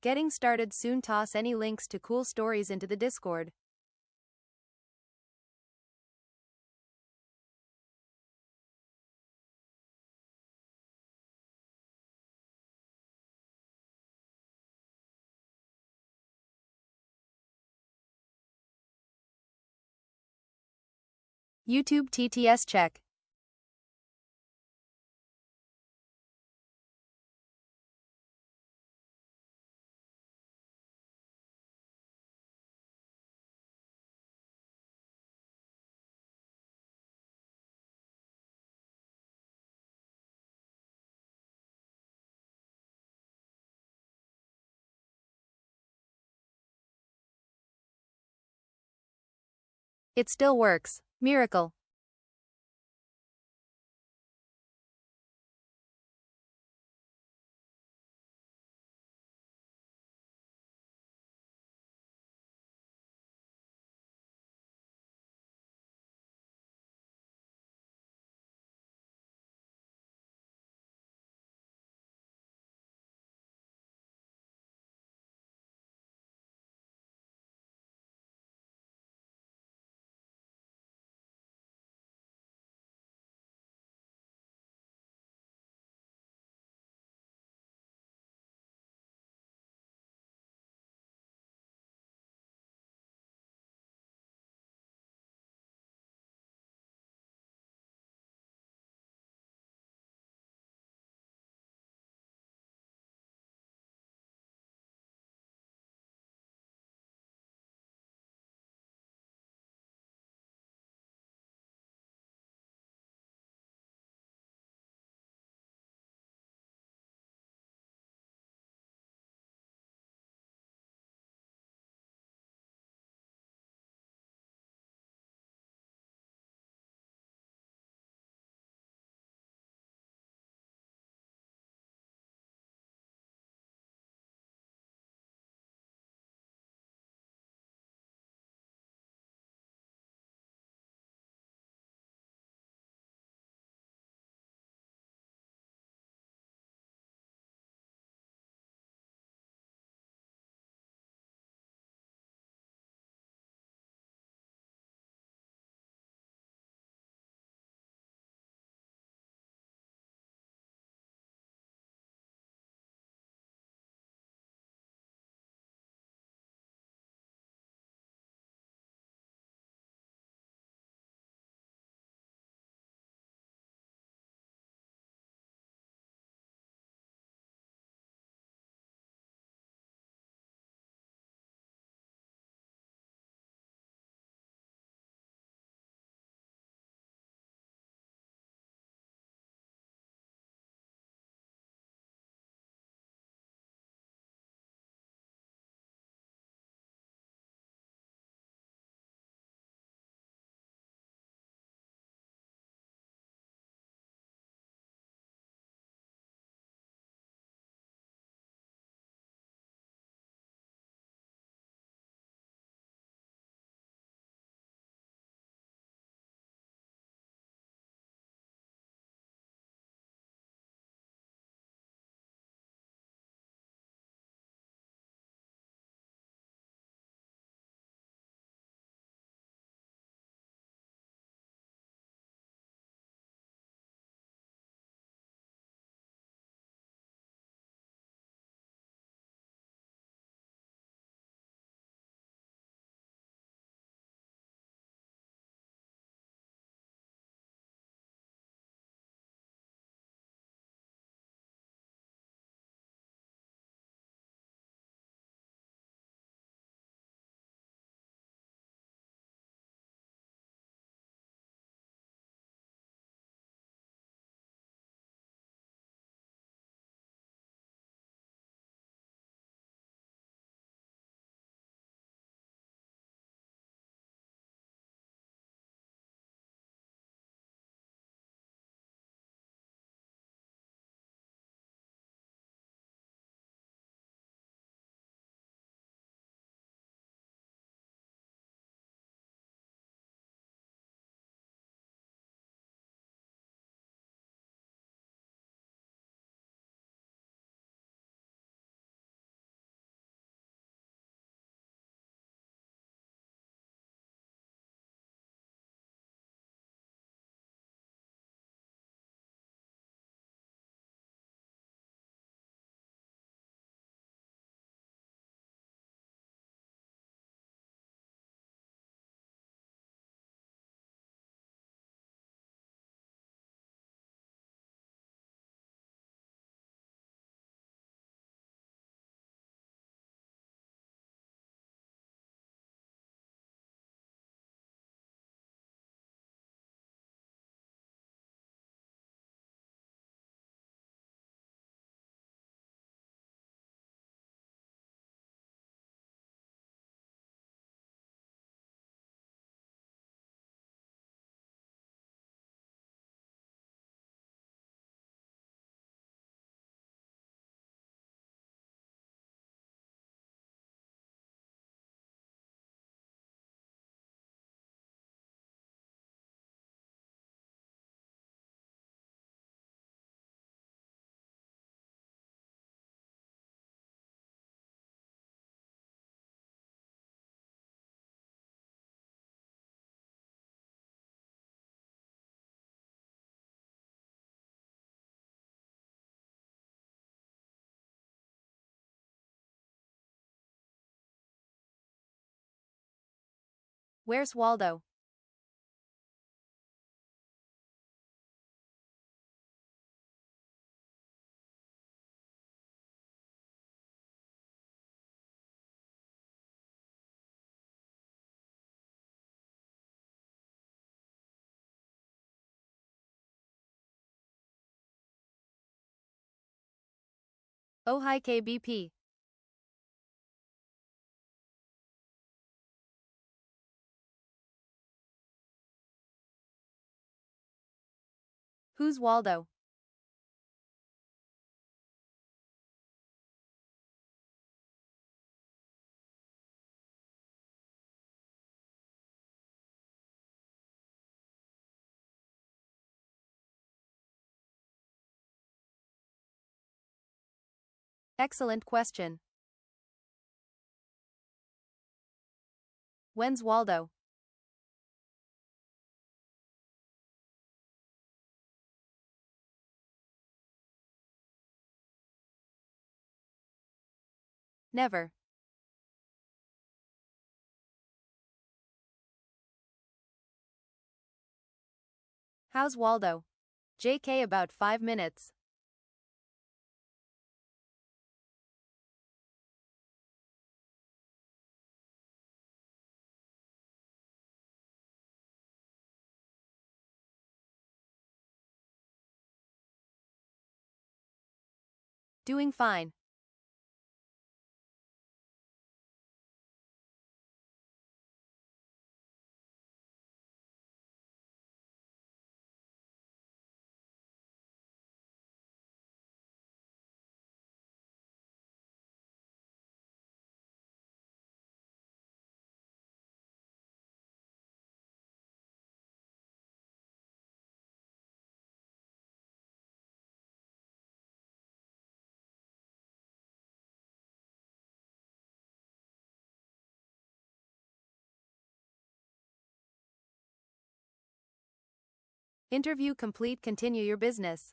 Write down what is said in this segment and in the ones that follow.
Getting started soon. Toss any links to cool stories into the Discord. YouTube TTS check. It still works. Miracle. Where's Waldo? Oh hi KBP. Who's Waldo? Excellent question. When's Waldo? Never. How's Waldo? JK about 5 minutes. Doing fine. Interview complete. Continue your business.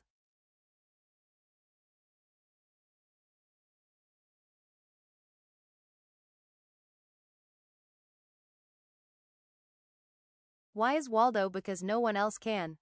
Why is Waldo? Because no one else can.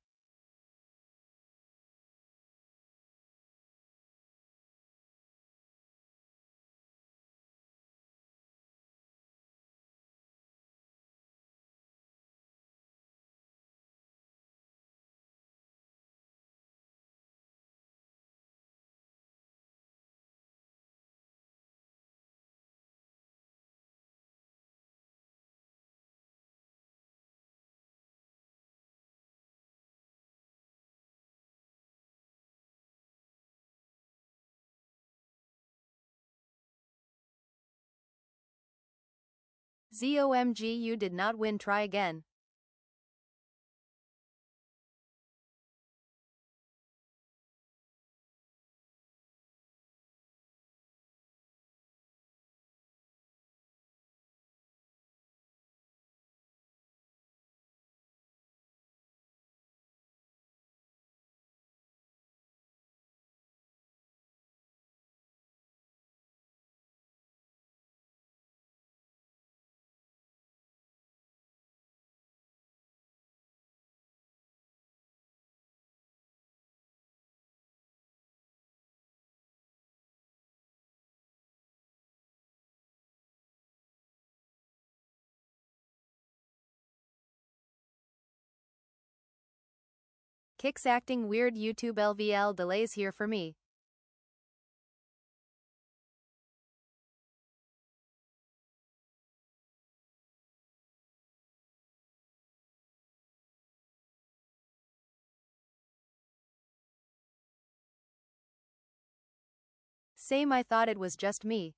ZOMG, you did not win. Try again. Kicks acting weird. YouTube LVL delays here for me. Same, I thought it was just me.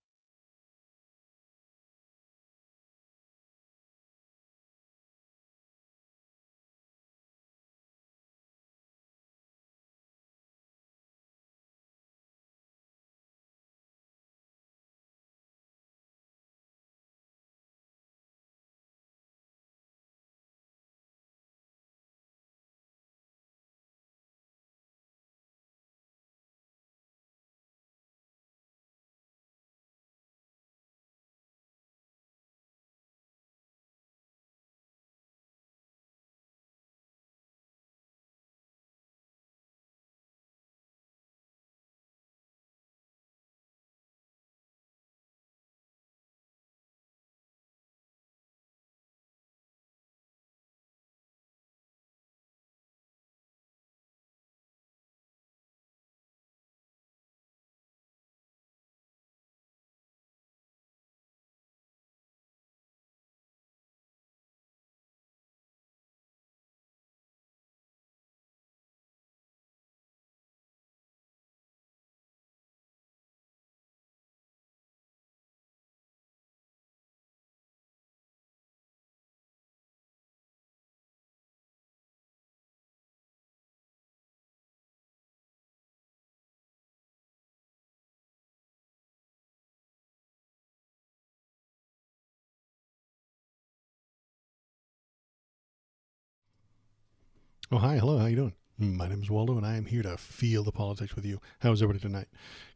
Oh, hi, hello, how you doing? My name is Waldo, and I am here to feel the politics with you. How's everybody tonight?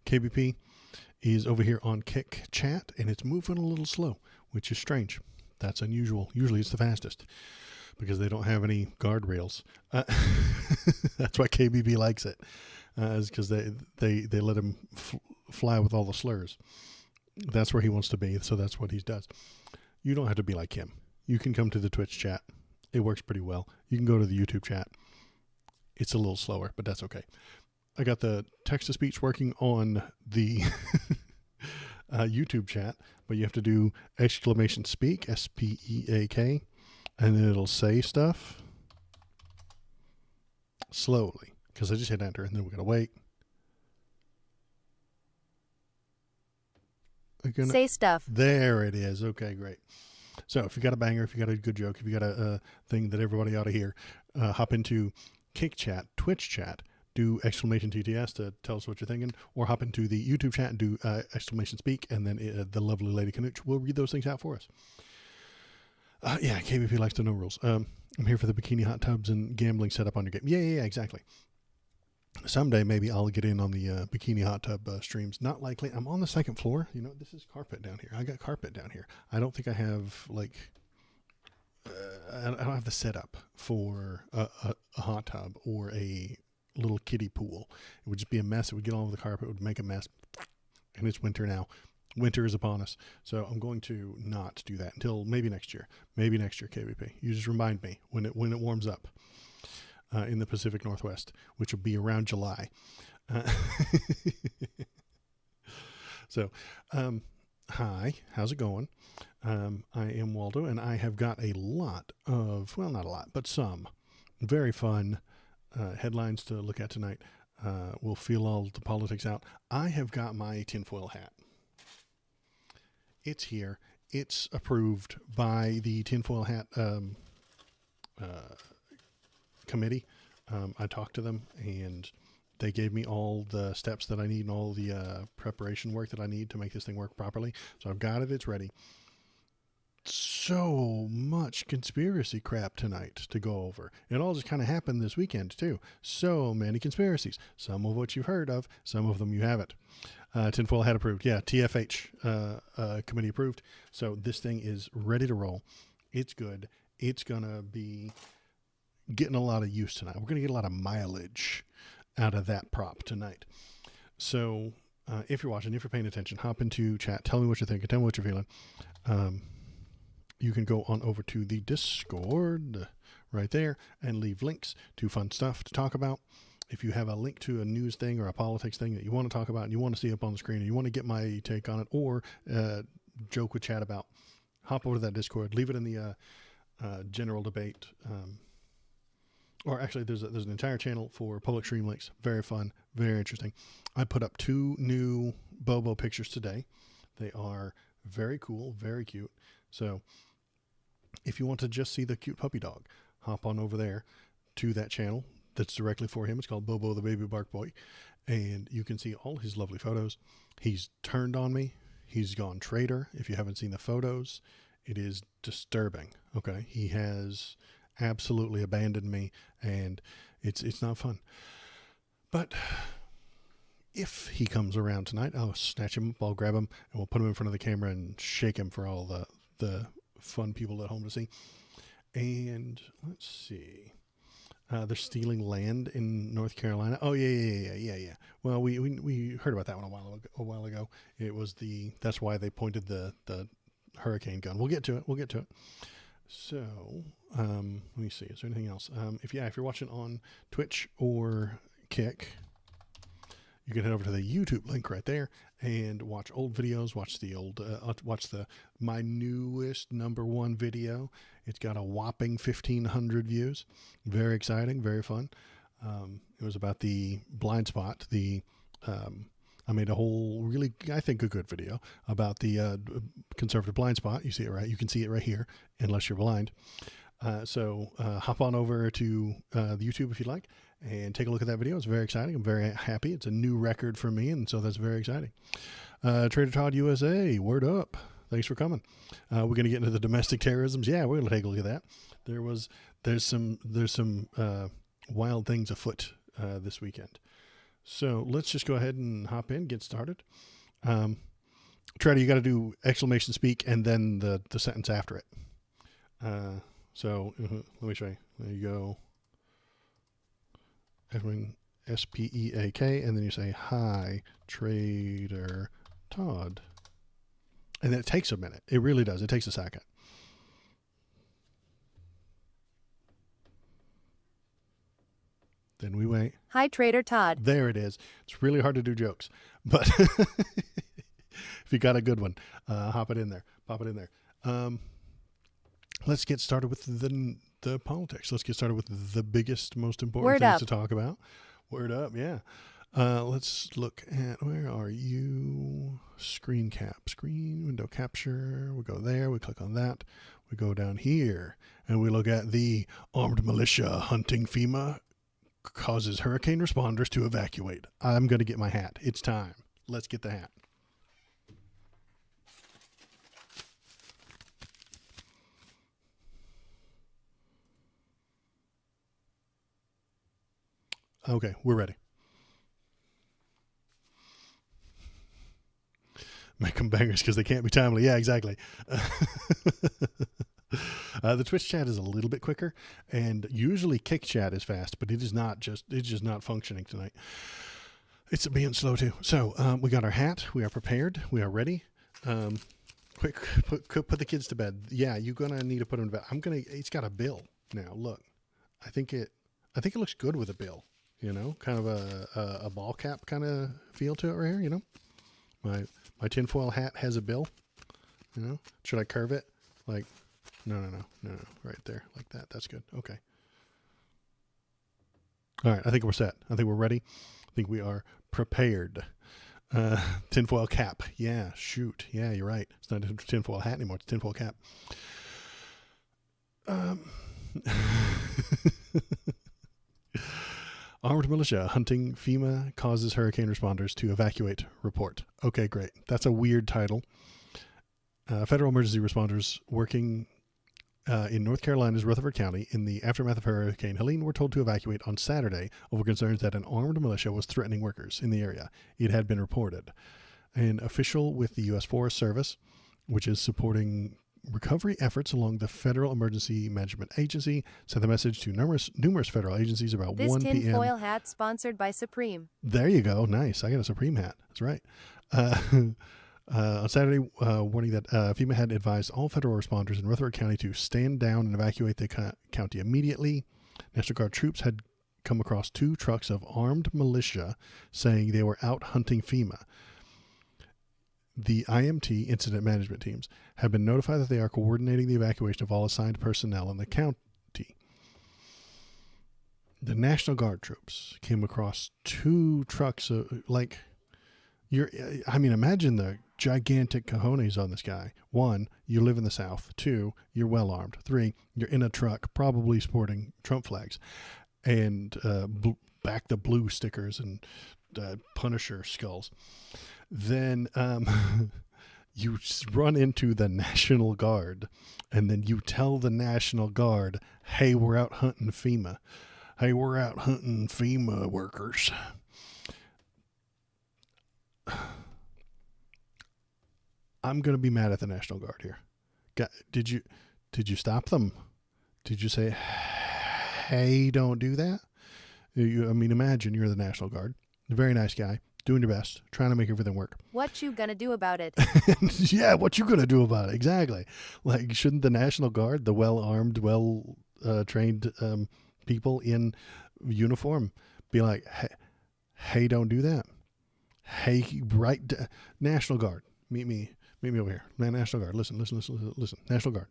KBP is over here on Kick Chat, and it's moving a little slow, which is strange. That's unusual. Usually it's the fastest because they don't have any guardrails. That's why KBP likes it, is because they let him fly with all the slurs. That's where he wants to be, so that's what he does. You don't have to be like him. You can come to the Twitch chat. It works pretty well. You can go to the YouTube chat. It's a little slower, but that's okay. I got the text-to-speech working on the YouTube chat, but you have to do exclamation speak, S-P-E-A-K, and then it'll say stuff slowly, because I just hit enter, and then we got to wait. Say stuff. There it is. Okay, great. So if you got a banger, if you got a good joke, if you got a thing that everybody ought to hear, hop into Kick Chat, Twitch chat, do exclamation TTS to tell us what you're thinking, or hop into the YouTube chat and do exclamation speak, and then the lovely Lady Canuch will read those things out for us. Yeah, KBP likes to know rules. I'm here for the bikini hot tubs and gambling setup on your game. Yeah, exactly. Someday maybe I'll get in on the bikini hot tub streams. Not likely. I'm on the second floor. You know, this is carpet down here. I got carpet down here. I don't think I have I don't have the setup for a hot tub or a little kiddie pool. It would just be a mess. It would get all over the carpet. It would make a mess. And it's winter now. Winter is upon us. So I'm going to not do that until maybe next year. Maybe next year, KVP. You just remind me when it warms up. In the Pacific Northwest, which will be around July. So, hi, how's it going? I am Waldo, and I have got a lot of, well, not a lot, but some very fun headlines to look at tonight. We'll feel all the politics out. I have got my tinfoil hat. It's here. It's approved by the tinfoil hat committee. I talked to them, and they gave me all the steps that I need and all the preparation work that I need to make this thing work properly. So I've got it. It's ready. So much conspiracy crap tonight to go over. It all just kind of happened this weekend, too. So many conspiracies. Some of which you've heard of. Some of them you haven't. Tinfoil hat approved. Yeah, TFH committee approved. So this thing is ready to roll. It's good. It's going to be getting a lot of use tonight. We're going to get a lot of mileage out of that prop tonight. So if you're watching, if you're paying attention, hop into chat. Tell me what you're thinking. Tell me what you're feeling. You can go on over to the Discord right there and leave links to fun stuff to talk about. If you have a link to a news thing or a politics thing that you want to talk about and you want to see up on the screen and you want to get my take on it or joke with chat about, hop over to that Discord. Leave it in the general debate. Or actually, there's an entire channel for public stream links. Very fun, very interesting. I put up 2 new Bobo pictures today. They are very cool, very cute. So if you want to just see the cute puppy dog, hop on over there to that channel that's directly for him. It's called Bobo the Baby Bark Boy. And you can see all his lovely photos. He's turned on me. He's gone traitor. If you haven't seen the photos, it is disturbing. Okay, he has absolutely abandoned me, and it's not fun. But if he comes around tonight, I'll snatch him up, I'll grab him, and we'll put him in front of the camera and shake him for all the fun people at home to see. And let's see. They're stealing land in North Carolina. Oh yeah. Well, we heard about that one a while ago. It was that's why they pointed the hurricane gun. We'll get to it. So, let me see. Is there anything else? If you're watching on Twitch or Kick, you can head over to the YouTube link right there and watch old videos. Watch my newest #1 video. It's got a whopping 1,500 views. Very exciting, very fun. It was about the blind spot. I made a whole really, I think, a good video about the conservative blind spot. You see it right. You can see it right here, unless you're blind. So hop on over to the YouTube if you'd like and take a look at that video. It's very exciting. I'm very happy. It's a new record for me, and so that's very exciting. Trader Todd USA, word up. Thanks for coming. We're going to get into the domestic terrorisms. Yeah, we're going to take a look at that. There's some wild things afoot this weekend. So let's just go ahead and hop in, get started. Treader, you got to do exclamation speak and then the sentence after it. Let me show you. There you go. SPEAK, and then you say, "Hi, Trader Todd." And then it takes a minute. It really does. It takes a second. Then we wait. Hi, Trader Todd. There it is. It's really hard to do jokes, but if you got a good one, hop it in there. Pop it in there. Let's get started with the politics. Let's get started with the biggest, most important things to talk about. Word up, yeah. Let's look at, where are you? Screen window capture. We go there. We click on that. We go down here, and we look at the armed militia hunting FEMA causes hurricane responders to evacuate. I'm going to get my hat. It's time. Let's get the hat. Okay, we're ready. Make them bangers because they can't be timely. Yeah, exactly. The Twitch chat is a little bit quicker, and usually Kick chat is fast, but it's just not functioning tonight. It's being slow too. So we got our hat. We are prepared. We are ready. Quick, put the kids to bed. Yeah, you're gonna need to put them to bed. It's got a bill now. Look, I think it looks good with a bill. You know, kind of a ball cap kind of feel to it right here. You know, my tinfoil hat has a bill. You know, should I curve it? Like, no, right there, like that. That's good. Okay. All right, I think we're set. I think we're ready. I think we are prepared. Tinfoil cap. Yeah, shoot. Yeah, you're right. It's not a tinfoil hat anymore. It's a tinfoil cap. Armed militia hunting FEMA causes hurricane responders to evacuate report. Okay, great. That's a weird title. Federal emergency responders working in North Carolina's Rutherford County in the aftermath of Hurricane Helene were told to evacuate on Saturday over concerns that an armed militia was threatening workers in the area. It had been reported. An official with the U.S. Forest Service, which is supporting recovery efforts along the Federal Emergency Management Agency, sent the message to numerous federal agencies about 1 p.m. This tinfoil hat sponsored by Supreme. There you go. Nice. I got a Supreme hat. That's right. On Saturday, warning that FEMA had advised all federal responders in Rutherford County to stand down and evacuate the county immediately. National Guard troops had come across 2 trucks of armed militia saying they were out hunting FEMA. The IMT, incident management teams, have been notified that they are coordinating the evacuation of all assigned personnel in the county. The National Guard troops came across 2 trucks imagine the gigantic cojones on this guy. 1, you live in the South. 2, you're well armed. 3, you're in a truck, probably sporting Trump flags, and back the blue stickers and Punisher skulls. Then you run into the National Guard, and then you tell the National Guard, "Hey, we're out hunting FEMA. Hey, we're out hunting FEMA workers." I'm going to be mad at the National Guard here. Did you stop them? Did you say, "Hey, don't do that"? Imagine you're the National Guard. A very nice guy, doing your best, trying to make everything work. What you gonna do about it? Yeah, what you gonna do about it? Exactly. Like, shouldn't the National Guard, the well-armed, well-trained people in uniform, be like, hey, don't do that. Hey, National Guard, meet me over here. National Guard, listen. National Guard.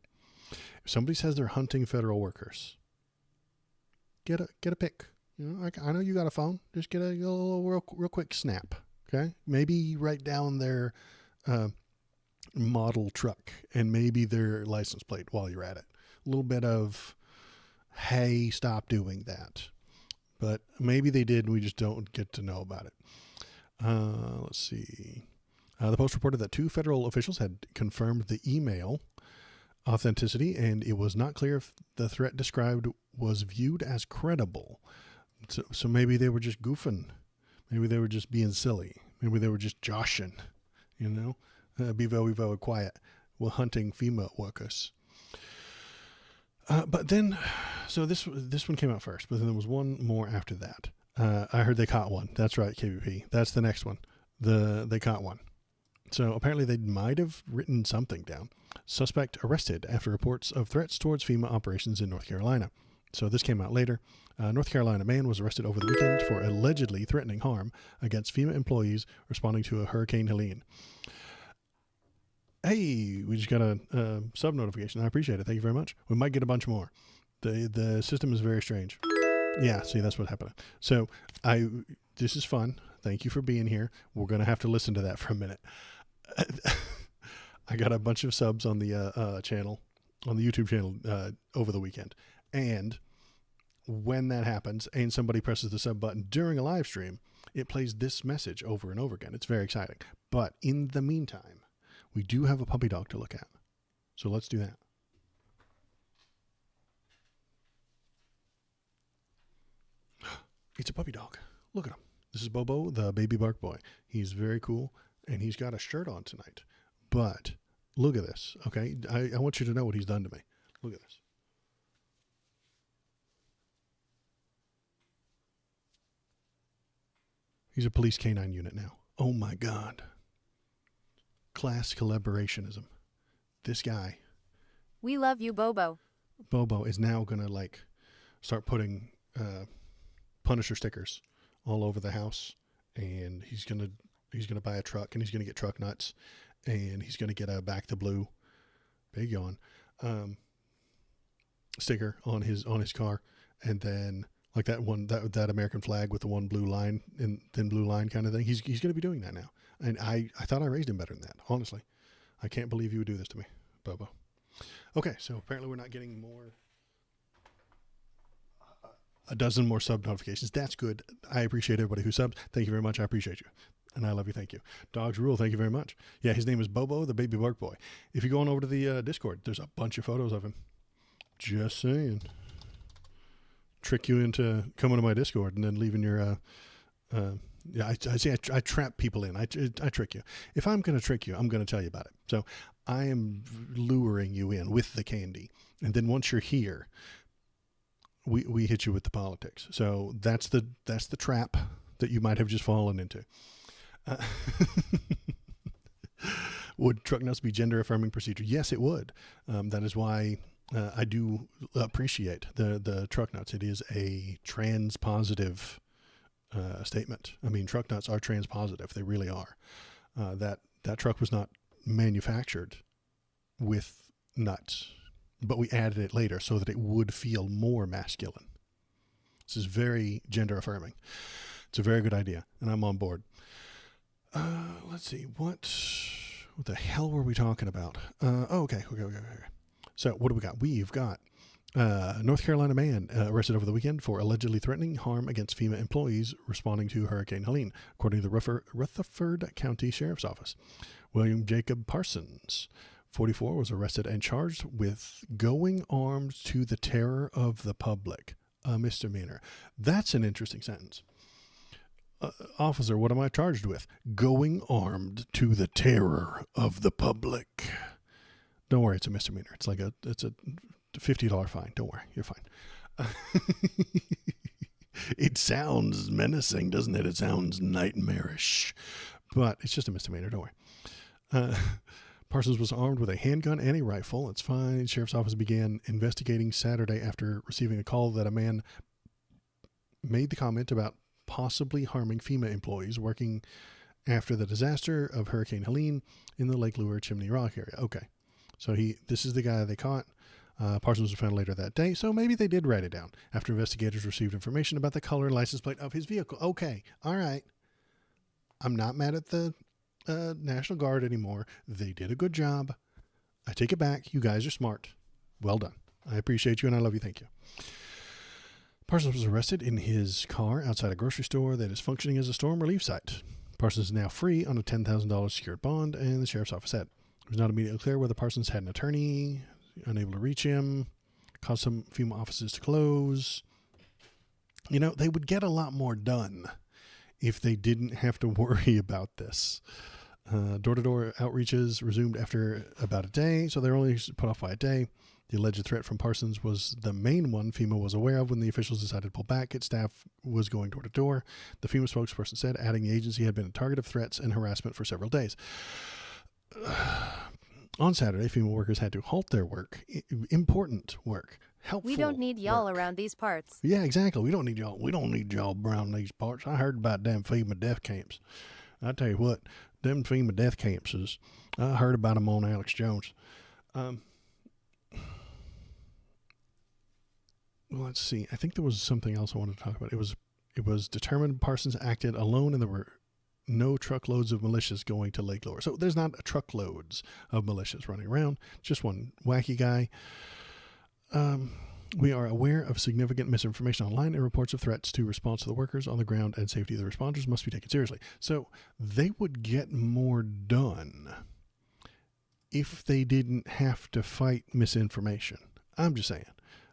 If somebody says they're hunting federal workers, get a pic. You know, I know you got a phone. Just get a little real quick snap. Okay, maybe write down their model truck and maybe their license plate while you're at it. A little bit of, hey, stop doing that. But maybe they did, and we just don't get to know about it. Let's see. The Post reported that 2 federal officials had confirmed the email authenticity, and it was not clear if the threat described was viewed as credible. So maybe they were just goofing. Maybe they were just being silly. Maybe they were just joshing, be very, very quiet. We're hunting FEMA workers. But then, so this one came out first, but then there was one more after that. I heard they caught one. That's right, KBP. That's the next one. They caught one. So apparently they might have written something down. Suspect arrested after reports of threats towards FEMA operations in North Carolina. So this came out later. North Carolina man was arrested over the weekend for allegedly threatening harm against FEMA employees responding to a Hurricane Helene. Hey, we just got a sub notification. I appreciate it. Thank you very much. We might get a bunch more. The system is very strange. Yeah, see, that's what happened. So this is fun. Thank you for being here. We're going to have to listen to that for a minute. I got a bunch of subs on the channel, on the YouTube channel over the weekend. And when that happens and somebody presses the sub button during a live stream, it plays this message over and over again. It's very exciting. But in the meantime, we do have a puppy dog to look at. So let's do that. It's a puppy dog. Look at him. This is Bobo, the baby bark boy. He's very cool, and he's got a shirt on tonight. But look at this, okay? I want you to know what he's done to me. Look at this. He's a police canine unit now. Oh, my God. Class collaborationism. This guy. We love you, Bobo. Bobo is now going to, start putting Punisher stickers all over the house, and he's gonna buy a truck, and he's gonna get truck nuts, and he's gonna get a Back the Blue, big yawn, sticker on his car, and then like that American flag with the one blue line and thin blue line kind of thing. He's gonna be doing that now, and I thought I raised him better than that. Honestly, I can't believe you would do this to me, Bobo. Okay, so apparently we're not getting more. A dozen more sub notifications. That's good. I appreciate everybody who subs. Thank you very much. I appreciate you. And I love you. Thank you. Dogs rule. Thank you very much. Yeah, his name is Bobo, the baby bark boy. If you go on over to the Discord, there's a bunch of photos of him. Just saying. Trick you into coming to my Discord and then leaving your... I trap people in. I trick you. If I'm going to trick you, I'm going to tell you about it. So I am luring you in with the candy. And then once you're here... We hit you with the politics. So that's the trap that you might have just fallen into. Would truck nuts be gender affirming procedure? Yes, it would. That is why I do appreciate the truck nuts. It is a trans positive statement. I mean, truck nuts are trans positive. They really are. That truck was not manufactured with nuts, but we added it later so that it would feel more masculine. This is very gender affirming. It's a very good idea, and I'm on board. Let's see. What the hell were we talking about? Okay. So what do we got? We've got North Carolina man arrested over the weekend for allegedly threatening harm against FEMA employees responding to Hurricane Helene, according to the Rutherford County Sheriff's Office. William Jacob Parsons, 44, was arrested and charged with going armed to the terror of the public, a misdemeanor. That's an interesting sentence. Officer, what am I charged with? Going armed to the terror of the public. Don't worry, it's a misdemeanor. It's a $50 fine. Don't worry, you're fine. It sounds menacing, doesn't it? It sounds nightmarish, but it's just a misdemeanor. Don't worry. Parsons was armed with a handgun and a rifle. It's fine. The sheriff's office began investigating Saturday after receiving a call that a man made the comment about possibly harming FEMA employees working after the disaster of Hurricane Helene in the Lake Lure Chimney Rock area. Okay. So this is the guy they caught. Parsons was found later that day, so maybe they did write it down after investigators received information about the color and license plate of his vehicle. Okay. All right. I'm not mad at the National Guard anymore. They did a good job. I take it back. You guys are smart. Well done. I appreciate you and I love you. Thank you. Parsons was arrested in his car outside a grocery store that is functioning as a storm relief site. Parsons is now free on a $10,000 secured bond, and the sheriff's office said it was not immediately clear whether Parsons had an attorney. unable to reach him, caused some FEMA offices to close. You know, they would get a lot more done if they didn't have to worry about this. Door-to-door outreaches resumed after about a day, so they're only put off by a day. The alleged threat from Parsons was the main one FEMA was aware of when the officials decided to pull back. Its staff was going door to door. The FEMA spokesperson said, adding the agency had been a target of threats and harassment for several days. On Saturday, FEMA workers had to halt their work. Important work. Helpful We don't need y'all work. around these parts. Yeah, exactly. We don't need y'all. We don't need y'all around these parts. I heard about them FEMA death camps. I tell you what, them FEMA death camps is. I heard about them on Alex Jones. Let's see. I think there was something else I wanted to talk about. It was determined Parsons acted alone, and there were no truckloads of militias going to Lake Lower. So there's not truckloads of militias running around. Just one wacky guy. We are aware of significant misinformation online and reports of threats to response to the workers on the ground and safety of the responders must be taken seriously. So they would get more done if they didn't have to fight misinformation. I'm just saying.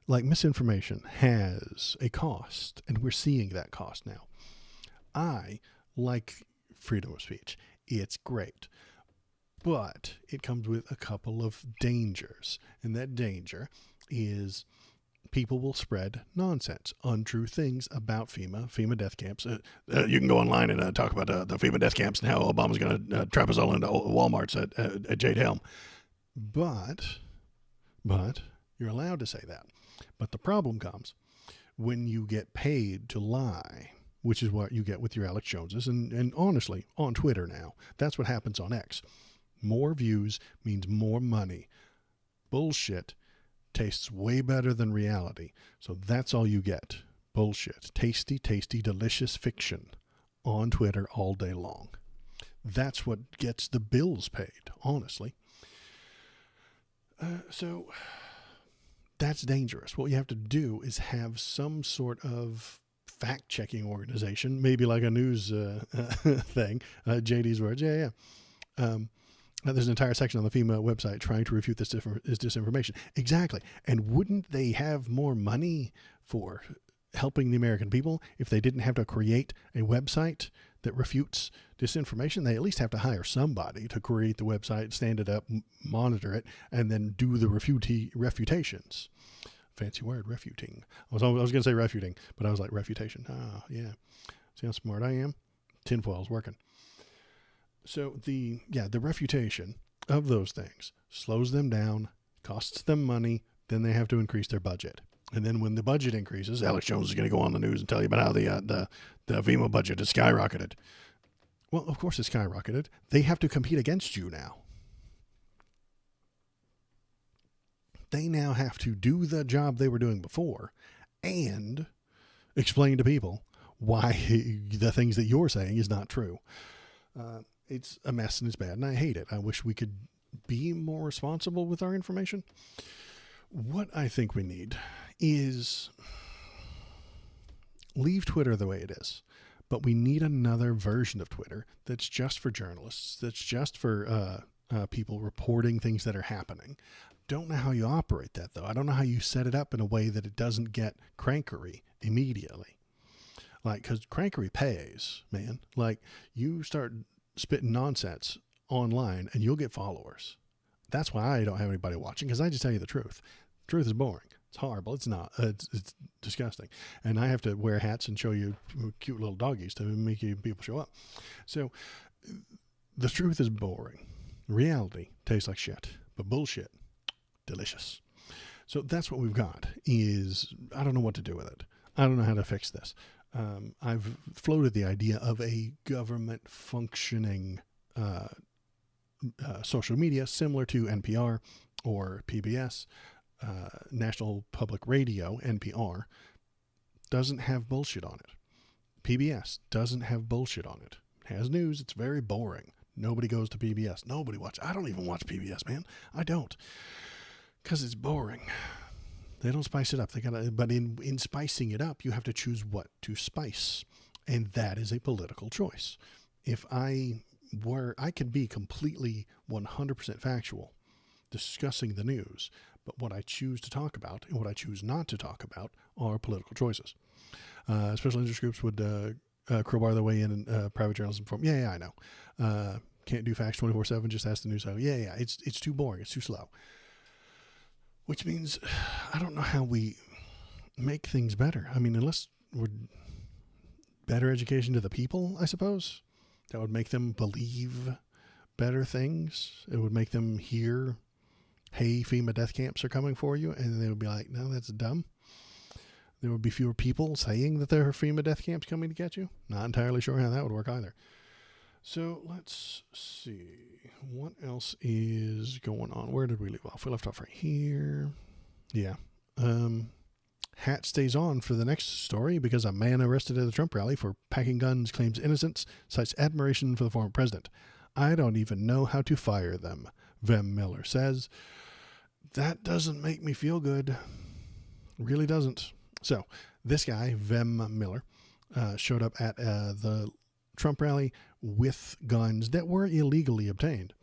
Like, misinformation has a cost, and we're seeing that cost now. I like freedom of speech. It's great. But it comes with a couple of dangers. And that danger is people will spread nonsense, untrue things about FEMA death camps. You can go online and talk about the FEMA death camps and how Obama's going to trap us all into Walmarts at Jade Helm. But you're allowed to say that. But the problem comes when you get paid to lie, which is what you get with your Alex Joneses. And honestly, on Twitter now, that's what happens on X. More views means more money. Bullshit tastes way better than reality. So that's all you get. Bullshit. Tasty, delicious fiction on Twitter all day long. That's what gets the bills paid, honestly. So that's dangerous. What you have to do is have some sort of fact-checking organization, maybe like a news thing. JD's words, yeah. There's an entire section on the FEMA website trying to refute this disinformation. Exactly. And wouldn't they have more money for helping the American people if they didn't have to create a website that refutes disinformation? They at least have to hire somebody to create the website, stand it up, monitor it, and then do the refutations. Fancy word, refuting. I was going to say refuting, but I was like, refutation. Oh, yeah. See how smart I am? Tinfoil's working. So the refutation of those things slows them down, costs them money, then they have to increase their budget. And then when the budget increases, Alex Jones is going to go on the news and tell you about how the FEMA budget has skyrocketed. Well, of course it's skyrocketed. They have to compete against you now. They now have to do the job they were doing before and explain to people why the things that you're saying is not true. It's a mess and it's bad, and I hate it. I wish we could be more responsible with our information. What I think we need is leave Twitter the way it is, but we need another version of Twitter that's just for journalists, that's just for people reporting things that are happening. Don't know how you operate that, though. I don't know how you set it up in a way that it doesn't get crankery immediately. Like, because crankery pays, man. Like, you start spitting nonsense online and you'll get followers. That's why I don't have anybody watching, because I just tell you the truth. The truth is boring. It's horrible. It's not. It's disgusting. And I have to wear hats and show you cute little doggies to make people show up. So the truth is boring. Reality tastes like shit, but bullshit, delicious. So that's what we've got is, I don't know what to do with it. I don't know how to fix this. I've floated the idea of a government functioning social media similar to NPR or PBS. National Public Radio, NPR, doesn't have bullshit on it. PBS doesn't have bullshit on it. It has news. It's very boring. Nobody goes to PBS. Nobody watches. I don't even watch PBS, man. I don't. Because it's boring. They don't spice it up. But in spicing it up, you have to choose what to spice. And that is a political choice. If I could be completely 100% factual, discussing the news, But what I choose to talk about and what I choose not to talk about are political choices. Special interest groups would crowbar their way in private journalism form. Yeah, I know. Can't do facts 24/7. Just ask the news. Yeah. It's too boring. It's too slow. Which means I don't know how we make things better. I mean, unless we're better education to the people, I suppose. That would make them believe better things. It would make them hear, hey, FEMA death camps are coming for you. And they would be like, no, that's dumb. There would be fewer people saying that there are FEMA death camps coming to get you. Not entirely sure how that would work either. So let's see. What else is going on? Where did we leave off? We left off right here. Yeah. Hat stays on for the next story because a man arrested at a Trump rally for packing guns claims innocence, cites admiration for the former president. I don't even know how to fire them, Vem Miller says. That doesn't make me feel good. Really doesn't. So this guy, Vem Miller, showed up at the Trump rally with guns that were illegally obtained.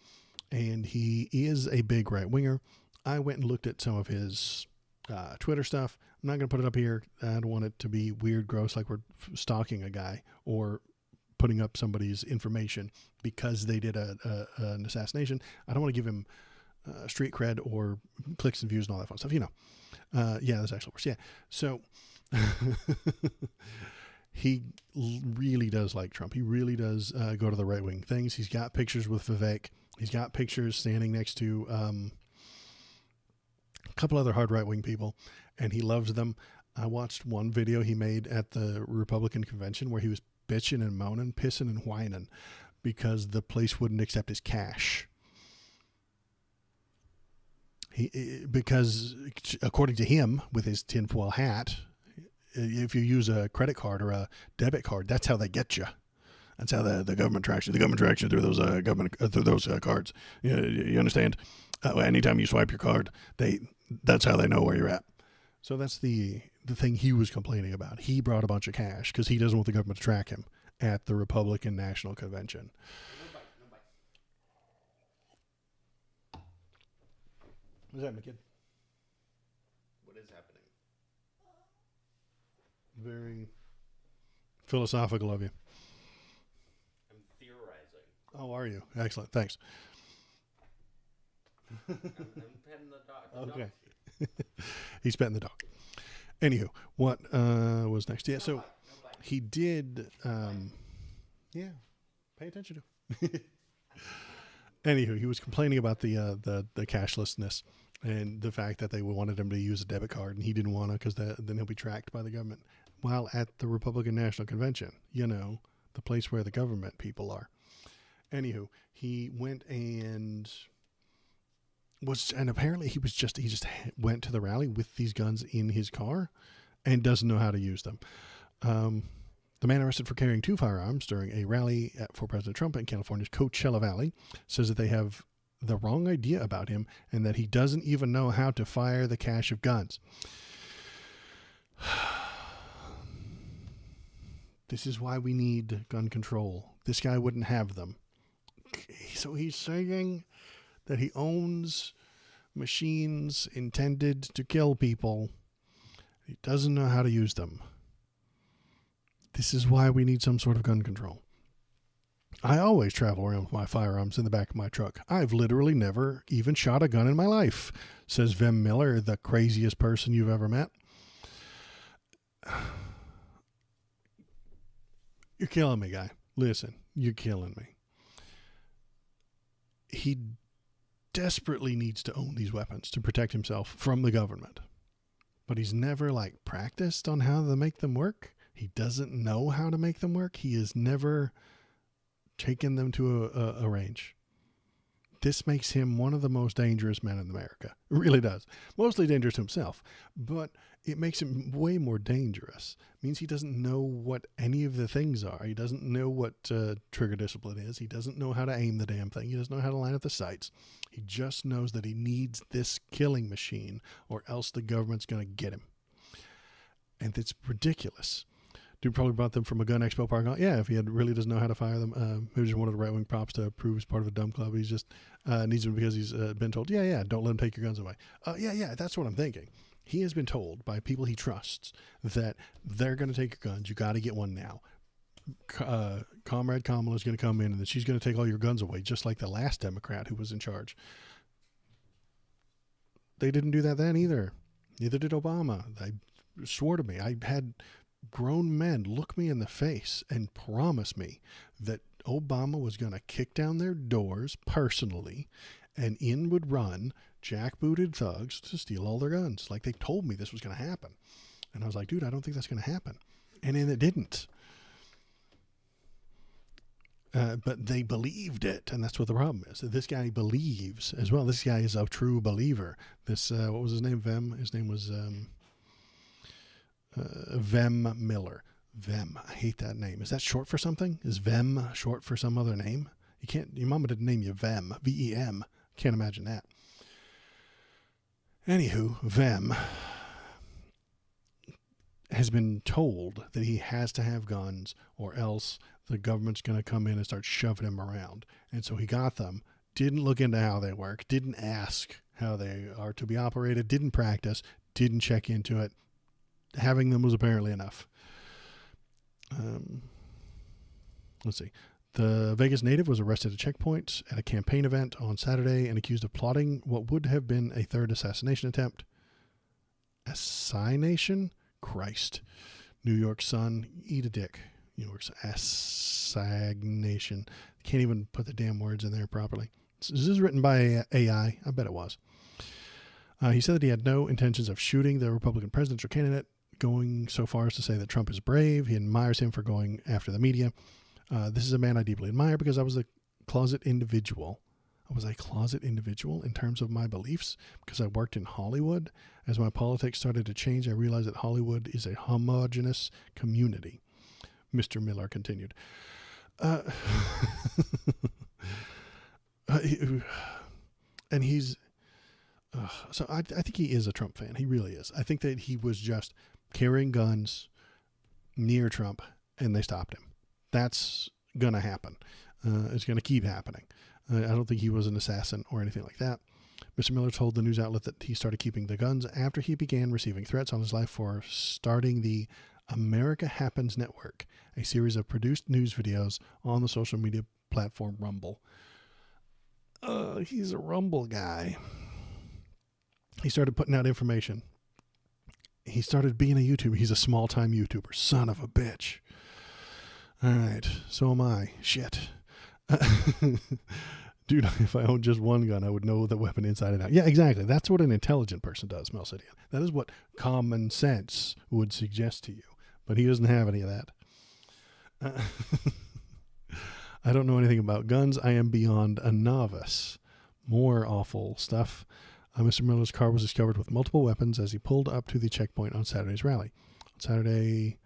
And he is a big right-winger. I went and looked at some of his Twitter stuff. I'm not going to put it up here. I don't want it to be weird, gross, like we're stalking a guy or putting up somebody's information because they did an assassination. I don't want to give him street cred or clicks and views and all that fun stuff. You know, yeah, that's actually worse. Yeah. So he really does like Trump. He really does go to the right-wing things. He's got pictures with Vivek. He's got pictures standing next to a couple other hard right-wing people, and he loves them. I watched one video he made at the Republican convention where he was bitching and moaning, pissing and whining because the place wouldn't accept his cash. Because according to him, with his tinfoil hat, if you use a credit card or a debit card, that's how they get you. That's how the government tracks you. The government tracks you through those cards. You understand? Anytime you swipe your card, that's how they know where you're at. So that's the thing he was complaining about. He brought a bunch of cash because he doesn't want the government to track him at the Republican National Convention. What's happening, kid? What is happening? Very philosophical of you. I'm theorizing. Oh, are you? Excellent. Thanks. I'm petting the dog. Okay. He's petting the dog. Anywho, what was next? Yeah, so he did. Yeah, pay attention to. Anywho, he was complaining about the cashlessness and the fact that they wanted him to use a debit card, and he didn't want to because then he'll be tracked by the government. While at the Republican National Convention, the place where the government people are. Anywho, he went and apparently he just went to the rally with these guns in his car and doesn't know how to use them. The man arrested for carrying 2 firearms during a rally for President Trump in California's Coachella Valley says that they have the wrong idea about him and that he doesn't even know how to fire the cache of guns. This is why we need gun control. This guy wouldn't have them. So he's saying that he owns machines intended to kill people. He doesn't know how to use them. This is why we need some sort of gun control. I always travel around with my firearms in the back of my truck. I've literally never even shot a gun in my life, says Vem Miller, the craziest person you've ever met. You're killing me, guy. Listen, you're killing me. He desperately needs to own these weapons to protect himself from the government. But he's never practiced on how to make them work. He doesn't know how to make them work. He has never taken them to a range. This makes him one of the most dangerous men in America. It really does. Mostly dangerous to himself, but it makes him way more dangerous. It means he doesn't know what any of the things are. He doesn't know what trigger discipline is. He doesn't know how to aim the damn thing. He doesn't know how to line up the sights. He just knows that he needs this killing machine or else the government's going to get him. And it's ridiculous. Dude probably bought them from a gun expo parking lot. Yeah, if he really doesn't know how to fire them, maybe just wanted the right-wing props to prove he's part of a dumb club. He's just needs them because he's been told, don't let them take your guns away. That's what I'm thinking. He has been told by people he trusts that they're going to take your guns. You got to get one now. Comrade Kamala is going to come in and that she's going to take all your guns away, just like the last Democrat who was in charge. They didn't do that then either. Neither did Obama. They swore to me. I had grown men look me in the face and promise me that Obama was going to kick down their doors personally, and in would run jackbooted thugs to steal all their guns. Like, they told me this was going to happen. And I was like, dude, I don't think that's going to happen. And then it didn't. But they believed it, and that's what the problem is. This guy believes as well. This guy is a true believer. This, what was his name? Vem? His name was Vem Miller. Vem. I hate that name. Is that short for something? Is Vem short for some other name? You can't, your mama didn't name you Vem. V-E-M. Can't imagine that. Anywho, Vem has been told that he has to have guns or else the government's going to come in and start shoving him around. And so he got them, didn't look into how they work, didn't ask how they are to be operated, didn't practice, didn't check into it. Having them was apparently enough. Let's see. The Vegas native was arrested at checkpoints at a campaign event on Saturday and accused of plotting what would have been a third assassination attempt. Assassination? Christ. New York Sun, eat a dick. New York's assassination. Can't even put the damn words in there properly. Is this written by AI? I bet it was. He said that he had no intentions of shooting the Republican presidential candidate, going so far as to say that Trump is brave. He admires him for going after the media. This is a man I deeply admire because I was a closet individual. I was a closet individual in terms of my beliefs because I worked in Hollywood. As my politics started to change, I realized that Hollywood is a homogenous community. Mr. Miller continued. And he's... so I think he is a Trump fan. He really is. I think that he was just carrying guns near Trump and they stopped him. That's going to happen. It's going to keep happening. I don't think he was an assassin or anything like that. Mr. Miller told the news outlet that he started keeping the guns after he began receiving threats on his life for starting the America Happens Network, a series of produced news videos on the social media platform Rumble. He's a Rumble guy. He started putting out information. He started being a YouTuber. He's a small-time YouTuber. Son of a bitch. All right. So am I. Shit. Dude, if I owned just one gun, I would know the weapon inside and out. Yeah, exactly. That's what an intelligent person does, Melcidian. That is what common sense would suggest to you. But he doesn't have any of that. I don't know anything about guns. I am beyond a novice. More awful stuff. Mr. Miller's car was discovered with multiple weapons as he pulled up to the checkpoint on Saturday's rally. On Saturday,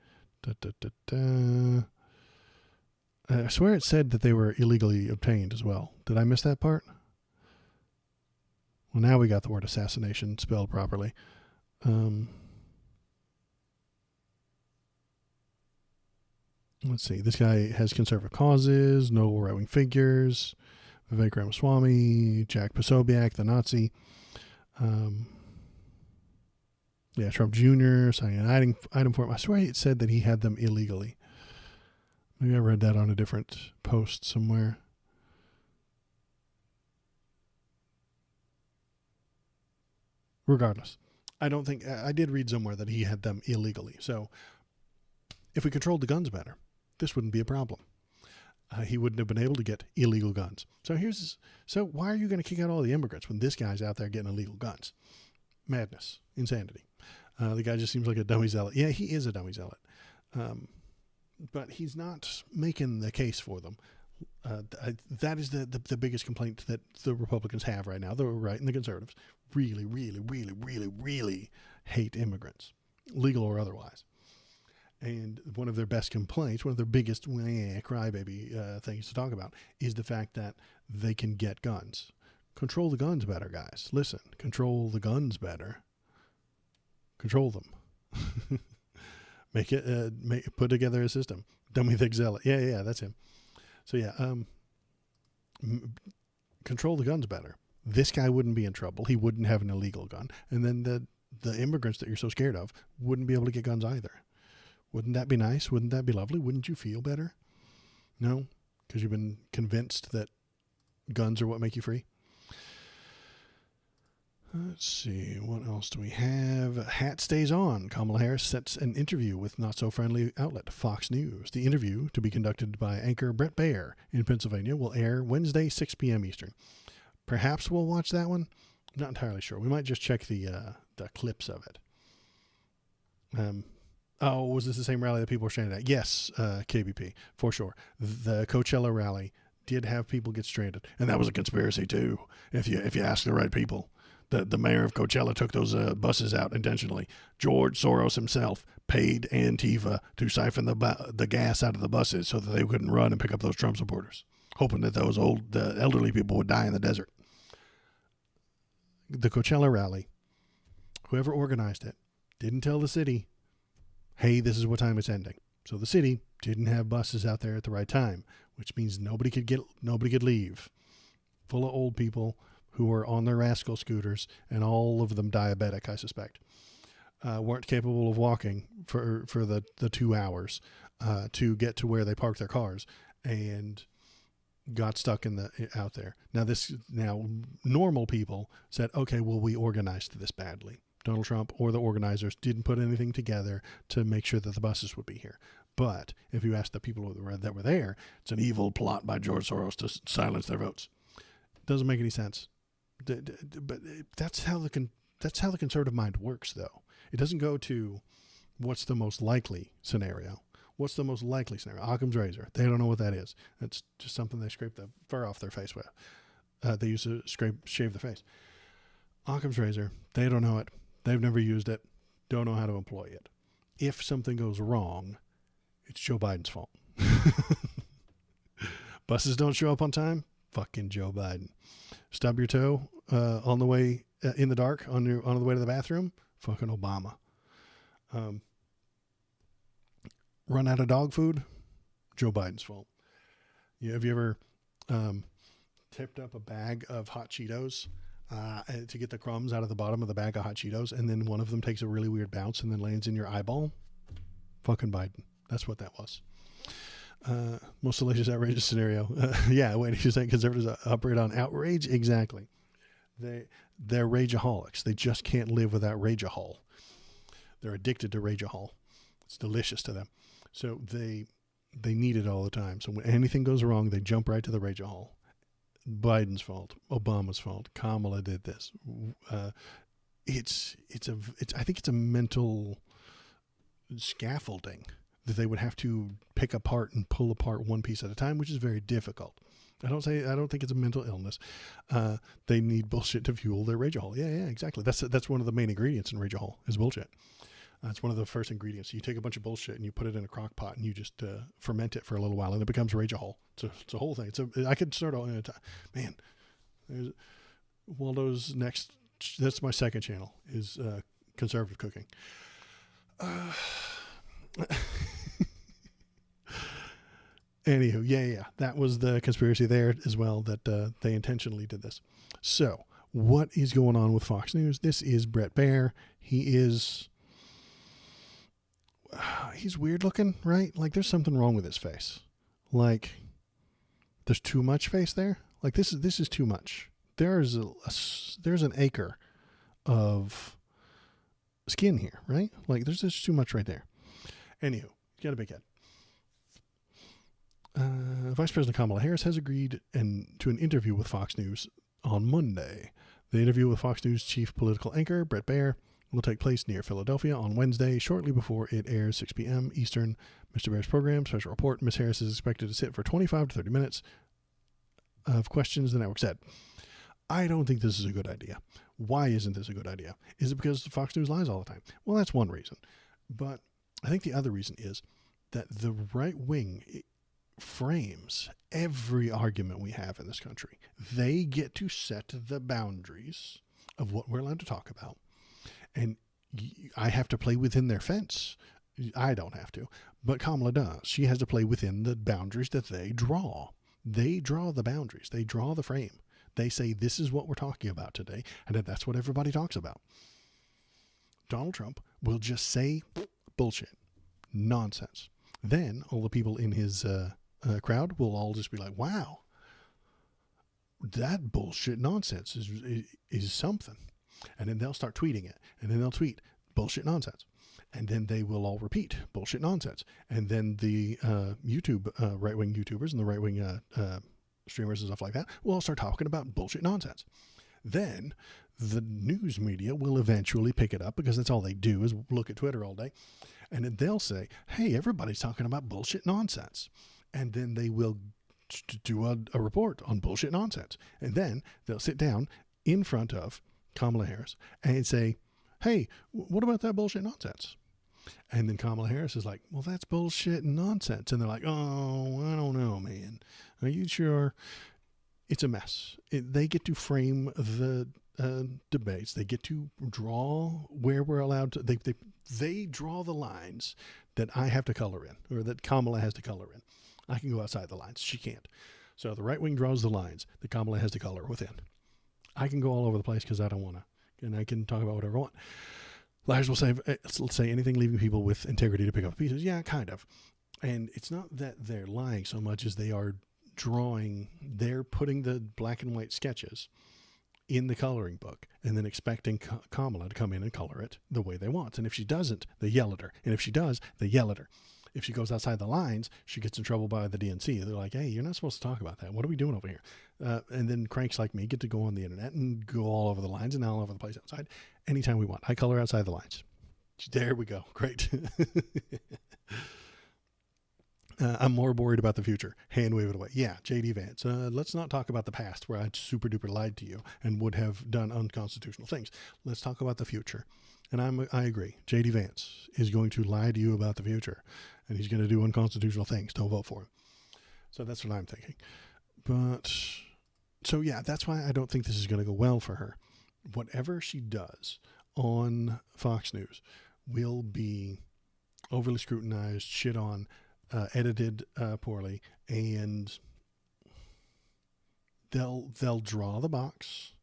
I swear it said that they were illegally obtained as well. Did I miss that part? Well, now we got the word assassination spelled properly. Let's see. This guy has conservative causes, no right-wing figures, Vivek Ramaswamy, Jack Posobiec, the Nazi. Trump Jr. signing an item for him. I swear it said that he had them illegally. Maybe I read that on a different post somewhere. Regardless, I don't think I did read somewhere that he had them illegally. So if we controlled the guns better, this wouldn't be a problem. He wouldn't have been able to get illegal guns. So why are you going to kick out all the immigrants when this guy's out there getting illegal guns? Madness, insanity. The guy just seems like a dummy zealot. Yeah, he is a dummy zealot. But he's not making the case for them. That is the biggest complaint that the Republicans have right now. The right and the conservatives really, really, really, really, really hate immigrants, legal or otherwise. And one of their best complaints, one of their biggest crybaby things to talk about is the fact that they can get guns. Control the guns better, guys. Listen, control the guns better. Control them. Put together a system. Dummy thick zealot. Yeah, that's him. So yeah, control the guns better. This guy wouldn't be in trouble. He wouldn't have an illegal gun. And then the immigrants that you're so scared of wouldn't be able to get guns either. Wouldn't that be nice? Wouldn't that be lovely? Wouldn't you feel better? No, because you've been convinced that guns are what make you free. Let's see, what else do we have? Hat stays on. Kamala Harris sets an interview with not-so-friendly outlet Fox News. The interview, to be conducted by anchor Bret Baier in Pennsylvania, will air Wednesday, 6 p.m. Eastern. Perhaps we'll watch that one. I'm not entirely sure. We might just check the clips of it. Was this the same rally that people were stranded at? Yes, KBP, for sure. The Coachella rally did have people get stranded, and that was a conspiracy too, if you ask the right people. The mayor of Coachella took those buses out intentionally. George Soros himself paid Antifa to siphon the gas out of the buses so that they couldn't run and pick up those Trump supporters, hoping that the elderly people would die in the desert. The Coachella rally, whoever organized it, didn't tell the city, hey, this is what time it's ending. So the city didn't have buses out there at the right time, which means nobody could leave. Full of old people who were on their rascal scooters, and all of them diabetic, I suspect, weren't capable of walking for the 2 hours to get to where they parked their cars, and got stuck out there. Now normal people said, okay, well, we organized this badly. Donald Trump or the organizers didn't put anything together to make sure that the buses would be here. But if you ask the people that were there, it's an evil plot by George Soros to silence their votes. Doesn't make any sense. But that's how the conservative mind works, though. It doesn't go to what's the most likely scenario. What's the most likely scenario? Occam's razor. They don't know what that is. It's just something they scrape the fur off their face with. They used to shave their face. Occam's razor. They don't know it. They've never used it. Don't know how to employ it. If something goes wrong, it's Joe Biden's fault. Buses don't show up on time? Fucking Joe Biden. Stub your toe on the way in the dark on the way to the bathroom? Fucking Obama. Run out of dog food? Joe Biden's fault. Have you ever tipped up a bag of hot Cheetos to get the crumbs out of the bottom of the bag of hot Cheetos, and then one of them takes a really weird bounce and then lands in your eyeball? Fucking Biden. That's what that was. Most salacious, outrageous scenario. Yeah, wait, you're saying conservatives operate on outrage? Exactly. They're rageaholics. They just can't live without rageahol. They're addicted to rageahol. It's delicious to them. So they need it all the time. So when anything goes wrong, they jump right to the rageahol. Biden's fault. Obama's fault. Kamala did this. I think it's a mental scaffolding that they would have to pick apart and pull apart one piece at a time, which is very difficult. I don't think it's a mental illness. They need bullshit to fuel their rageahol. Yeah, exactly. That's one of the main ingredients in rageahol is bullshit. It's one of the first ingredients. You take a bunch of bullshit and you put it in a crock pot and you just ferment it for a little while and it becomes rageahol. It's a whole thing. I could start all in a time. Man, there's Waldo's next. That's my second channel is conservative cooking. Anywho, yeah. That was the conspiracy there as well, that they intentionally did this. So, what is going on with Fox News? This is Bret Baier. He's weird looking, right? Like, there's something wrong with his face. Like, there's too much face there. Like, this is too much. There's an acre of skin here, right? Like, there's just too much right there. Anywho, he's got a big head. Vice President Kamala Harris has agreed to an interview with Fox News on Monday. The interview with Fox News chief political anchor Bret Baier will take place near Philadelphia on Wednesday, shortly before it airs 6 p.m. Eastern. Mr. Baier's program, special report, Ms. Harris is expected to sit for 25 to 30 minutes of questions, the network said. I don't think this is a good idea. Why isn't this a good idea? Is it because Fox News lies all the time? Well, that's one reason. But I think the other reason is that the right wing frames every argument we have in this country. They get to set the boundaries of what we're allowed to talk about. And I have to play within their fence. I don't have to, but Kamala does. She has to play within the boundaries that they draw. They draw the boundaries. They draw the frame. They say, this is what we're talking about today, and that's what everybody talks about. Donald Trump will just say bullshit, nonsense. Then all the people in his crowd will all just be like, wow, that bullshit nonsense is something. And then they'll start tweeting it, and then they'll tweet bullshit nonsense. And then they will all repeat bullshit nonsense. And then the YouTube, right-wing YouTubers and the right-wing streamers and stuff like that will all start talking about bullshit nonsense. Then the news media will eventually pick it up, because that's all they do is look at Twitter all day. And then they'll say, hey, everybody's talking about bullshit nonsense. And then they will do a report on bullshit nonsense. And then they'll sit down in front of Kamala Harris and say, hey, what about that bullshit nonsense? And then Kamala Harris is like, well, that's bullshit and nonsense. And they're like, oh, I don't know, man. Are you sure? It's a mess. They get to frame the debates. They get to draw where we're allowed to. They draw the lines that I have to color in, or that Kamala has to color in. I can go outside the lines. She can't. So the right wing draws the lines that Kamala has to color within. I can go all over the place because I don't want to. And I can talk about whatever I want. Liars will say, let's say anything leaving people with integrity to pick up the pieces. Yeah, kind of. And it's not that they're lying so much as they are they're putting the black and white sketches in the coloring book and then expecting Kamala to come in and color it the way they want. And if she doesn't, they yell at her. And if she does, they yell at her. If she goes outside the lines, she gets in trouble by the DNC. They're like, hey, you're not supposed to talk about that. What are we doing over here? And then cranks like me get to go on the internet and go all over the lines and all over the place outside anytime we want. I color outside the lines. There we go. Great. I'm more worried about the future. Hand wave it away. Yeah, J.D. Vance. Let's not talk about the past where I super duper lied to you and would have done unconstitutional things. Let's talk about the future. And I agree. J.D. Vance is going to lie to you about the future, and he's going to do unconstitutional things. Don't vote for him. So that's what I'm thinking. But, so yeah, that's why I don't think this is going to go well for her. Whatever she does on Fox News will be overly scrutinized, shit on, edited poorly, and they'll draw the box.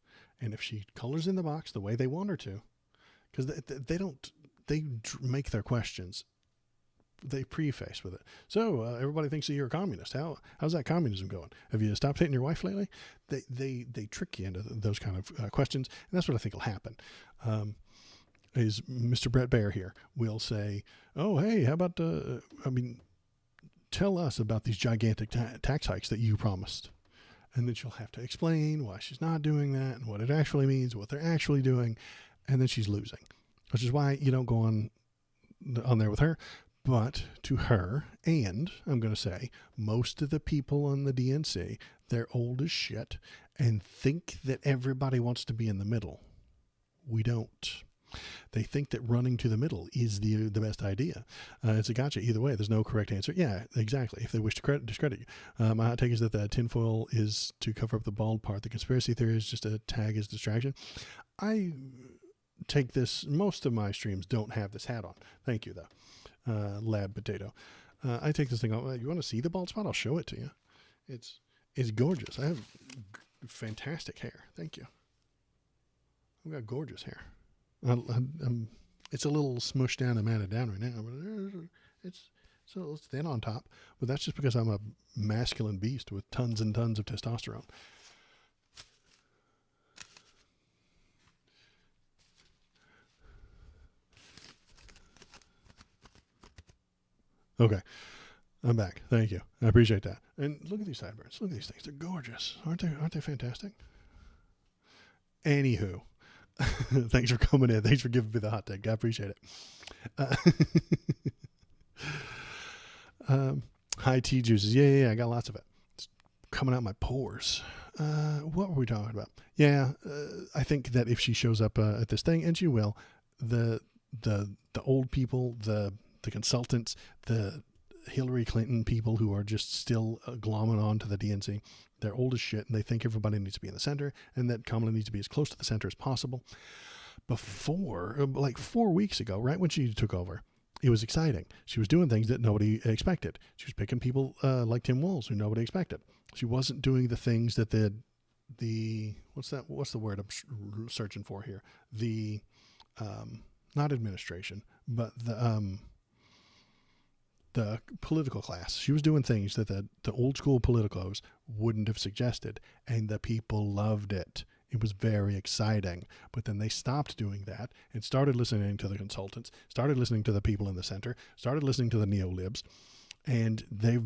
And if she colors in the box the way they want her to, because they make their questions, they preface with it. So everybody thinks that you're a communist. How's that communism going? Have you stopped hitting your wife lately? They trick you into those kind of questions, and that's what I think will happen. Is Mr. Brett Baer here will say, oh, hey, how about, tell us about these gigantic tax hikes that you promised. And then she'll have to explain why she's not doing that and what it actually means, what they're actually doing. And then she's losing, which is why you don't go on there with her. But to her, and I'm going to say, most of the people on the DNC, they're old as shit and think that everybody wants to be in the middle. We don't. They think that running to the middle is the best idea. It's a gotcha either way. There's no correct answer. Yeah, exactly. If they wish to discredit you. My hot take is that the tinfoil is to cover up the bald part. The conspiracy theory is just a tag as distraction. I take this, most of my streams don't have this hat on. Thank you, though. Lab Potato. I take this thing off. You want to see the bald spot? I'll show it to you. It's gorgeous. I have fantastic hair. Thank you. I've got gorgeous hair. It's a little smushed down and matted down right now, but it's thin on top. But that's just because I'm a masculine beast with tons and tons of testosterone. Okay, I'm back. Thank you. I appreciate that. And look at these sideburns. Look at these things. They're gorgeous. Aren't they fantastic? Anywho. Thanks for coming in. Thanks for giving me the hot take. I appreciate it. High tea juices. Yeah. I got lots of it. It's coming out my pores. What were we talking about? Yeah, I think that if she shows up at this thing, and she will, the old people, the consultants, the Hillary Clinton people who are just still glomming on to the DNC, they're old as shit, and they think everybody needs to be in the center, and that Kamala needs to be as close to the center as possible. Before, like 4 weeks ago, right when she took over, It was exciting. She was doing things that nobody expected. She was picking people like Tim Walz, who nobody expected. She wasn't doing the things that the what's the word I'm searching for here? The not administration, but the political class. She was doing things that the old school politicos wouldn't have suggested, and the people loved it. It was very exciting. But then they stopped doing that and started listening to the consultants, started listening to the people in the center, started listening to the neolibs, and they've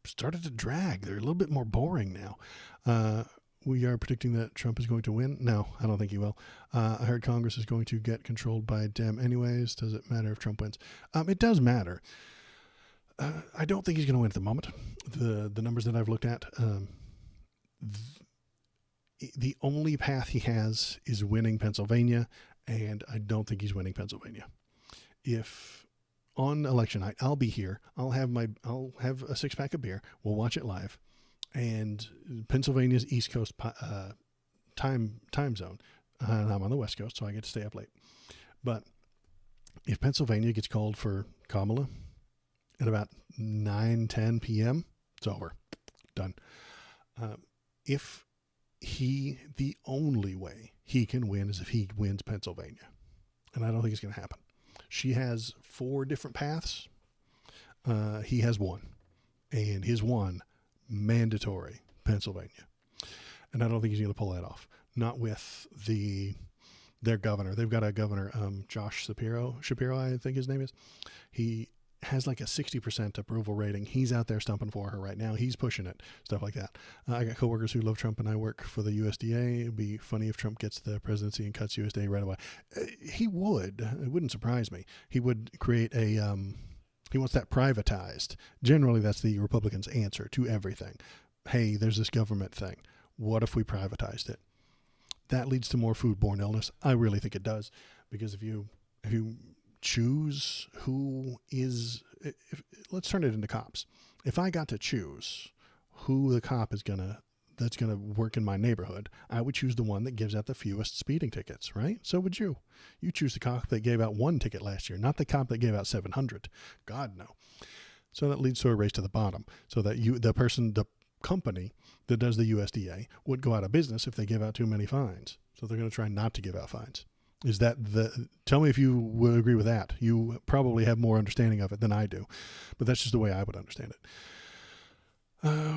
started to drag. They're a little bit more boring now. We are predicting that Trump is going to win. No, I don't think he will. I heard Congress is going to get controlled by a Dem anyways. Does it matter if Trump wins? It does matter. I don't think he's going to win at the moment. The numbers that I've looked at, the only path he has is winning Pennsylvania, and I don't think he's winning Pennsylvania. If on election night I'll be here, I'll have a 6-pack of beer. We'll watch it live, and Pennsylvania's East Coast time zone, and I'm on the West Coast, so I get to stay up late. But if Pennsylvania gets called for Kamala at about 9-10 p.m., it's over. Done. The only way he can win is if he wins Pennsylvania. And I don't think it's going to happen. She has 4 different paths. He has one. And his one, mandatory Pennsylvania. And I don't think he's going to pull that off. Not with their governor. They've got a governor, Josh Shapiro, I think his name is. He has like a 60% approval rating. He's out there stumping for her right now. He's pushing it, stuff like that. I got coworkers who love Trump, and I work for the USDA. It'd be funny if Trump gets the presidency and cuts USDA right away. He would. It wouldn't surprise me. He would create he wants that privatized. Generally, that's the Republicans' answer to everything. Hey, there's this government thing. What if we privatized it? That leads to more foodborne illness. I really think it does, because if you choose who is, let's turn it into cops. If I got to choose who the cop that's gonna work in my neighborhood, I would choose the one that gives out the fewest speeding tickets, right? So would you. You choose the cop that gave out 1 ticket last year, not the cop that gave out 700. God, no. So that leads to a race to the bottom, so that the company that does the USDA would go out of business if they give out too many fines. So they're going to try not to give out fines. Tell me if you would agree with that. You probably have more understanding of it than I do, but that's just the way I would understand it.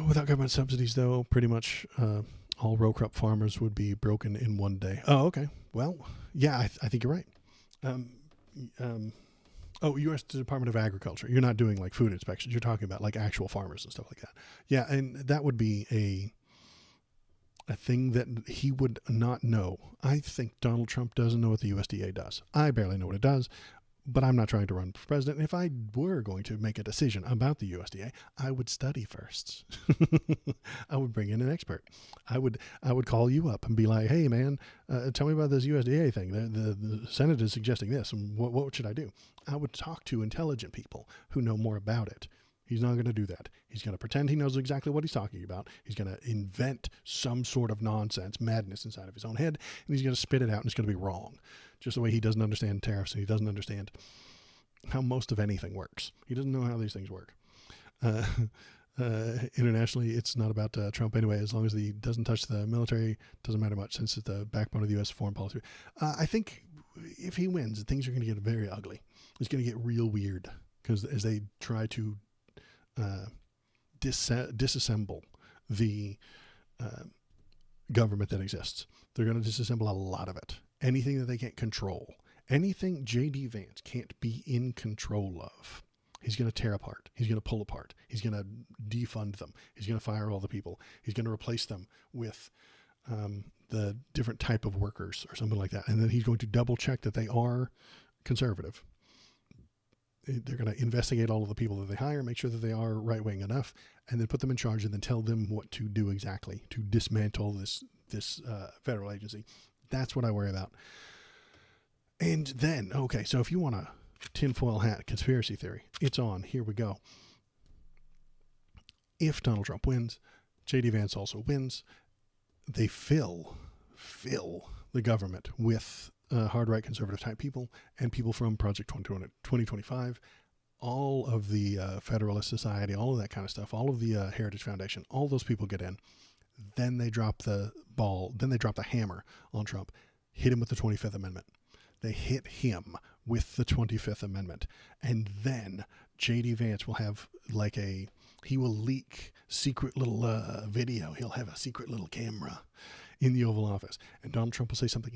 Without government subsidies, though, pretty much all row crop farmers would be broken in one day. Oh, okay. Well, yeah, I think you're right. U.S. Department of Agriculture. You're not doing like food inspections. You're talking about like actual farmers and stuff like that. Yeah, and that would be a thing that he would not know. I think Donald Trump doesn't know what the USDA does. I barely know what it does, but I'm not trying to run for president. If I were going to make a decision about the USDA, I would study first. I would bring in an expert. I would call you up and be like, hey, man, tell me about this USDA thing. The Senate is suggesting this, and what should I do? I would talk to intelligent people who know more about it. He's not going to do that. He's going to pretend he knows exactly what he's talking about. He's going to invent some sort of nonsense, madness inside of his own head, and he's going to spit it out, and it's going to be wrong. Just the way he doesn't understand tariffs, and he doesn't understand how most of anything works. He doesn't know how these things work. Internationally, it's not about Trump anyway. As long as he doesn't touch the military, it doesn't matter much, since it's the backbone of the U.S. foreign policy. I think if he wins, things are going to get very ugly. It's going to get real weird, because as they try to disassemble the government that exists, they're going to disassemble a lot of it. Anything that they can't control, anything J.D. Vance can't be in control of, he's going to tear apart. He's going to pull apart. He's going to defund them. He's going to fire all the people. He's going to replace them with the different type of workers or something like that. And then he's going to double check that they are conservative. They're going to investigate all of the people that they hire, make sure that they are right-wing enough, and then put them in charge, and then tell them what to do exactly to dismantle this federal agency. That's what I worry about. And then, okay, so if you want a tinfoil hat conspiracy theory, it's on. Here we go. If Donald Trump wins, J.D. Vance also wins, they fill the government with hard right conservative type people and people from Project 2025, all of the Federalist Society, all of that kind of stuff, all of the Heritage Foundation, all those people get in. Then they drop the ball. Then they drop the hammer on Trump, hit him with the 25th Amendment. They hit him with the 25th Amendment. And then J.D. Vance will have he will leak secret little video. He'll have a secret little camera in the Oval Office. And Donald Trump will say something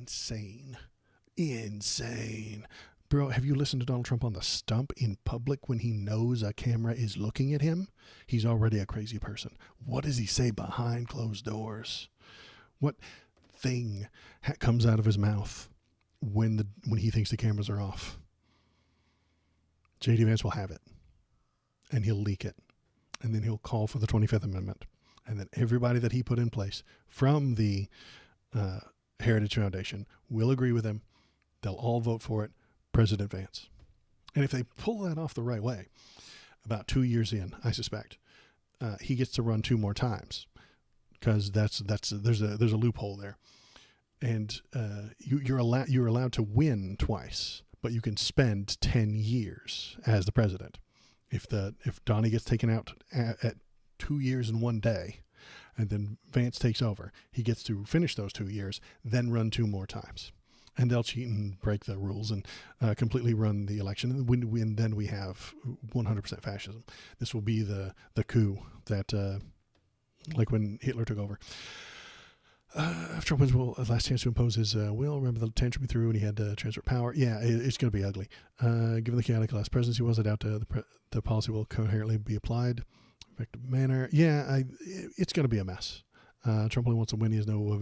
insane. Bro, have you listened to Donald Trump on the stump in public when he knows a camera is looking at him? He's already a crazy person. What does he say behind closed doors? What thing comes out of his mouth when he thinks the cameras are off? J.D. Vance will have it, and he'll leak it, and then he'll call for the 25th Amendment, and then everybody that he put in place from the Heritage Foundation will agree with him. They'll all vote for it. President Vance. And if they pull that off the right way, about 2 years in, I suspect, he gets to run 2 more times, because there's a loophole there, and you're allowed to win twice, but you can spend 10 years as the president. If Donnie gets taken out at 2 years and 1 day, and then Vance takes over, he gets to finish those 2 years, then run 2 more times. And they'll cheat and break the rules and completely run the election. And then we have 100% fascism. This will be the coup that, like when Hitler took over. If Trump wins, last chance to impose his will. Remember the tantrum he threw when he had to transfer power? Yeah, it's going to be ugly. Given the chaotic last presidency was, I doubt the policy will coherently be applied in an effective manner. Yeah, it's going to be a mess. Trump only wants to win. He has no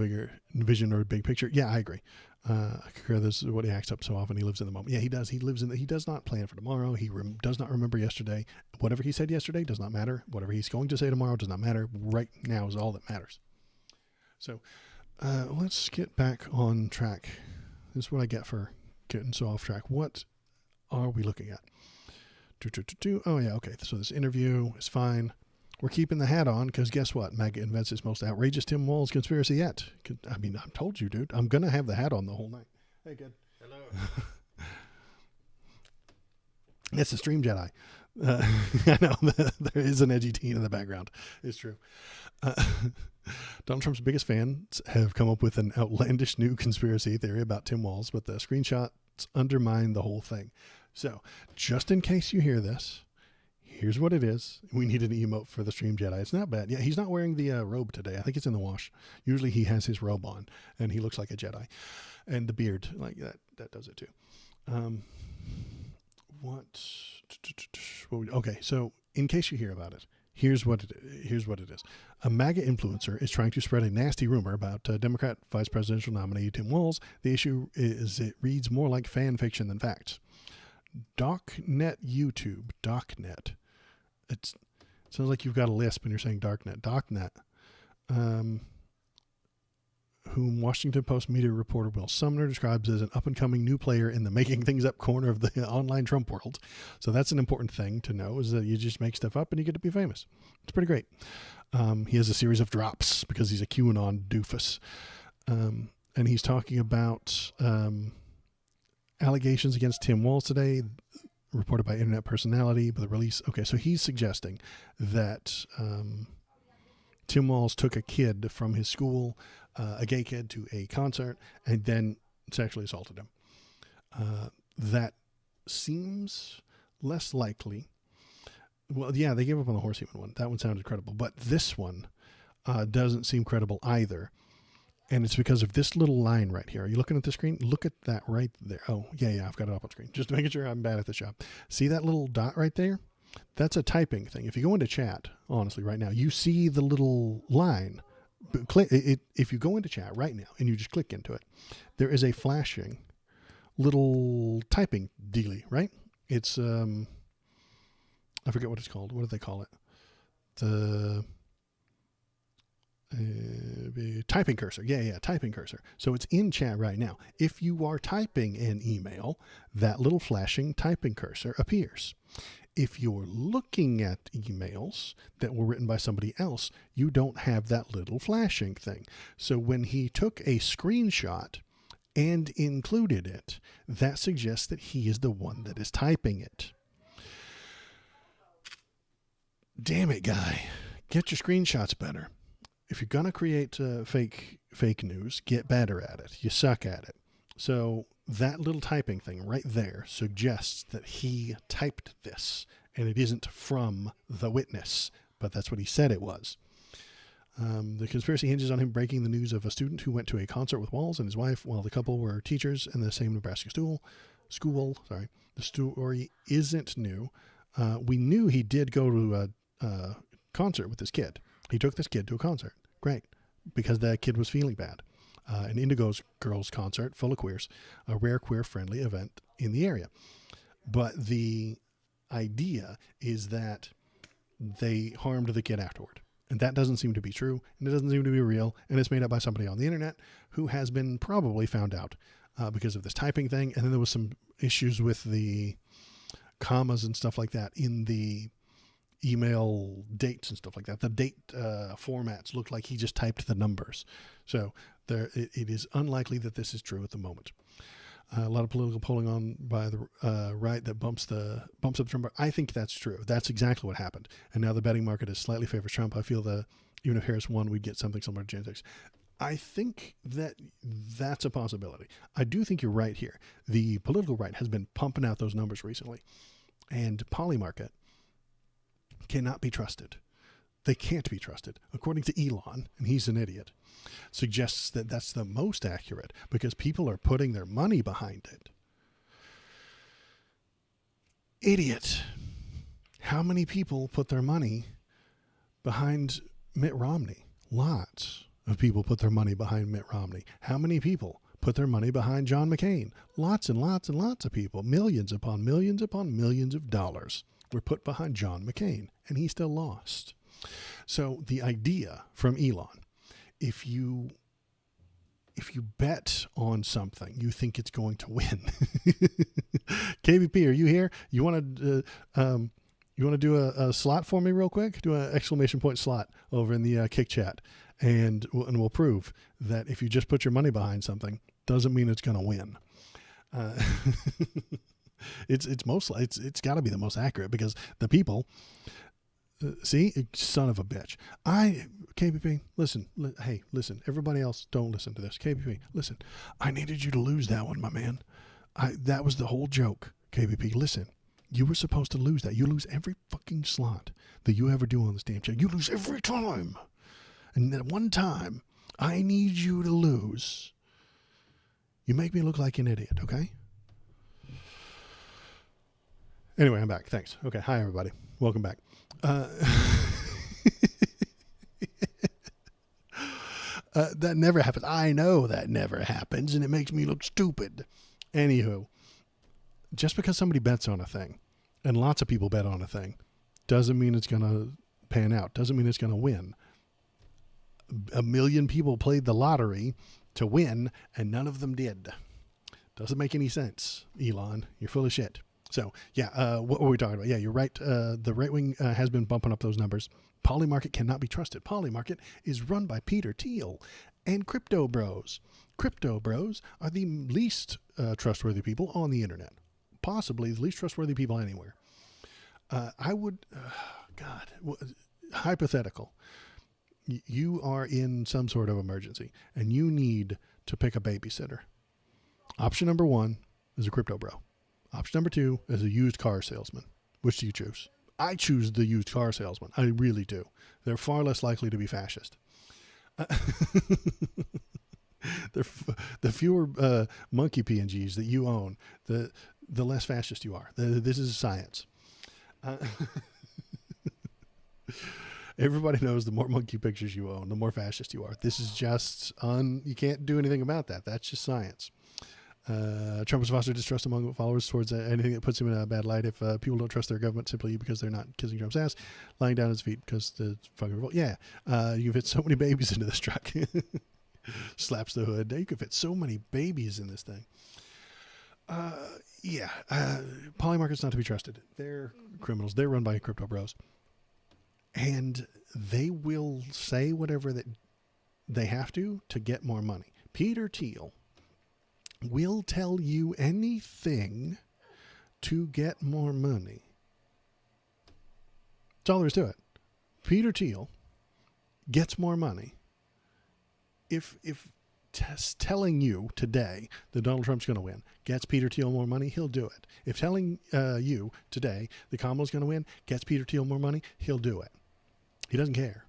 vision or big picture. Yeah, I agree. I concur. This is what he acts up so often. He lives in the moment. Yeah, he does. He does not plan for tomorrow. He does not remember yesterday. Whatever he said yesterday does not matter. Whatever he's going to say tomorrow does not matter. Right now is all that matters. So let's get back on track. This is what I get for getting so off track. What are we looking at? Oh, yeah, okay. So this interview is fine. We're keeping the hat on because guess what? MAGA invents its most outrageous Tim Walz conspiracy yet. I mean, I told you, dude. I'm going to have the hat on the whole night. Hey, kid. Hello. It's the Stream Jedi. I know there is an edgy teen in the background. It's true. Donald Trump's biggest fans have come up with an outlandish new conspiracy theory about Tim Walz, but the screenshots undermine the whole thing. So, just in case you hear this, here's what it is. We need an emote for the Stream Jedi. It's not bad. Yeah, he's not wearing the robe today. I think it's in the wash. Usually he has his robe on, and he looks like a Jedi. And the beard, like that does it too. Okay, so in case you hear about it, here's what it is. A MAGA influencer is trying to spread a nasty rumor about Democrat vice presidential nominee Tim Walz. The issue is it reads more like fan fiction than facts. DocNet YouTube. DocNet. It sounds like you've got a lisp when you're saying darknet. DocNet. Whom Washington Post media reporter Will Sumner describes as an up-and-coming new player in the making things up corner of the online Trump world. So that's an important thing to know, is that you just make stuff up and you get to be famous. It's pretty great. He has a series of drops because he's a QAnon doofus. And he's talking about allegations against Tim Walz today, reported by internet personality, but the release. Okay, so he's suggesting that Tim Walz took a kid from his school, a gay kid, to a concert and then sexually assaulted him. That seems less likely. Well, yeah, they gave up on the horse human one. That one sounded credible, but this one doesn't seem credible either. And it's because of this little line right here. Are you looking at the screen? Look at that right there. Oh, yeah, I've got it up on screen. Just making sure I'm bad at the job. See that little dot right there? That's a typing thing. If you go into chat, honestly, right now, you see the little line. If you go into chat right now and you just click into it, there is a flashing little typing dealy, right? It's, I forget what it's called. What do they call it? The typing cursor. Yeah, typing cursor. So it's in chat right now. If you are typing an email, that little flashing typing cursor appears. If you're looking at emails that were written by somebody else, you don't have that little flashing thing. So when he took a screenshot and included it, that suggests that he is the one that is typing it. Damn it, guy. Get your screenshots better. If you're going to create fake news, get better at it. You suck at it. So that little typing thing right there suggests that he typed this, and it isn't from the witness, but that's what he said it was. The conspiracy hinges on him breaking the news of a student who went to a concert with Walls and his wife while the couple were teachers in the same Nebraska school. The story isn't new. We knew he did go to a concert with this kid. He took this kid to a concert. Great. Because the kid was feeling bad. An Indigo's Girls concert full of queers, a rare queer-friendly event in the area. But the idea is that they harmed the kid afterward. And that doesn't seem to be true, and it doesn't seem to be real, and it's made up by somebody on the internet who has been probably found out because of this typing thing. And then there was some issues with the commas and stuff like that in the email dates and stuff like that. The date formats looked like he just typed the numbers. So it is unlikely that this is true at the moment. A lot of political polling on by the right that bumps up Trump. I think that's true. That's exactly what happened. And now the betting market is slightly favors Trump. I feel that even if Harris won, we'd get something similar to Jan 6. I think that that's a possibility. I do think you're right here. The political right has been pumping out those numbers recently. And Polymarket cannot be trusted. They can't be trusted. According to Elon, and he's an idiot, suggests that that's the most accurate because people are putting their money behind it. Idiot. How many people put their money behind Mitt Romney? Lots of people put their money behind Mitt Romney. How many people put their money behind John McCain? Lots and lots and lots of people. Millions upon millions upon millions of dollars were put behind John McCain, and he still lost. So the idea from Elon, if you bet on something, you think it's going to win. KVP, are you here? You want to do a slot for me real quick? Do an exclamation point slot over in the Kick chat, and we'll prove that if you just put your money behind something, doesn't mean it's going to win. It's got to be the most accurate because the people. See, son of a bitch. KBP, listen, listen, everybody else, don't listen to this. KBP, listen, I needed you to lose that one, my man. That was the whole joke. KBP, listen, you were supposed to lose that. You lose every fucking slot that you ever do on this damn show. You lose every time. And that one time, I need you to lose. You make me look like an idiot, okay? Anyway, I'm back. Thanks. Okay, hi, everybody. Welcome back. That never happens. I know that never happens, and it makes me look stupid. Anywho, just because somebody bets on a thing, and lots of people bet on a thing, doesn't mean it's going to pan out. Doesn't mean it's going to win. 1 million people played the lottery to win, and none of them did. Doesn't make any sense, Elon. You're full of shit. So, yeah, what were we talking about? Yeah, you're right. The right wing has been bumping up those numbers. Polymarket cannot be trusted. Polymarket is run by Peter Thiel and Crypto Bros. Crypto Bros are the least trustworthy people on the internet. Possibly the least trustworthy people anywhere. Hypothetical. You are in some sort of emergency and you need to pick a babysitter. Option number 1 is a crypto bro. Option number 2 is a used car salesman. Which do you choose? I choose the used car salesman. I really do. They're far less likely to be fascist. The fewer monkey PNGs that you own, the less fascist you are. This is science. Everybody knows the more monkey pictures you own, the more fascist you are. This is just you can't do anything about that. That's just science. Trump has fostered distrust among followers towards anything that puts him in a bad light. If people don't trust their government simply because they're not kissing Trump's ass, lying down at his feet because the fucking revolt. Yeah, you can fit so many babies into this truck. Slaps the hood. You can fit so many babies in this thing. Polymarket's not to be trusted. They're criminals. They're run by crypto bros. And they will say whatever that they have to get more money. Peter Thiel will tell you anything to get more money. That's all there is to it. Peter Thiel gets more money if telling you today that Donald Trump's going to win gets Peter Thiel more money, he'll do it. If telling you today that Kamala's going to win gets Peter Thiel more money, he'll do it. He doesn't care.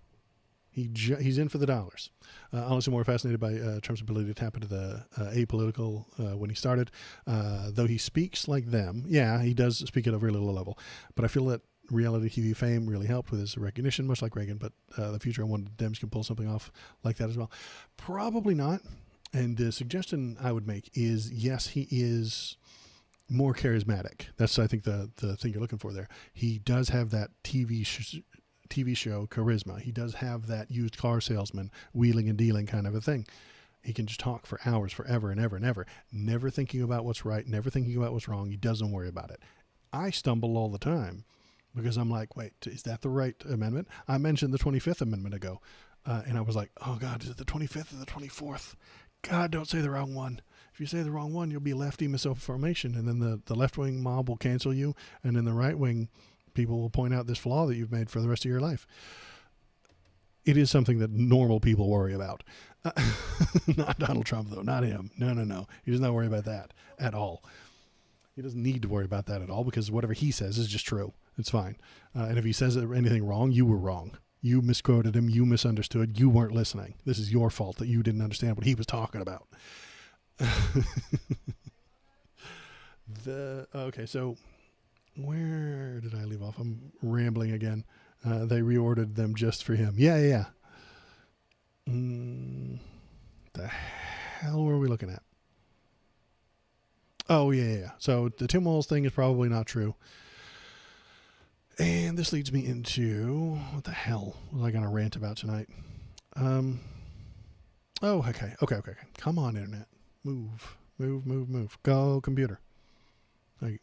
He's in for the dollars. Honestly, more fascinated by Trump's ability to tap into the apolitical when he started. Though he speaks like them, yeah, he does speak at a very low level. But I feel that reality TV fame really helped with his recognition, much like Reagan. But the future, I wonder if Dems can pull something off like that as well. Probably not. And the suggestion I would make is, yes, he is more charismatic. That's, I think, the thing you're looking for there. He does have that TV show charisma. He does have that used car salesman wheeling and dealing kind of a thing. He can just talk for hours, forever and ever and ever, never thinking about what's right, never thinking about what's wrong. He doesn't worry about it. I stumble all the time because I'm like, wait, is that the right amendment? I mentioned the 25th Amendment ago, and I was like, oh God, is it the 25th or the 24th? God, don't say the wrong one. If you say the wrong one, you'll be lefty misinformation, and then the left-wing mob will cancel you, and then the right-wing people will point out this flaw that you've made for the rest of your life. It is something that normal people worry about. Not Donald Trump, though. Not him. No. He does not worry about that at all. He doesn't need to worry about that at all because whatever he says is just true. It's fine. And if he says anything wrong, you were wrong. You misquoted him. You misunderstood. You weren't listening. This is your fault that you didn't understand what he was talking about. Okay, so where did I leave off? I'm rambling again. They reordered them just for him. Yeah. The hell were we looking at? Oh, yeah. So the Tim Walz thing is probably not true. And this leads me into, what the hell was I going to rant about tonight? Okay. Come on, Internet. Move. Go, computer. I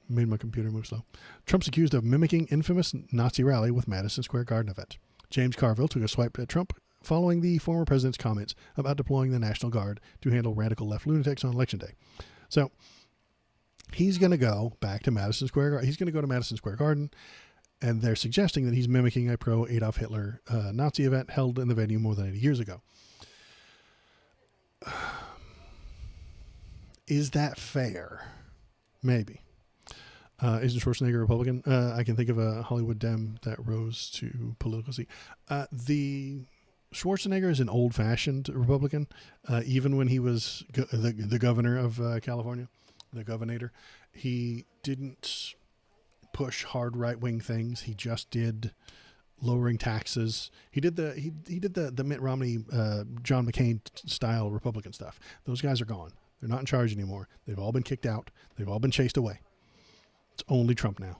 made my computer move slow. Trump's accused of mimicking infamous Nazi rally with Madison Square Garden event. James Carville took a swipe at Trump following the former president's comments about deploying the National Guard to handle radical left lunatics on Election Day. So he's going to go back to Madison Square Garden. He's going to go to Madison Square Garden, and they're suggesting that he's mimicking a pro-Adolf Hitler Nazi event held in the venue more than 80 years ago. Is that fair? Maybe. Isn't Schwarzenegger a Republican? I can think of a Hollywood Dem that rose to political seat. The Schwarzenegger is an old-fashioned Republican. Even when he was the governor of California, the governor, he didn't push hard right-wing things. He just did lowering taxes. He did the Mitt Romney, John McCain style Republican stuff. Those guys are gone. They're not in charge anymore. They've all been kicked out. They've all been chased away. It's only Trump now.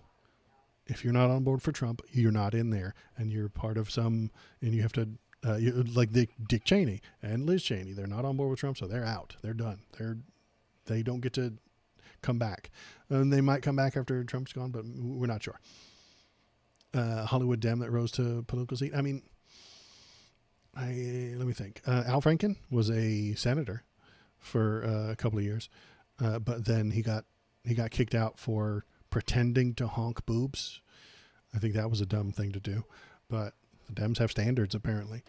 If you're not on board for Trump, you're not in there, and you're part of some, and you have to, like Dick Cheney and Liz Cheney. They're not on board with Trump, so they're out. They're done. They don't get to come back. And they might come back after Trump's gone, but we're not sure. Hollywood Dem that rose to political seat. I mean, let me think. Al Franken was a senator for a couple of years, but then he got kicked out for pretending to honk boobs. I think that was a dumb thing to do, but the Dems have standards apparently.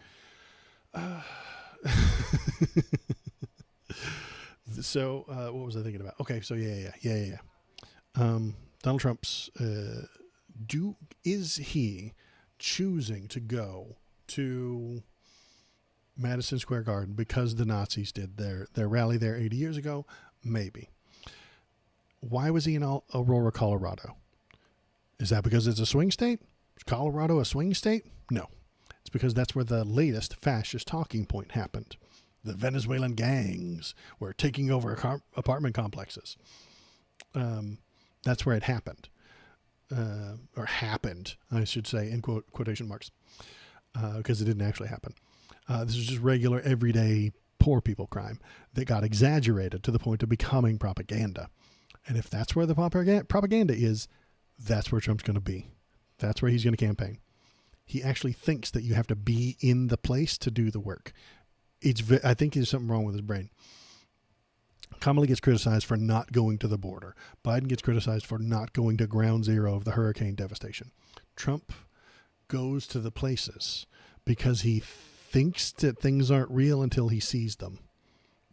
So what was I thinking about? Okay, so yeah. Donald Trump's is he choosing to go to Madison Square Garden because the Nazis did their rally there 80 years ago? Maybe. Why was he in Aurora, Colorado? Is that because it's a swing state? Is Colorado a swing state? No. It's because that's where the latest fascist talking point happened. The Venezuelan gangs were taking over apartment complexes. That's where it happened. Or happened, I should say, in quotation marks. Because it didn't actually happen. This was just regular, everyday, poor people crime that got exaggerated to the point of becoming propaganda. And if that's where the propaganda is, that's where Trump's going to be. That's where he's going to campaign. He actually thinks that you have to be in the place to do the work. I think there's something wrong with his brain. Kamala gets criticized for not going to the border. Biden gets criticized for not going to ground zero of the hurricane devastation. Trump goes to the places because he thinks that things aren't real until he sees them.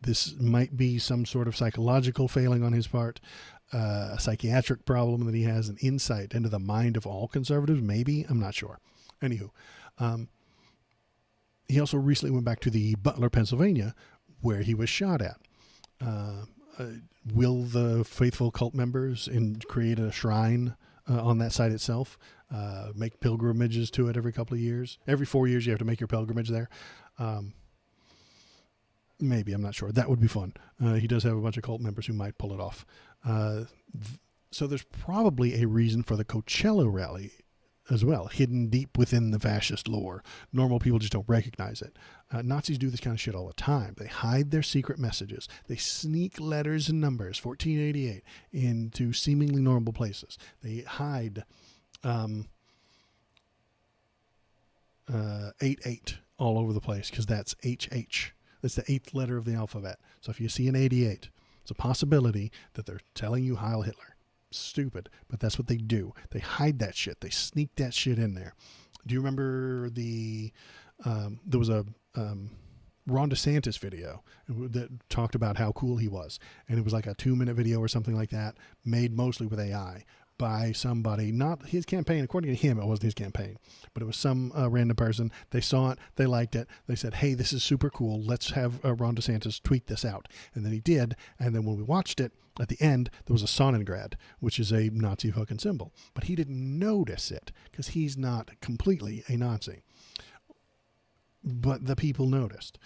This might be some sort of psychological failing on his part, a psychiatric problem that he has, an insight into the mind of all conservatives, maybe. I'm not sure. Anywho, he also recently went back to the Butler, Pennsylvania, where he was shot at. Will the faithful cult members create a shrine on that site itself? Make pilgrimages to it every couple of years? Every 4 years you have to make your pilgrimage there. Maybe, I'm not sure. That would be fun. He does have a bunch of cult members who might pull it off. So there's probably a reason for the Coachella rally as well, hidden deep within the fascist lore. Normal people just don't recognize it. Nazis do this kind of shit all the time. They hide their secret messages. They sneak letters and numbers, 1488, into seemingly normal places. They hide 88 all over the place because that's HH. That's the 8th letter of the alphabet. So if you see an 88, it's a possibility that they're telling you Heil Hitler. Stupid, but that's what they do. They hide that shit. They sneak that shit in there. Do you remember there was a Ron DeSantis video that talked about how cool he was, and it was like a 2-minute video or something like that, made mostly with AI by somebody, not his campaign. According to him, it wasn't his campaign, but it was some random person. They saw it, they liked it, they said, hey, this is super cool, let's have Ron DeSantis tweet this out. And then he did, and then when we watched it, at the end, there was a Sonnengrad, which is a Nazi fucking symbol. But he didn't notice it, because he's not completely a Nazi. But the people noticed.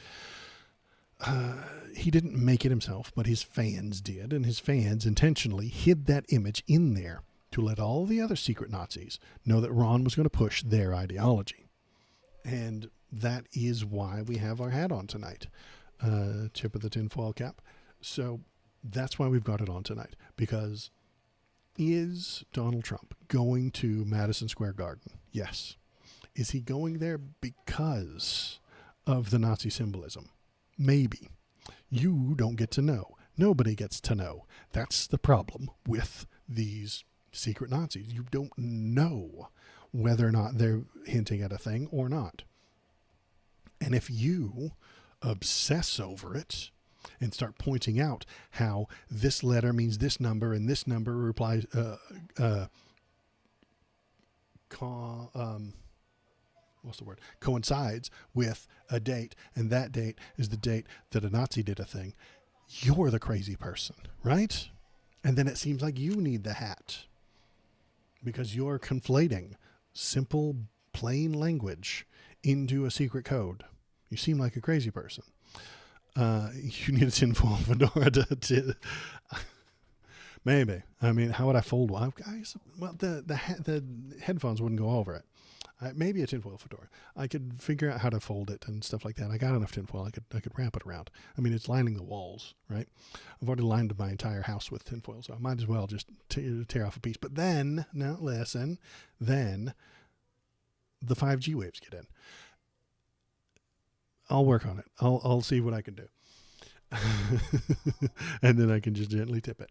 He didn't make it himself, but his fans did, and his fans intentionally hid that image in there to let all the other secret Nazis know that Ron was going to push their ideology. And that is why we have our hat on tonight. Tip of the tinfoil cap. So that's why we've got it on tonight. Because is Donald Trump going to Madison Square Garden? Yes. Is he going there because of the Nazi symbolism? Maybe. You don't get to know. Nobody gets to know. That's the problem with these secret Nazis. You don't know whether or not they're hinting at a thing or not. And if you obsess over it and start pointing out how this letter means this number and this number replies coincides with a date, and that date is the date that a Nazi did a thing, you're the crazy person, right? And then it seems like you need the hat because you're conflating simple, plain language into a secret code. You seem like a crazy person. You need a tinfoil fedora to maybe. I mean, how would I fold one? Guys, well, the headphones wouldn't go over it. Maybe a tinfoil fedora. I could figure out how to fold it and stuff like that. I got enough tinfoil. I could wrap it around. I mean, it's lining the walls, right? I've already lined my entire house with tinfoil, so I might as well just tear off a piece. But then, now listen, then the 5G waves get in. I'll work on it. I'll see what I can do. And then I can just gently tip it.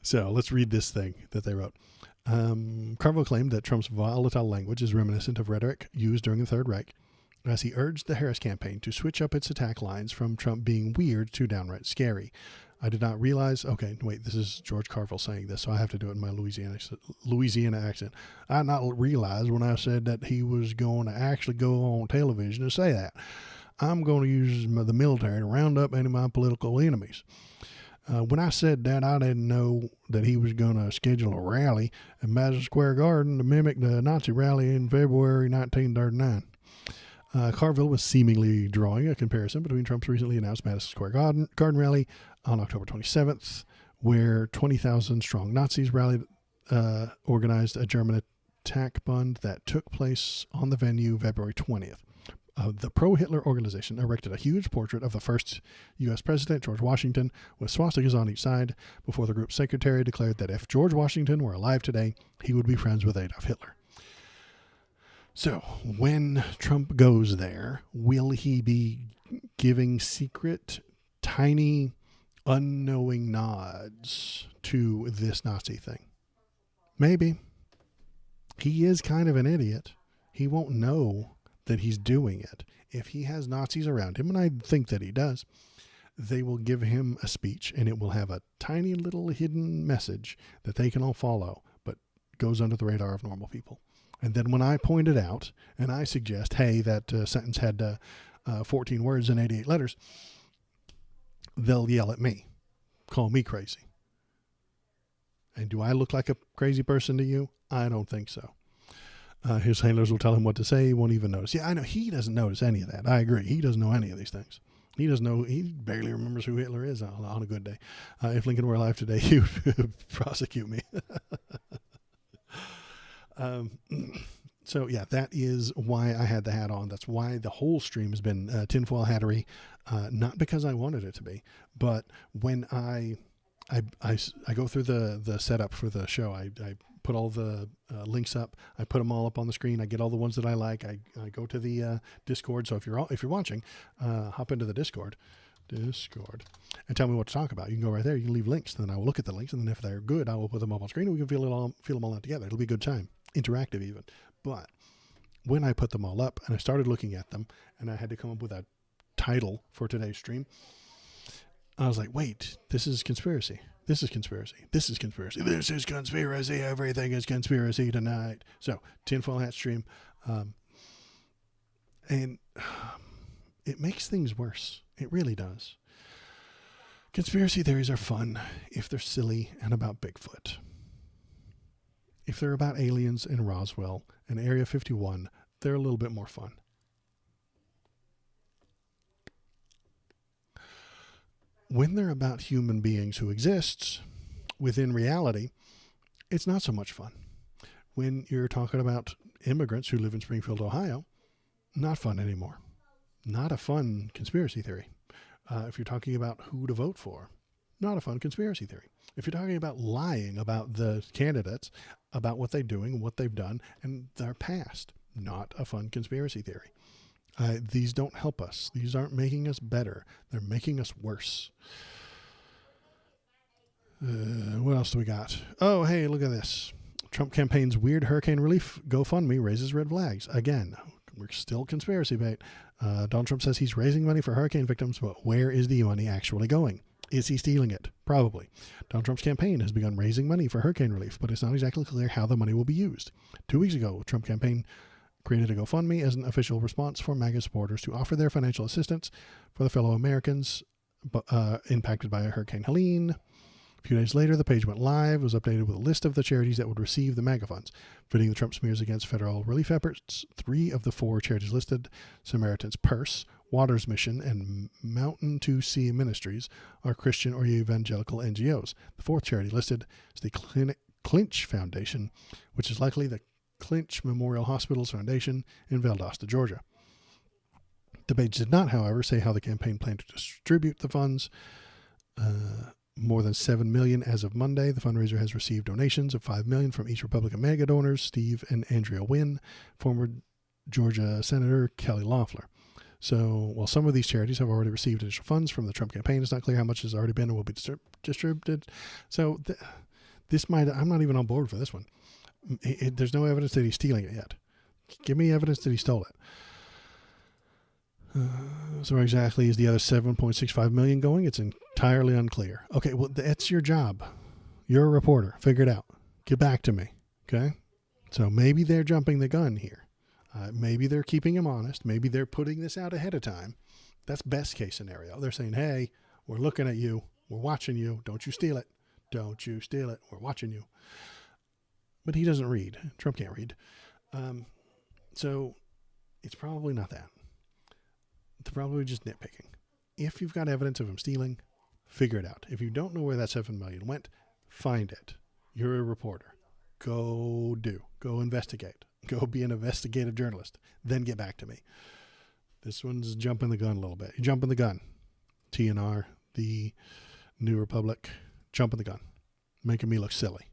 So let's read this thing that they wrote. Carville claimed that Trump's volatile language is reminiscent of rhetoric used during the Third Reich, as he urged the Harris campaign to switch up its attack lines from Trump being weird to downright scary. I did not realize. Okay, wait, this is George Carville saying this, so I have to do it in my Louisiana accent. I did not realize when I said that he was going to actually go on television to say that. I'm going to use the military to round up any of my political enemies. When I said that, I didn't know that he was going to schedule a rally at Madison Square Garden to mimic the Nazi rally in February 1939. Carville was seemingly drawing a comparison between Trump's recently announced Madison Square Garden rally on October 27th, where 20,000 strong Nazis rallied, organized a German attack bund that took place on the venue February 20th. The pro-Hitler organization erected a huge portrait of the first U.S. president, George Washington, with swastikas on each side, before the group's secretary declared that if George Washington were alive today, he would be friends with Adolf Hitler. So, when Trump goes there, will he be giving secret, tiny, unknowing nods to this Nazi thing. Maybe. He is kind of an idiot. He won't know that he's doing it. If he has Nazis around him, and I think that he does, they will give him a speech, and it will have a tiny little hidden message that they can all follow, but goes under the radar of normal people. And then when I point it out, and I suggest, hey, that sentence had 14 words and 88 letters, they'll yell at me, call me crazy. And do I look like a crazy person to you? I don't think so. His handlers will tell him what to say. He won't even notice. Yeah, I know. He doesn't notice any of that. I agree. He doesn't know any of these things. He doesn't know. He barely remembers who Hitler is on a good day. If Lincoln were alive today, he would prosecute me. So, yeah, that is why I had the hat on. That's why the whole stream has been tinfoil hattery. Not because I wanted it to be, but when I go through the setup for the show, I put all the links up. I put them all up on the screen. I get all the ones that I like. I go to the Discord. So if you're watching, hop into the Discord, and tell me what to talk about. You can go right there. You can leave links. Then I will look at the links, and then if they're good, I will put them up on screen, and we can feel them all out together. It'll be a good time, interactive even. But when I put them all up, and I started looking at them, and I had to come up with a title for today's stream, I was like, wait, this is conspiracy. This is conspiracy. This is conspiracy. This is conspiracy. Everything is conspiracy tonight. So, tinfoil hat stream. And it makes things worse. It really does. Conspiracy theories are fun if they're silly and about Bigfoot. If they're about aliens in Roswell and Area 51, they're a little bit more fun. When they're about human beings who exist within reality, it's not so much fun. When you're talking about immigrants who live in Springfield, Ohio, not fun anymore. Not a fun conspiracy theory. If you're talking about who to vote for, not a fun conspiracy theory. If you're talking about lying about the candidates, about what they're doing, what they've done, and their past, not a fun conspiracy theory. These don't help us. These aren't making us better. They're making us worse. What else do we got? Oh, hey, look at this. Trump campaign's weird hurricane relief GoFundMe raises red flags. Again, we're still conspiracy bait. Donald Trump says he's raising money for hurricane victims, but where is the money actually going? Is he stealing it? Probably. Donald Trump's campaign has begun raising money for hurricane relief, but it's not exactly clear how the money will be used. 2 weeks ago, Trump campaign created a GoFundMe as an official response for MAGA supporters to offer their financial assistance for the fellow Americans impacted by Hurricane Helene. A few days later, the page went live, was updated with a list of the charities that would receive the MAGA funds. Fitting the Trump smears against federal relief efforts, 3 of the 4 charities listed, Samaritan's Purse, Waters Mission, and Mountain to Sea Ministries, are Christian or evangelical NGOs. The 4th charity listed is the Clinch Foundation, which is likely the Clinch Memorial Hospitals Foundation in Valdosta, Georgia. The page did not, however, say how the campaign planned to distribute the funds. More than $7 million as of Monday. The fundraiser has received donations of $5 million from each Republican MAGA donors, Steve and Andrea Wynn, former Georgia Senator Kelly Loeffler. So while some of these charities have already received initial funds from the Trump campaign, it's not clear how much has already been and will be distributed. So this might, I'm not even on board for this one. There's no evidence that he's stealing it yet. Give me evidence that he stole it. So where exactly is the other $7.65 million going? It's entirely unclear. Okay, well, that's your job. You're a reporter. Figure it out. Get back to me. Okay? So maybe they're jumping the gun here. Maybe they're keeping him honest. Maybe they're putting this out ahead of time. That's best case scenario. They're saying, hey, we're looking at you. We're watching you. Don't you steal it. Don't you steal it. We're watching you. But he doesn't read. Trump can't read. So it's probably not that. They're probably just nitpicking. If you've got evidence of him stealing, figure it out. If you don't know where that $7 million went, find it. You're a reporter. Go investigate. Go be an investigative journalist. Then get back to me. This one's jumping the gun a little bit. You're jumping the gun. TNR, the New Republic, jumping the gun. Making me look silly.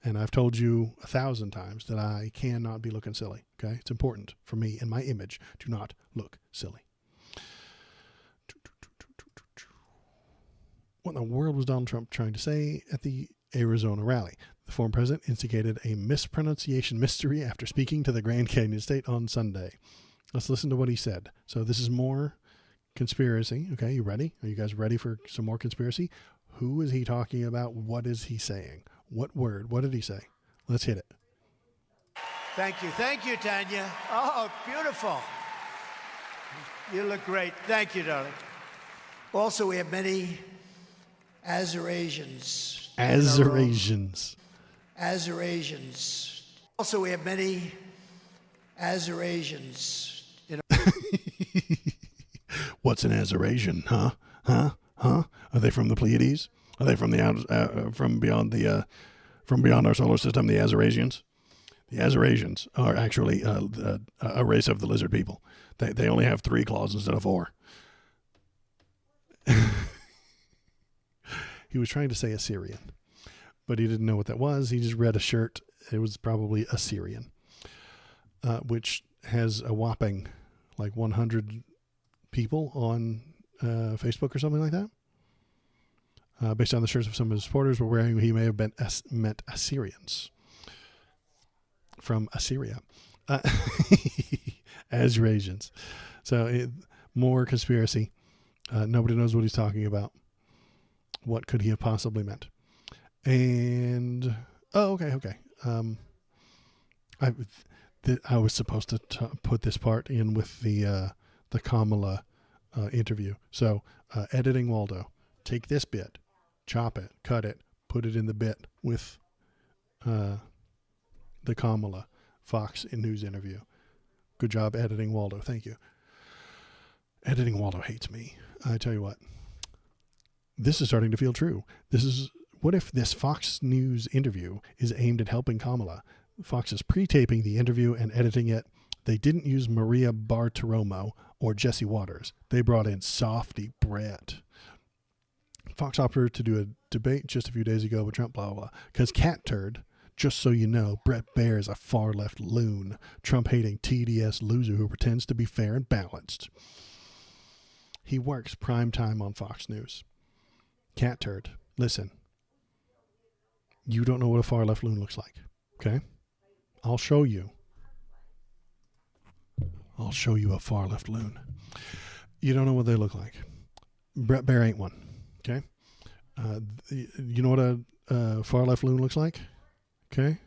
And I've told you 1,000 times that I cannot be looking silly. Okay? It's important for me and my image to not look silly. What in the world was Donald Trump trying to say at the Arizona rally? The former president instigated a mispronunciation mystery after speaking to the Grand Canyon State on Sunday. Let's listen to what he said. So this is more conspiracy. Okay, you ready? Are you guys ready for some more conspiracy? Who is he talking about? What is he saying? What word? What did he say? Let's hit it. Thank you. Thank you, Tanya. Oh, beautiful. You look great. Thank you, darling. Also, we have many Azerasians. Azerasians. Azerasians. Also, we have many Azerasians. What's an Azerasian? Huh? Are they from the Pleiades? Are they from the from beyond our solar system? The Azerasians. The Azerasians are actually a race of the lizard people. They only have 3 claws instead of 4. He was trying to say Assyrian, but he didn't know what that was. He just read a shirt. It was probably Assyrian, which has a whopping like 100 people on Facebook or something like that. Based on the shirts of some of his supporters were wearing, he may have been meant Assyrians from Assyria. Azerasians. So more conspiracy. Nobody knows what he's talking about. What could he have possibly meant? And okay. I was supposed to put this part in with the Kamala interview. So editing Waldo, take this bit, chop it, cut it, put it in the bit with the Kamala Fox News interview. Good job editing Waldo. Thank you. Editing Waldo hates me. I tell you what. This is starting to feel true. What if this Fox News interview is aimed at helping Kamala? Fox is pre-taping the interview and editing it. They didn't use Maria Bartiromo or Jesse Waters. They brought in Softy Brett. Fox offered to do a debate just a few days ago with Trump, blah, blah, blah. Because Cat Turd, just so you know, Brett Baer is a far-left loon, Trump-hating TDS loser who pretends to be fair and balanced. He works prime time on Fox News. Cat Turd, listen. You don't know what a far-left loon looks like, okay? I'll show you. I'll show you a far-left loon. You don't know what they look like. Brett Baer ain't one, okay? You know what a far-left loon looks like? Okay?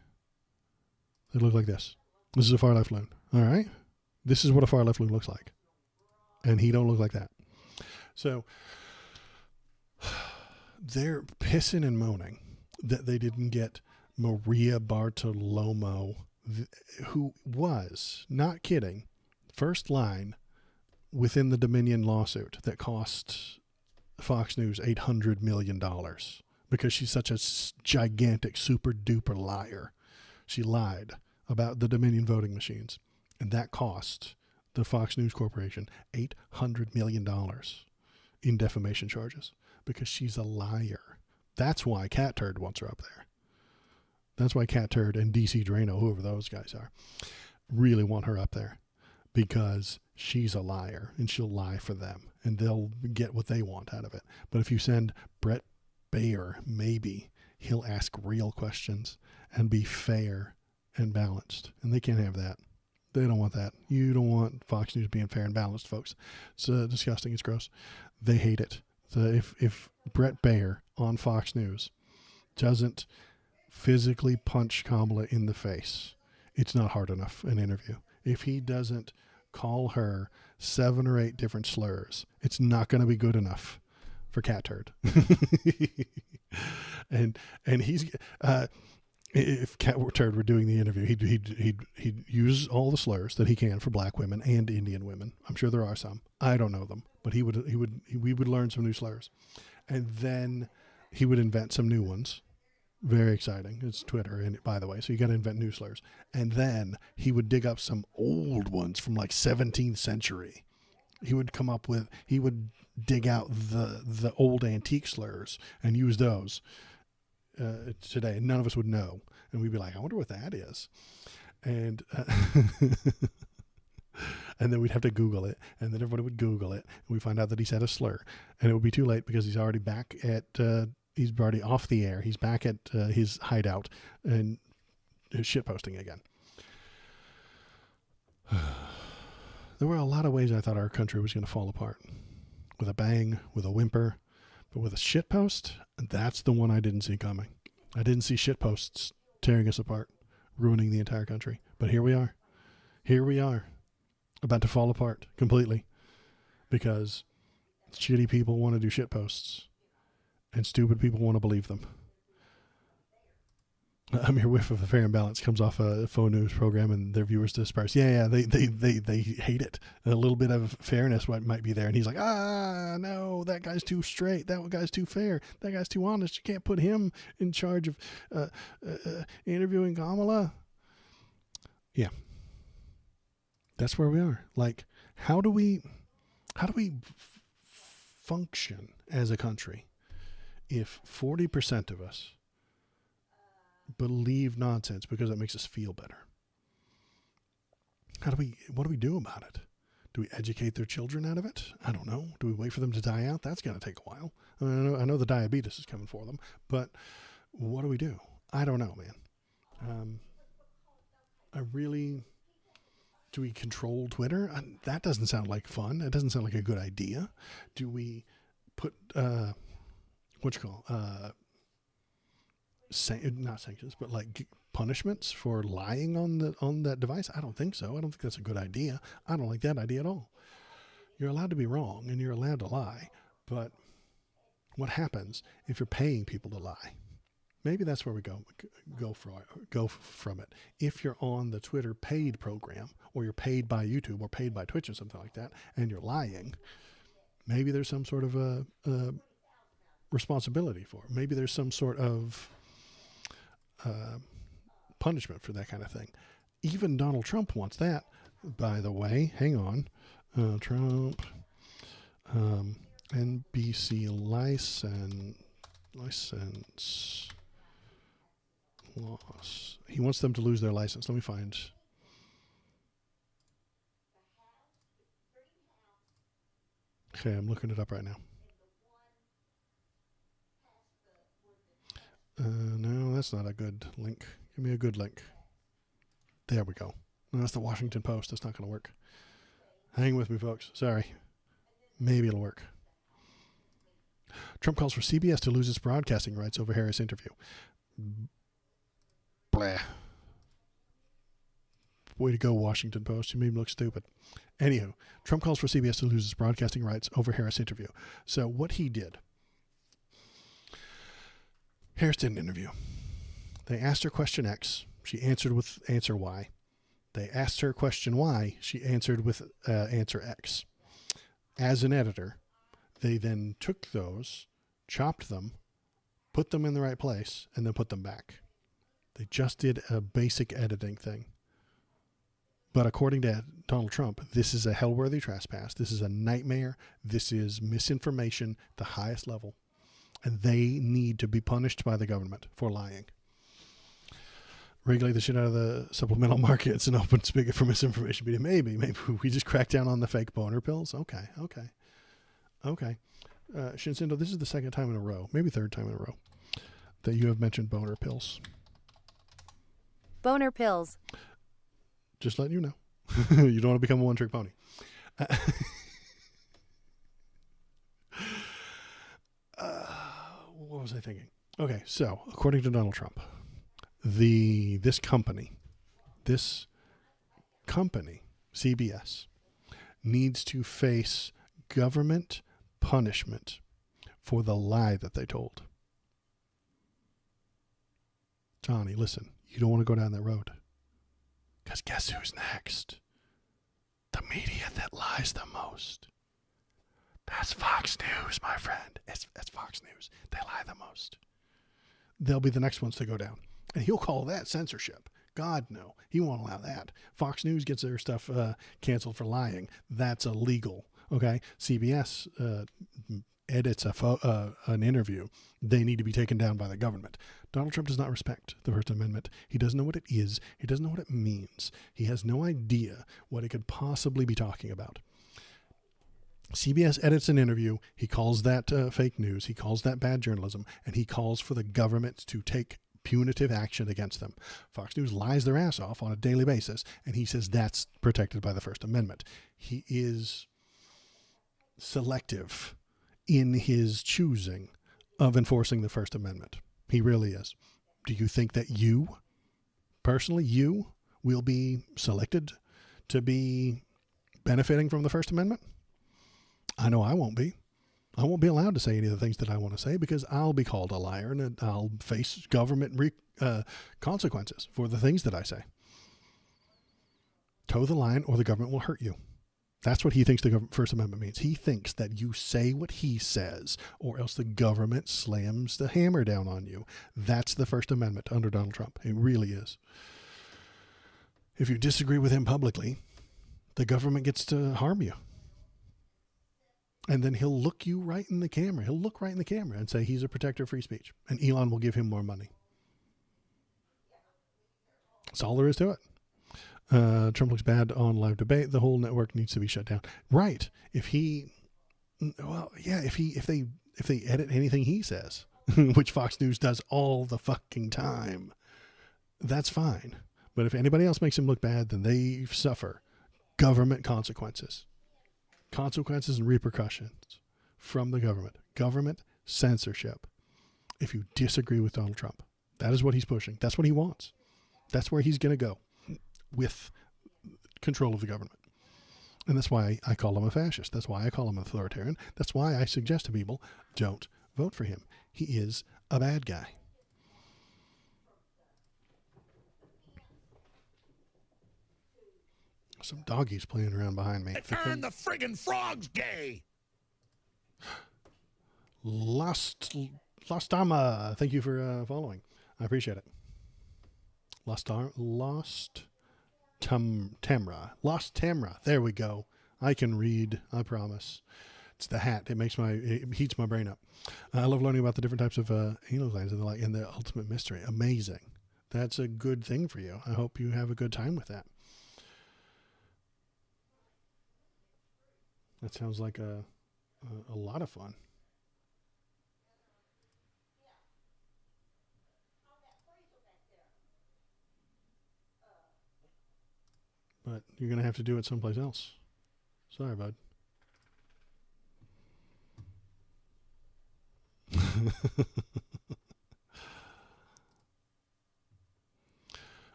They look like this. This is a far-left loon, all right? This is what a far-left loon looks like. And he don't look like that. So they're pissing and moaning that they didn't get Maria Bartiromo, who was, not kidding, first line within the Dominion lawsuit that cost Fox News $800 million because she's such a gigantic, super duper liar. She lied about the Dominion voting machines, and that cost the Fox News Corporation $800 million in defamation charges because she's a liar. That's why Cat Turd wants her up there. That's why Cat Turd and DC Drano, whoever those guys are, really want her up there because she's a liar and she'll lie for them and they'll get what they want out of it. But if you send Brett Baer, maybe he'll ask real questions and be fair and balanced. And they can't have that. They don't want that. You don't want Fox News being fair and balanced, folks. It's disgusting. It's gross. They hate it. If Brett Baer on Fox News doesn't physically punch Kamala in the face, it's not hard enough an interview. If he doesn't call her 7 or 8 different slurs, it's not going to be good enough for Cat Turd. and he's if Cat Turd were doing the interview, he'd use all the slurs that he can for black women and Indian women. I'm sure there are some. I don't know them, but we would learn some new slurs, and then he would invent some new ones. Very exciting. It's Twitter, and by the way, so you got to invent new slurs, and then he would dig up some old ones from like 17th century. He would dig out the old antique slurs and use those. Today, none of us would know, and we'd be like, I wonder what that is. And And then we'd have to Google it, and then everybody would Google it, and we find out that he said a slur, and it would be too late because he's already back at, he's already off the air. He's back at his hideout and shit posting again. There were a lot of ways I thought our country was going to fall apart. With a bang, with a whimper, but with a shit post, that's the one I didn't see coming. I didn't see shit posts tearing us apart, ruining the entire country. But here we are. Here we are, about to fall apart completely because shitty people want to do shit posts and stupid people want to believe them. I'm here with the Fair and Balance comes off a faux news program and their viewers disperse. Yeah, they hate it. A little bit of fairness might be there. And he's like, no, that guy's too straight. That guy's too fair. That guy's too honest. You can't put him in charge of interviewing Kamala. Yeah. That's where we are. Like, how do we function as a country if 40% of us believe nonsense because it makes us feel better? What do we do about it? Do we educate their children out of it? I don't know. Do we wait for them to die out? That's going to take a while. I know the diabetes is coming for them, but what do we do? I don't know, man. Do we control Twitter? That doesn't sound like fun. It doesn't sound like a good idea. Do we put, not sanctions, but like punishments for lying on that device? I don't think so. I don't think that's a good idea. I don't like that idea at all. You're allowed to be wrong and you're allowed to lie, but what happens if you're paying people to lie? Maybe that's where we go from it. If you're on the Twitter paid program, or you're paid by YouTube or paid by Twitch or something like that, and you're lying, maybe there's some sort of a responsibility for it. Maybe there's some sort of punishment for that kind of thing. Even Donald Trump wants that, by the way. Hang on. Trump, NBC license loss. He wants them to lose their license. Let me find. Okay, I'm looking it up right now. No, that's not a good link. Give me a good link. There we go. No, that's the Washington Post. That's not going to work. Hang with me, folks. Sorry. Maybe it'll work. Trump calls for CBS to lose its broadcasting rights over Harris interview. Blah. Way to go, Washington Post. You made me look stupid. Anywho, Trump calls for CBS to lose its broadcasting rights over Harris interview. So what he did, Harris did an interview. They asked her question X. She answered with answer Y. They asked her question Y. She answered with answer X. As an editor, they then took those, chopped them, put them in the right place, and then put them back. They just did a basic editing thing. But according to Donald Trump, this is a hellworthy trespass. This is a nightmare. This is misinformation, the highest level. And they need to be punished by the government for lying. Regulate the shit out of the supplemental market. It's an open spigot for misinformation. But maybe we just crack down on the fake boner pills. Okay. Shinsindo, this is the second time in a row, maybe third time in a row, that you have mentioned boner pills. Boner pills. Just letting you know. You don't want to become a one-trick pony. What was I thinking? Okay, so according to Donald Trump, this company, CBS, needs to face government punishment for the lie that they told. Johnny, listen, you don't want to go down that road. Because guess who's next? The media that lies the most. That's Fox News, my friend. It's Fox News. They lie the most. They'll be the next ones to go down. And he'll call that censorship. God, no. He won't allow that. Fox News gets their stuff canceled for lying. That's illegal. Okay? CBS edits an interview, they need to be taken down by the government. Donald Trump does not respect the First Amendment. He doesn't know what it is. He doesn't know what it means. He has no idea what it could possibly be talking about. CBS edits an interview. He calls that fake news. He calls that bad journalism, and he calls for the government to take punitive action against them. Fox News lies their ass off on a daily basis, and he says that's protected by the First Amendment. He is selective in his choosing of enforcing the First Amendment. He really is. Do you think that you, personally, you will be selected to be benefiting from the First Amendment? I know I won't be. I won't be allowed to say any of the things that I want to say because I'll be called a liar and I'll face government consequences for the things that I say. Toe the line or the government will hurt you. That's what he thinks the First Amendment means. He thinks that you say what he says or else the government slams the hammer down on you. That's the First Amendment under Donald Trump. It really is. If you disagree with him publicly, the government gets to harm you. And then he'll look you right in the camera. He'll look right in the camera and say he's a protector of free speech. And Elon will give him more money. That's all there is to it. Trump looks bad on live debate. The whole network needs to be shut down. Right. If they edit anything he says, which Fox News does all the fucking time, that's fine. But if anybody else makes him look bad, then they suffer government consequences. Consequences and repercussions from the government. Government censorship. If you disagree with Donald Trump, that is what he's pushing. That's what he wants. That's where he's going to go with control of the government. And that's why I call him a fascist. That's why I call him an authoritarian. That's why I suggest to people, don't vote for him. He is a bad guy. Some doggies playing around behind me. Turn the friggin' frogs gay. Lost Tama. Thank you for following. I appreciate it. Tamra. There we go. I can read. I promise. It's the hat. It heats my brain up. I love learning about the different types of anal glands and the ultimate mystery. Amazing. That's a good thing for you. I hope you have a good time with that. That sounds like a lot of fun. But you're going to have to do it someplace else. Sorry, bud.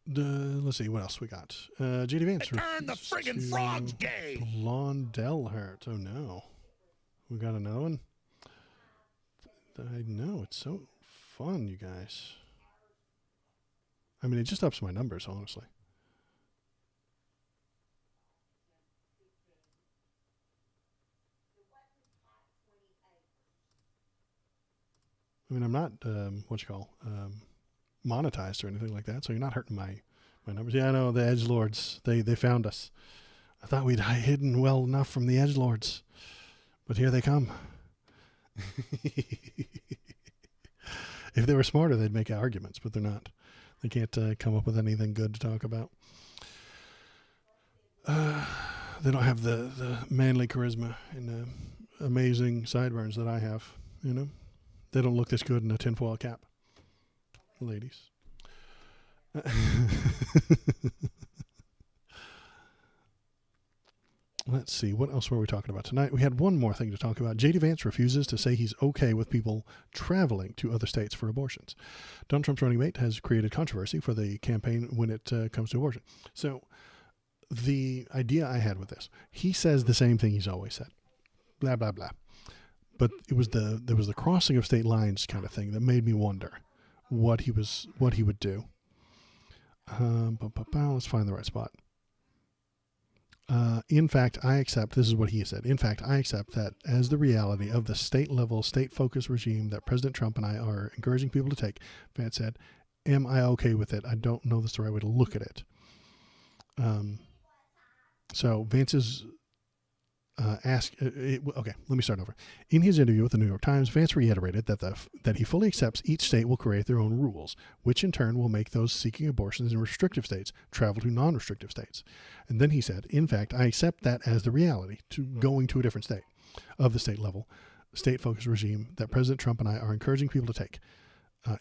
Let's see what else we got. JD Vance. Turn the friggin' frogs gay. Blondell hurt. Oh no. We got another one. I know, it's so fun, you guys. I mean, it just ups my numbers, honestly. I mean, I'm not monetized or anything like that, so you're not hurting my numbers. Yeah, I know, the edgelords, they found us. I thought we'd hidden well enough from the edgelords, but here they come. If they were smarter, they'd make arguments, but they're not. They can't come up with anything good to talk about. They don't have the manly charisma and the amazing sideburns that I have, you know. They don't look this good in a tinfoil cap. Ladies. Let's see, what else were we talking about tonight? We had one more thing to talk about. JD Vance refuses to say he's okay with people traveling to other states for abortions. Donald Trump's running mate has created controversy for the campaign when it comes to abortion. So the idea I had with this, he says the same thing he's always said. Blah, blah, blah. But there was the crossing of state lines kind of thing that made me wonder what he would do. Let's find the right spot. In fact, I accept, this is what he said. In fact, I accept that as the reality of the state level, state focused regime that President Trump and I are encouraging people to take. Vance said, am I okay with it? I don't know that's the right way to look at it. So Vance's Okay, let me start over. In his interview with the New York Times, Vance reiterated that he fully accepts each state will create their own rules, which in turn will make those seeking abortions in restrictive states travel to non-restrictive states. And then he said, in fact, I accept that as the reality to going to a different state of the state level, state-focused regime that President Trump and I are encouraging people to take.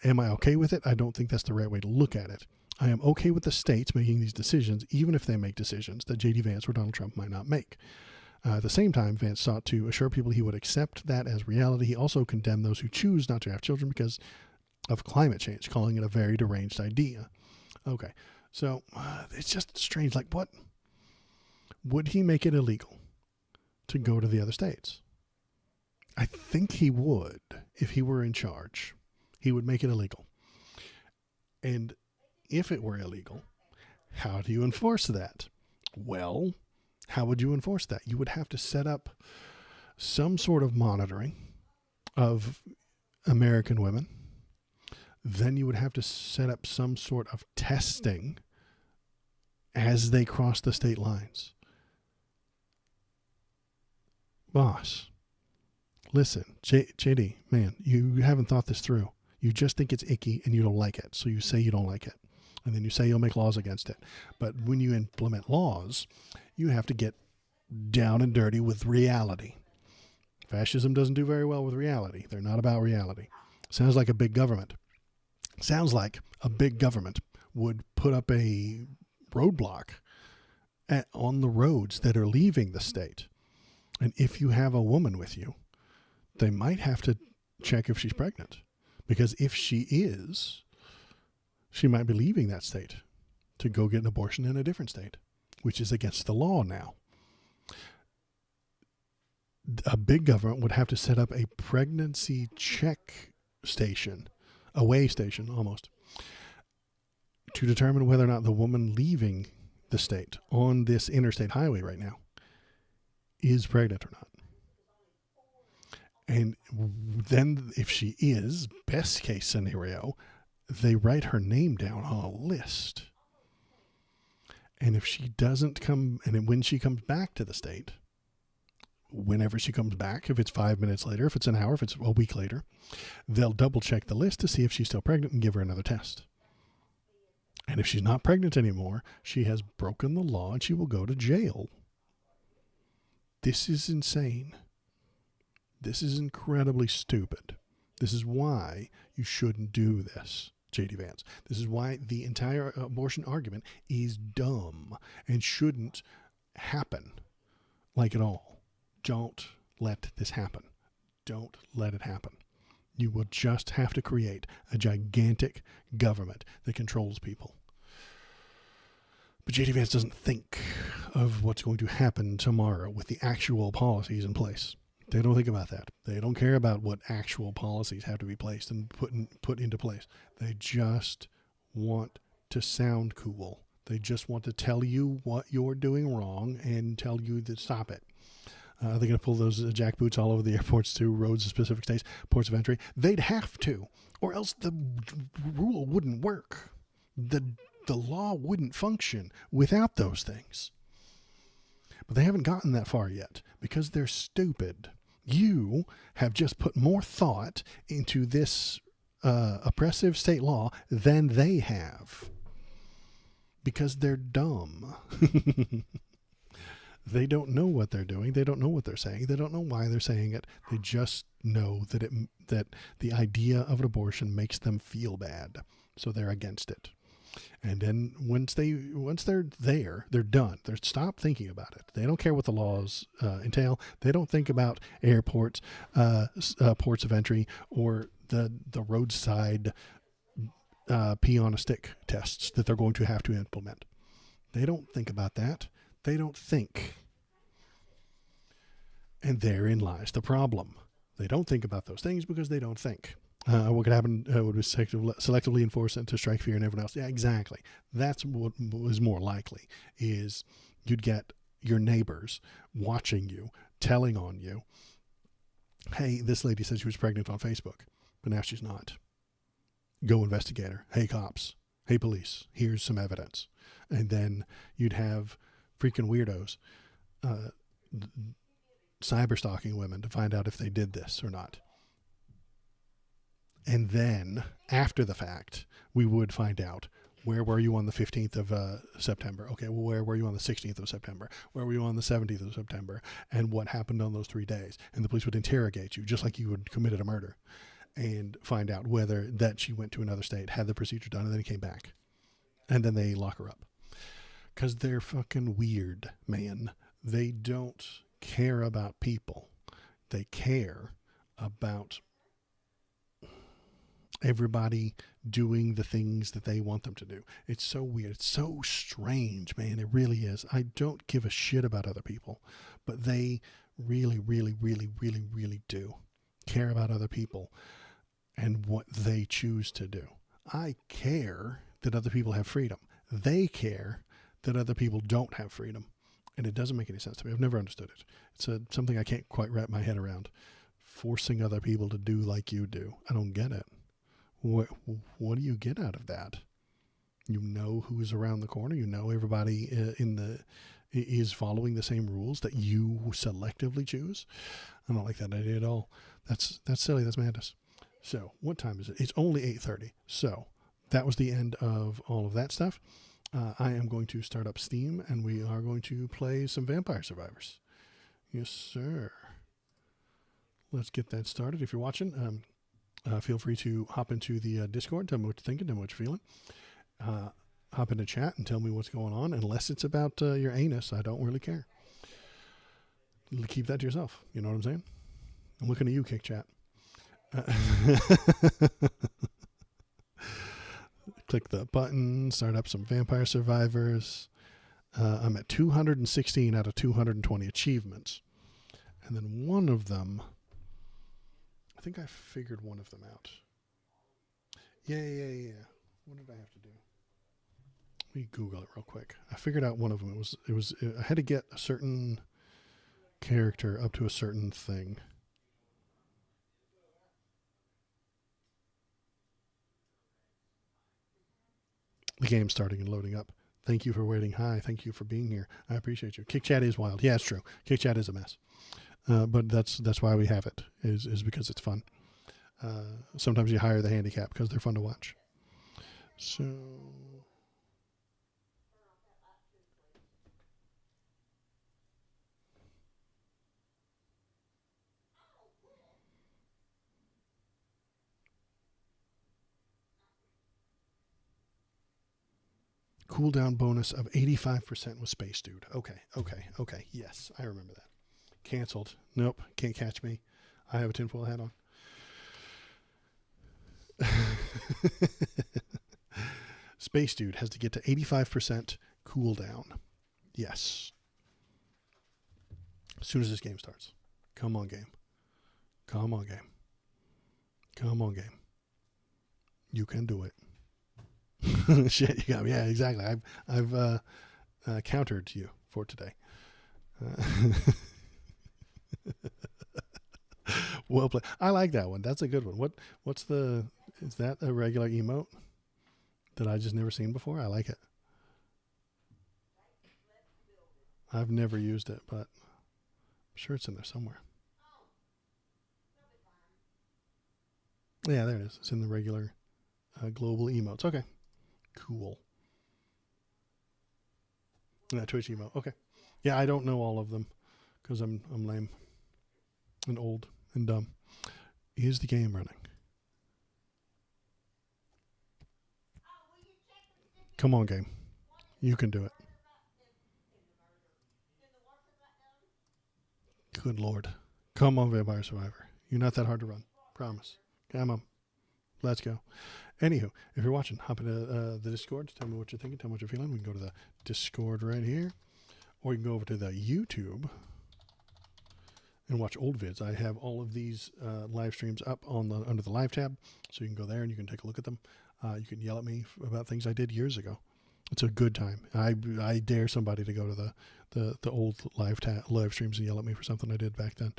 Am I okay with it? I don't think that's the right way to look at it. I am okay with the states making these decisions, even if they make decisions that J.D. Vance or Donald Trump might not make. At the same time, Vance sought to assure people he would accept that as reality. He also condemned those who choose not to have children because of climate change, calling it a very deranged idea. Okay, so it's just strange. Like, what? Would he make it illegal to go to the other states? I think he would if he were in charge. He would make it illegal. And if it were illegal, how do you enforce that? Well, how would you enforce that? You would have to set up some sort of monitoring of American women. Then you would have to set up some sort of testing as they cross the state lines. Boss, listen, JD, man, you haven't thought this through. You just think it's icky and you don't like it. So you say you don't like it. And then you say you'll make laws against it. But when you implement laws, you have to get down and dirty with reality. Fascism doesn't do very well with reality. They're not about reality. Sounds like a big government. Sounds like a big government would put up a roadblock on the roads that are leaving the state. And if you have a woman with you, they might have to check if she's pregnant. Because if she is, she might be leaving that state to go get an abortion in a different state, which is against the law now. A big government would have to set up a pregnancy check station, a weigh station almost, to determine whether or not the woman leaving the state on this interstate highway right now is pregnant or not. And then if she is, best case scenario, they write her name down on a list. And if she doesn't come, and when she comes back to the state, whenever she comes back, if it's 5 minutes later, if it's an hour, if it's a week later, they'll double check the list to see if she's still pregnant and give her another test. And if she's not pregnant anymore, she has broken the law and she will go to jail. This is insane. This is incredibly stupid. This is why you shouldn't do this, J.D. Vance. This is why the entire abortion argument is dumb and shouldn't happen like at all. Don't let this happen. Don't let it happen. You will just have to create a gigantic government that controls people. But J.D. Vance doesn't think of what's going to happen tomorrow with the actual policies in place. They don't think about that. They don't care about what actual policies have to be placed and put into place. They just want to sound cool. They just want to tell you what you're doing wrong and tell you to stop it. They're going to pull those jackboots all over the airports to roads of specific states, ports of entry. They'd have to, or else the rule wouldn't work. The law wouldn't function without those things. But they haven't gotten that far yet because they're stupid. You have just put more thought into this oppressive state law than they have because they're dumb. They don't know what they're doing. They don't know what they're saying. They don't know why they're saying it. They just know that the idea of an abortion makes them feel bad, so they're against it. And then once they're there, they're done. They stop thinking about it. They don't care what the laws entail. They don't think about airports, ports of entry, or the roadside pee on a stick tests that they're going to have to implement. They don't think about that. They don't think. And therein lies the problem. They don't think about those things because they don't think. What could happen would be selectively enforce it to strike fear in everyone else. Yeah, exactly. That's what was more likely, is you'd get your neighbors watching you, telling on you, hey, this lady said she was pregnant on Facebook, but now she's not. Go investigate her. Hey, cops. Hey, police. Here's some evidence. And then you'd have freaking weirdos cyber stalking women to find out if they did this or not. And then, after the fact, we would find out, where were you on the 15th of September? Okay, well, where were you on the 16th of September? Where were you on the 17th of September? And what happened on those 3 days? And the police would interrogate you, just like you would committed a murder, and find out whether that she went to another state, had the procedure done, and then came back. And then they lock her up. Because they're fucking weird, man. They don't care about people. They care about everybody doing the things that they want them to do. It's so weird. It's so strange, man. It really is. I don't give a shit about other people, but they really, really, really, really, really do care about other people and what they choose to do. I care that other people have freedom. They care that other people don't have freedom. And it doesn't make any sense to me. I've never understood it. It's something I can't quite wrap my head around. Forcing other people to do like you do. I don't get it. What do you get out of that? You know who's around the corner. You know everybody is following the same rules that you selectively choose. I don't like that idea at all. That's silly. That's madness. So what time is it? It's only 8:30. So that was the end of all of that stuff. I am going to start up Steam, and we are going to play some Vampire Survivors. Yes, sir. Let's get that started. If you're watching, feel free to hop into the Discord, tell me what you're thinking, tell me what you're feeling. Hop into chat and tell me what's going on. Unless it's about your anus, I don't really care. Keep that to yourself. You know what I'm saying? I'm looking at you, Kick Chat. Click the button, start up some Vampire Survivors. I'm at 216 out of 220 achievements. And then one of them, I think I figured one of them out. Yeah. What did I have to do? Let me Google it real quick. I figured out one of them. I had to get a certain character up to a certain thing. The game's starting and loading up. Thank you for waiting. Hi, thank you for being here. I appreciate you. Kick Chat is wild. Yeah, it's true. Kick Chat is a mess. But that's why we have it, is because it's fun. Sometimes you hire the handicap because they're fun to watch. So... cooldown bonus of 85% with Space Dude. Okay. Yes, I remember that. Canceled. Nope, can't catch me. I have a tinfoil hat on. Space Dude has to get to 85% cooldown. Yes. As soon as this game starts. Come on, game. Come on, game. Come on, game. You can do it. Shit, you got me. Yeah, exactly. I've countered you for today. Well played. I like that one. That's a good one. Is that a regular emote that I just never seen before? I like it. I've never used it, but I'm sure it's in there somewhere. Yeah, there it is. It's in the regular global emotes. Okay. Cool. Twitch emote. Okay. Yeah, I don't know all of them because I'm lame and old and dumb. Is the game running? Come on, game. You can do it. Good Lord. Come on, Vampire Survivor. You're not that hard to run. Promise. Come on. Let's go. Anywho, if you're watching, hop into the Discord. Tell me what you're thinking. Tell me what you're feeling. We can go to the Discord right here. Or you can go over to the YouTube and watch old vids. I have all of these live streams up under the live tab. So you can go there and you can take a look at them. You can yell at me about things I did years ago. It's a good time. I dare somebody to go to the old live streams and yell at me for something I did back then.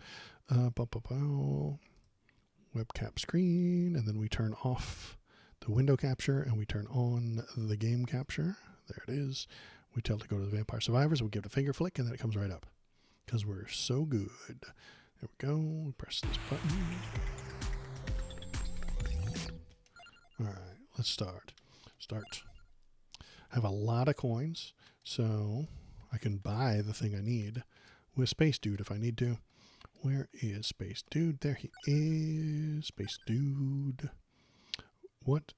Webcap screen, and then we turn off the window capture and we turn on the game capture. There it is. We tell it to go to the Vampire Survivors. We give it a finger flick and then it comes right up. because we're so good. There we go. Press this button. All right, let's start. I have a lot of coins, so I can buy the thing I need with Space Dude if I need to. Where is Space Dude? There he is. Space Dude. What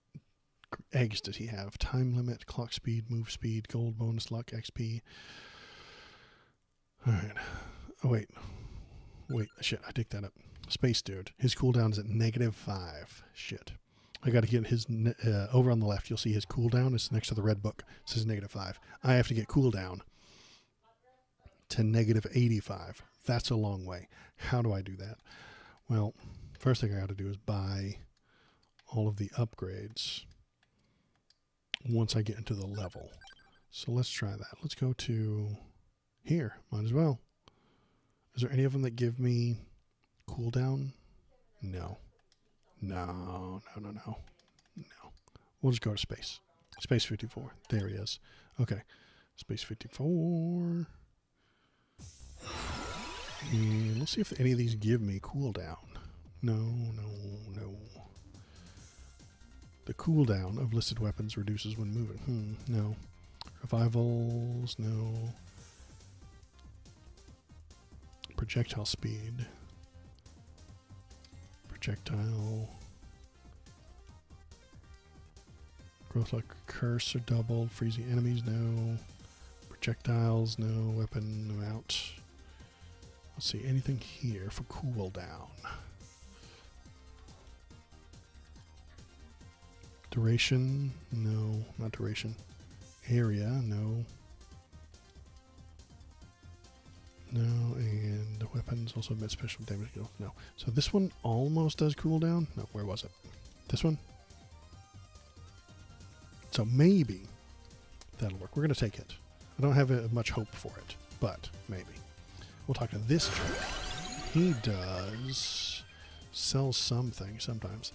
eggs does he have? Time limit, clock speed, move speed, gold bonus, luck, XP. All right. Oh, wait. Shit, I dig that up. Space Dude. His cooldown is at -5. Shit. I got to get his, over on the left, you'll see his cooldown is next to the red book. It says -5. I have to get cooldown to -85. That's a long way. How do I do that? Well, first thing I got to do is buy all of the upgrades once I get into the level. So let's try that. Let's go to here. Might as well. Is there any of them that give me cooldown? No. No. We'll just go to space. Space 54. There he is. Okay. Space 54. And let's see if any of these give me cooldown. No. The cooldown of listed weapons reduces when moving. No. Revivals, no. Projectile speed. Projectile. Growth luck, curse are doubled. Freezing enemies, no. Projectiles, no. Weapon amount. Let's see, anything here for cooldown? Duration, no, not duration. Area, no. No, and the weapons also emit special damage. No. So this one almost does cooldown. No, where was it? This one? So maybe that'll work. We're going to take it. I don't have much hope for it, but maybe. We'll talk to this jerk. He does sell something sometimes.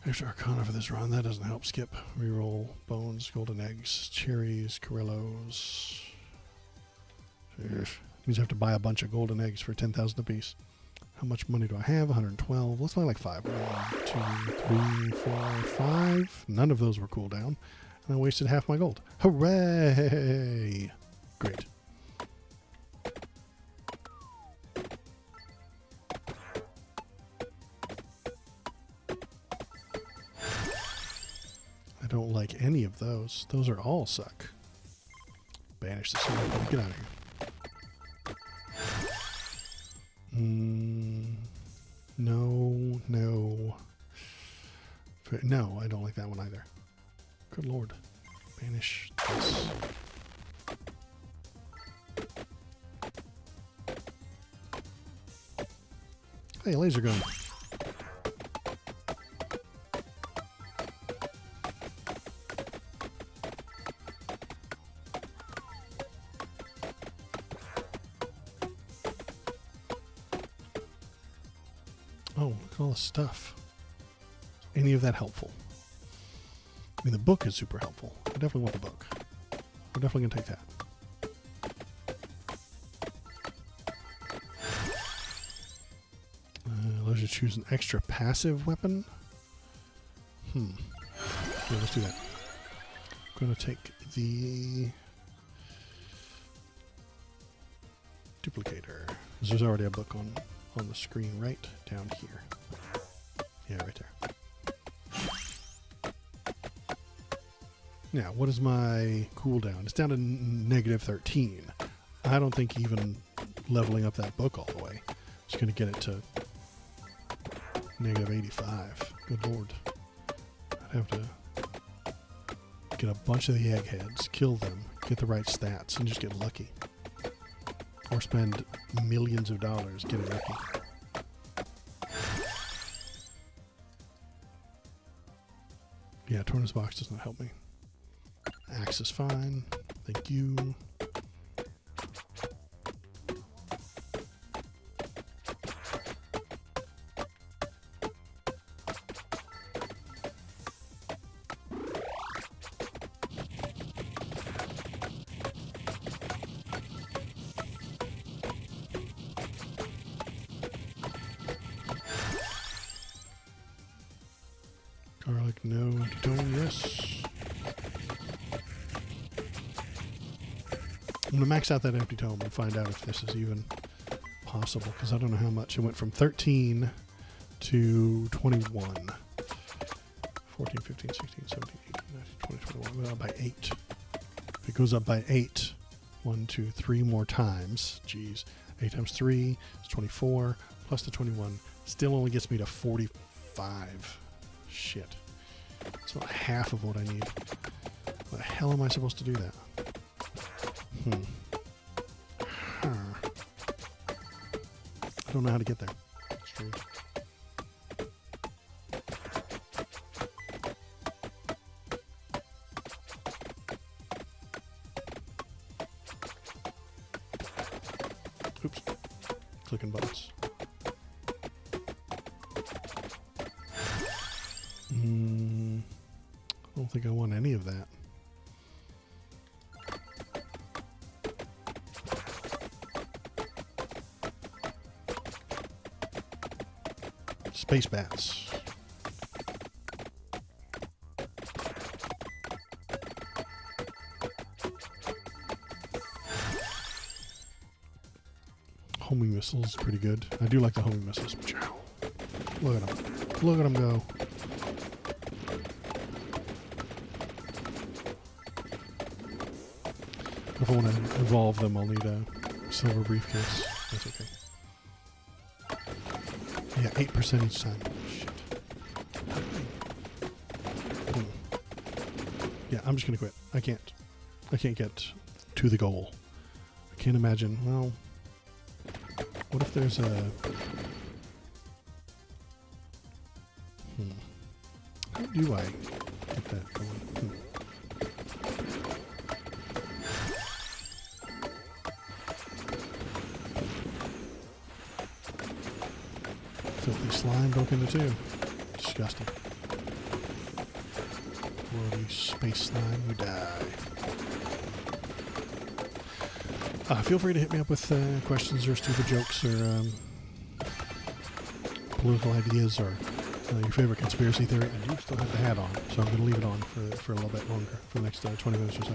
Extra Arcana for this run. That doesn't help. Skip. Reroll. Bones. Golden eggs. Cherries. Corellos. Means I have to buy a bunch of golden eggs for 10,000 apiece. How much money do I have? 112. Let's buy like 5. 1, 2, 3, 4, 5. None of those were cooldown. And I wasted half my gold. Hooray! Great. I don't like any of those. Those are all suck. Banish the sword. Get out of here. No. No, I don't like that one either. Good lord. Banish this. Hey, laser gun. Oh, look at all the stuff. Any of that helpful? I mean, the book is super helpful. I definitely want the book. We're definitely going to take that. Let's just choose an extra passive weapon. Yeah, let's do that. I'm going to take the duplicator. There's already a book on the screen right down here. Yeah, right there. Now, what is my cooldown? It's down to -13. I don't think even leveling up that book all the way is going to get it to -85. Good lord. I'd have to get a bunch of the eggheads, kill them, get the right stats, and just get lucky. Or spend millions of dollars getting lucky. Yeah, Torna's box does not help me. Axe is fine. Thank you. Garlic, no. Antitone, yes. I'm going to max out that empty tome and find out if this is even possible, because I don't know how much. It went from 13 to 21. 14, 15, 16, 17, 18, 19, 20, 21. Well, by 8. If it goes up by 8, 1, 2, 3 more times. Geez. 8 times 3 is 24, plus the 21. Still only gets me to 45. Shit. It's about half of what I need. How the hell am I supposed to do that? Huh. I don't know how to get there. Strange. Oops. Clicking buttons. I don't think I want any of that. Space bats. Homing missiles is pretty good. I do like the homing missiles. Look at them. Look at them go. If I want to evolve them, I'll need a silver briefcase. That's okay. Yeah, 8% each time. Shit. Yeah, I'm just gonna quit. I can't get to the goal. I can't imagine. Well, what if there's a... How do I get that going? Filthy slime broke into two. Disgusting. Worldy space slime, you die. Feel free to hit me up with questions or stupid jokes or political ideas or your favorite conspiracy theory. I do still have the hat on, so I'm going to leave it on for a little bit longer, for the next 20 minutes or so.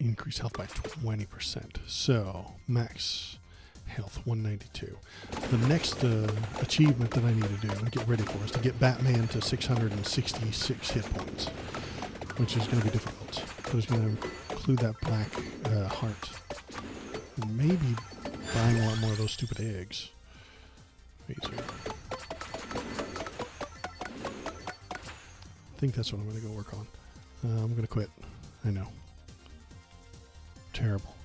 Increase health by 20%. So, max health 192. The next achievement that I need to do and get ready for is to get Batman to 666 hit points, which is going to be difficult. So it's going to include that black heart. And maybe buying a lot more of those stupid eggs. Easier. I think that's what I'm going to go work on. I'm going to quit. I know. Terrible.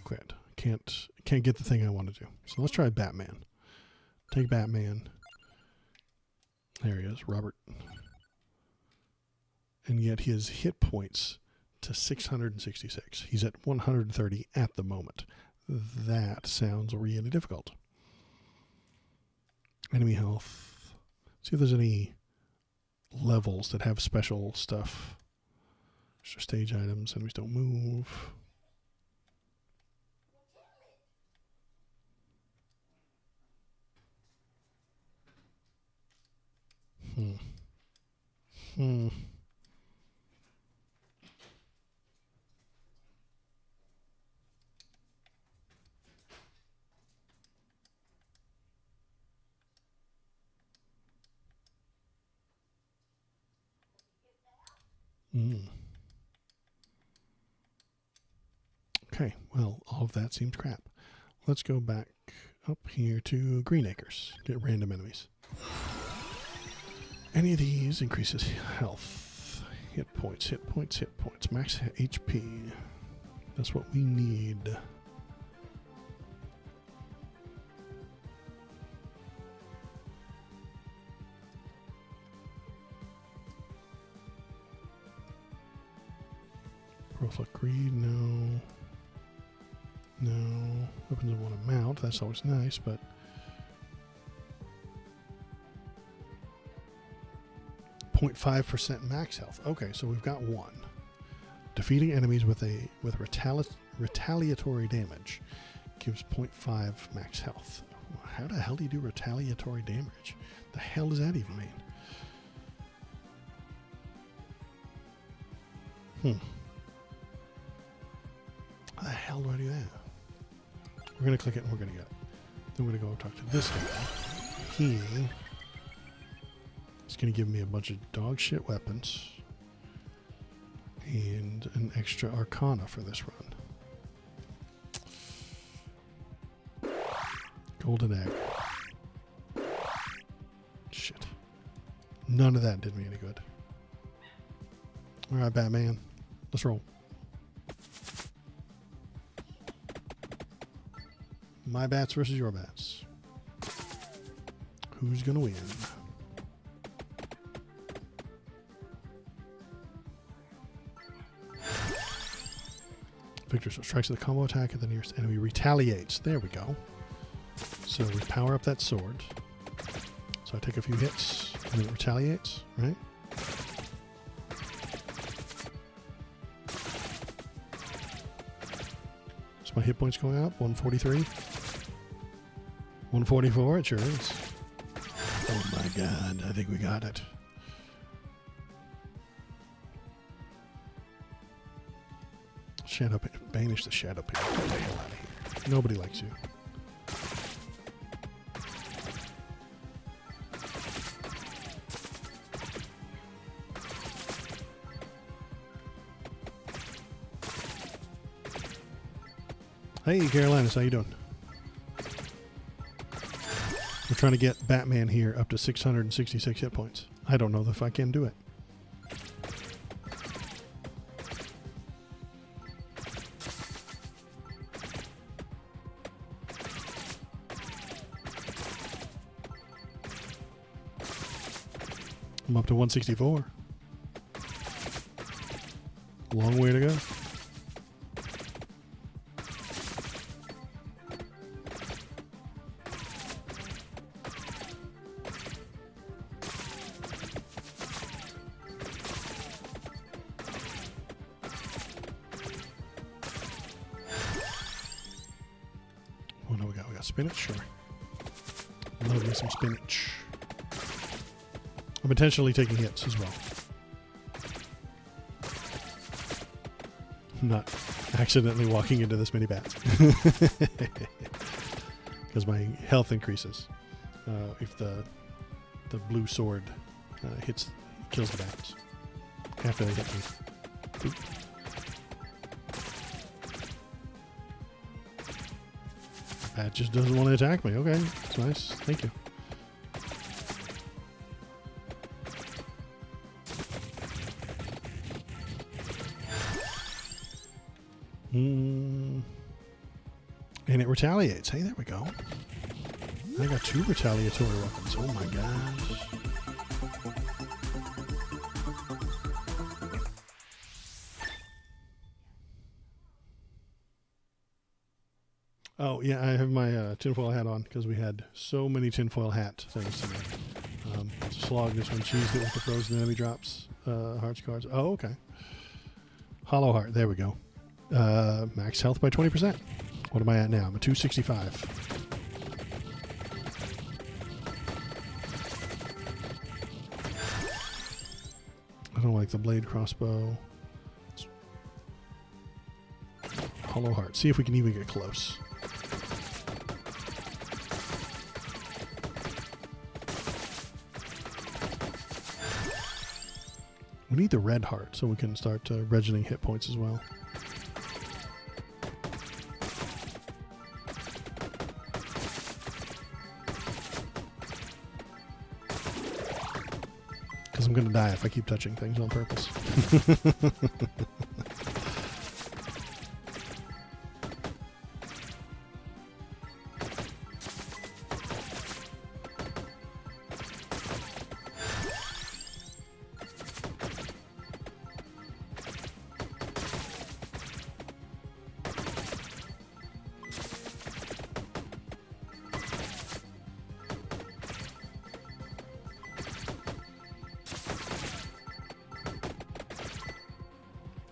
Quit. Can't get the thing I want to do. So let's try Batman. Take Batman. There he is, Robert. And yet his hit points to 666. He's at 130 at the moment. That sounds really difficult. Enemy health. See if there's any levels that have special stuff. Extra stage items. Enemies don't move. Okay, well, all of that seems crap. Let's go back up here to Green Acres. Get random enemies. Any of these increases health, hit points, hit points, hit points, max HP. That's what we need. Growth look greed, no. No. Weapons of one amount, that's always nice, but 0.5% max health. Okay, so we've got one. Defeating enemies with retaliatory damage gives 0.5 max health. How the hell do you do retaliatory damage? The hell does that even mean? How the hell do I do that? We're going to click it and we're going to get it. Then we're going to go talk to this guy. He is going to give me a bunch of dog shit weapons and an extra arcana for this run. Golden egg. Shit. None of that did me any good. Alright, Batman. Let's roll. My bats versus your bats. Who's gonna win? Victor strikes with a combo attack at the nearest enemy, retaliates. There we go. So we power up that sword. So I take a few hits and it retaliates, right? So my hit points going up, 143. 144, it sure is. Oh my god, I think we got it. Shadow Pain. Banish the Shadow Pain. Get the hell out of here. Nobody likes you. Hey, Carolinas, how you doing? We're trying to get Batman here up to 666 hit points. I don't know if I can do it. I'm up to 164. Long way to go. What do we got? We got spinach? Sure. Love me some spinach. I'm intentionally taking hits as well. I'm not accidentally walking into this many bats. Because my health increases if the blue sword kills the bats after they hit me. Oop. Bat just doesn't want to attack me. Okay, that's nice. Thank you. And it retaliates. Hey, there we go. I got 2 retaliatory weapons. Oh my gosh. Oh, yeah, I have my tinfoil hat on because we had so many tinfoil hat things tonight. Slog this one, cheesed it with the frozen enemy drops. Hearts cards. Oh, okay. Hollow heart. There we go. Max health by 20%. What am I at now? I'm at 265. I don't like the blade crossbow. Hollow heart. See if we can even get close. We need the red heart so we can start regimenting hit points as well. Because I'm going to die if I keep touching things on purpose.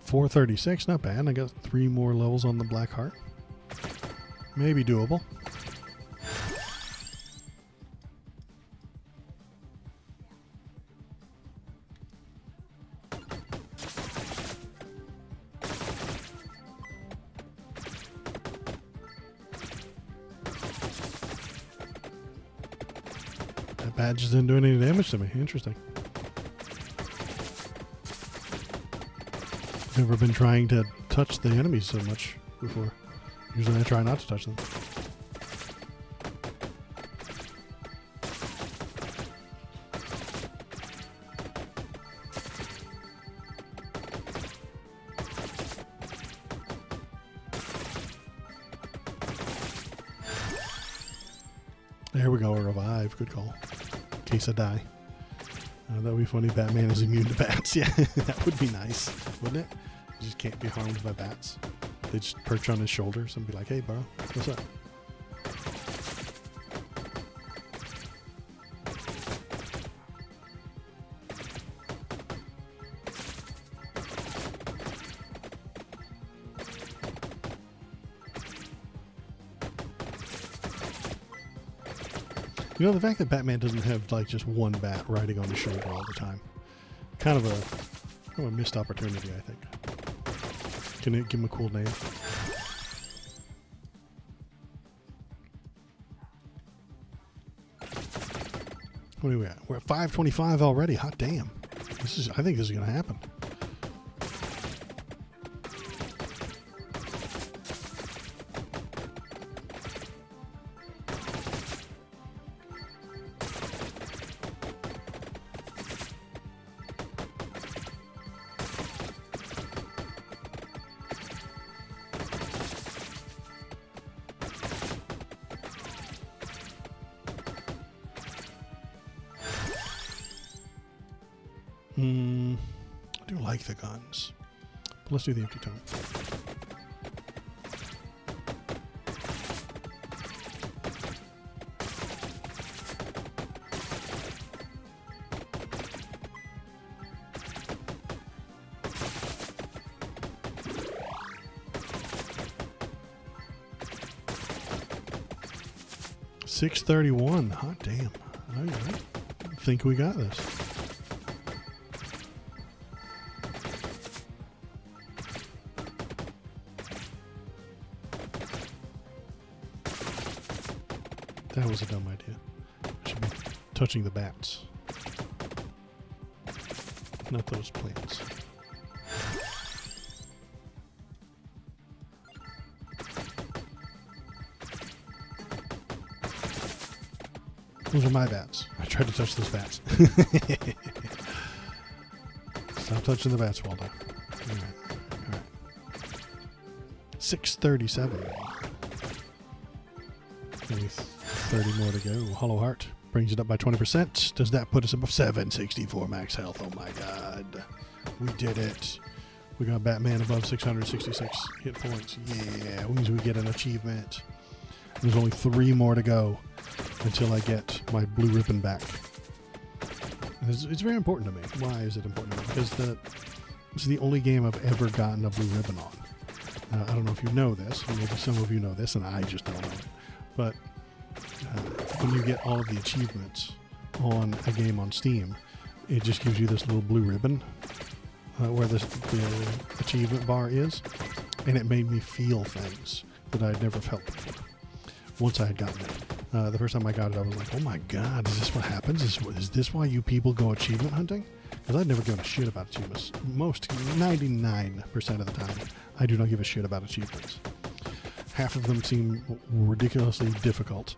436, not bad. I got 3 more levels on the Black Heart. Maybe doable. That badge didn't do any damage to me. Interesting. Never been trying to touch the enemies so much before. Usually I try not to touch them. There we go, a revive. Good call. In case I die. That would be funny. Batman is immune to bats. Yeah, that would be nice, wouldn't it? You just can't be harmed by bats. They just perch on his shoulders and be like, hey, bro, what's up? You know, the fact that Batman doesn't have like just one bat riding on his shoulder all the time, kind of a missed opportunity, I think. Can you give him a cool name? What are we at? We're at 525 already. Hot damn! I think this is gonna happen. I do like the guns, but let's do the empty tone. $631. Hot damn! I think we got this. That was a dumb idea. I should be touching the bats, not those plants. Those are my bats. I tried to touch those bats. Stop touching the bats, Waldo. All right. 637. Maybe 30 more to go. Hollow Heart brings it up by 20%. Does that put us above 764 max health? Oh my god. We did it. We got Batman above 666 hit points. Yeah, it means we get an achievement. There's only 3 more to go until I get my blue ribbon back. It's very important to me. Why is it important to me? Because this is the only game I've ever gotten a blue ribbon on. I don't know if you know this. Maybe some of you know this, and I just don't know it. But when you get all of the achievements on a game on Steam, it just gives you this little blue ribbon where the achievement bar is, and it made me feel things that I'd never felt before. Once I had gotten it. The first time I got it, I was like, oh my god, is this what happens? Is this why you people go achievement hunting? Because I'd never given a shit about achievements. 99% of the time, I do not give a shit about achievements. Half of them seem ridiculously difficult.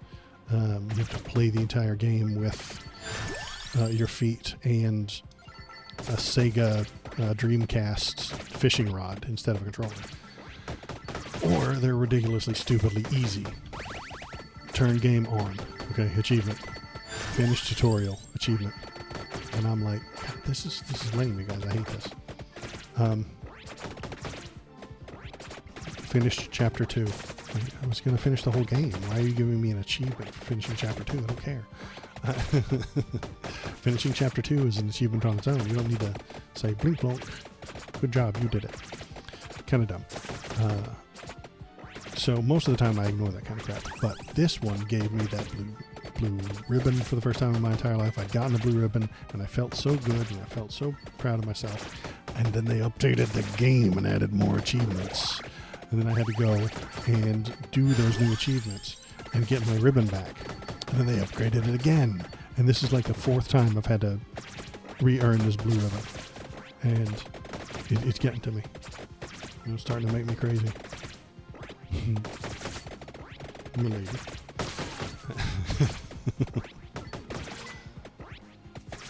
You have to play the entire game with your feet and a Sega Dreamcast fishing rod instead of a controller. Or they're ridiculously stupidly easy. Turn game on. Okay, achievement. Finish tutorial. Achievement. And I'm like, this is lame, you guys. I hate this. Finished chapter 2. I was going to finish the whole game. Why are you giving me an achievement for finishing chapter 2? I don't care. Finishing chapter 2 is an achievement on its own. You don't need to say, blink, blonk. Good job, you did it. kind of dumb. So most of the time I ignore that kind of crap. But this one gave me that blue ribbon for the first time in my entire life. I'd gotten a blue ribbon, and I felt so good, and I felt so proud of myself. And then they updated the game and added more achievements. And then I had to go and do those new achievements and get my ribbon back. And then they upgraded it again. And this is like the 4th time I've had to re-earn this blue ribbon. And it's getting to me. It's starting to make me crazy. I'm a lady.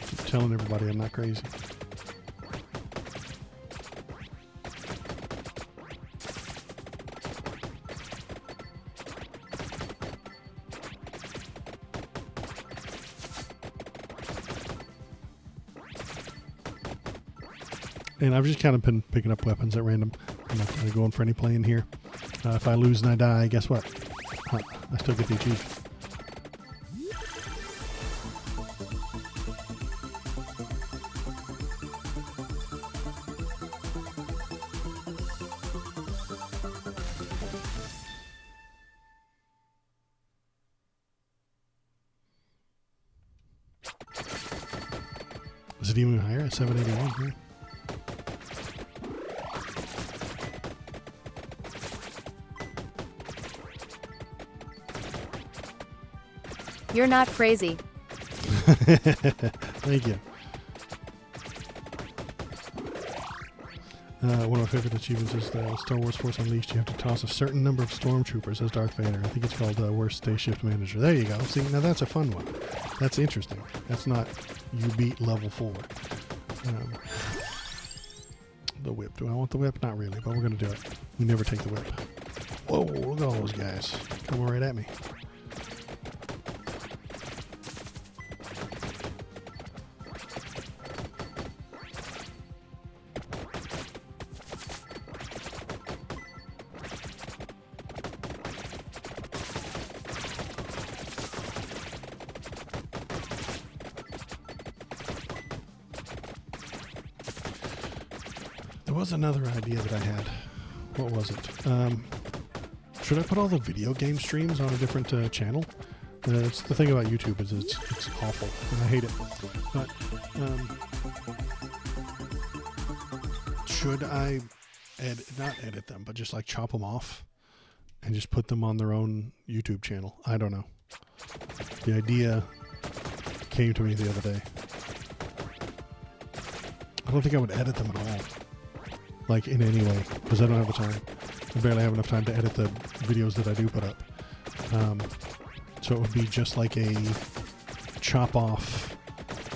Keep telling everybody I'm not crazy. And I've just kind of been picking up weapons at random. I'm not going to go in for any play in here. If I lose and I die, guess what? I still get the achievement. Is it even higher at 781 here? You're not crazy. Thank you. One of my favorite achievements is the Star Wars Force Unleashed. You have to toss a certain number of stormtroopers as Darth Vader. I think it's called Worst Day Shift Manager. There you go. See, now that's a fun one. That's interesting. That's not you beat level 4. The whip. Do I want the whip? Not really, but we're going to do it. We never take the whip. Whoa, look at all those guys coming right at me. There was another idea that I had. What was it? Should I put all the video game streams on a different channel? It's the thing about YouTube is it's awful and I hate it. But should I not edit them, but just like chop them off and just put them on their own YouTube channel? I don't know. The idea came to me the other day. I don't think I would edit them at all. Like in any way, because I don't have the time. I barely have enough time to edit the videos that I do put up. So it would be just like a chop off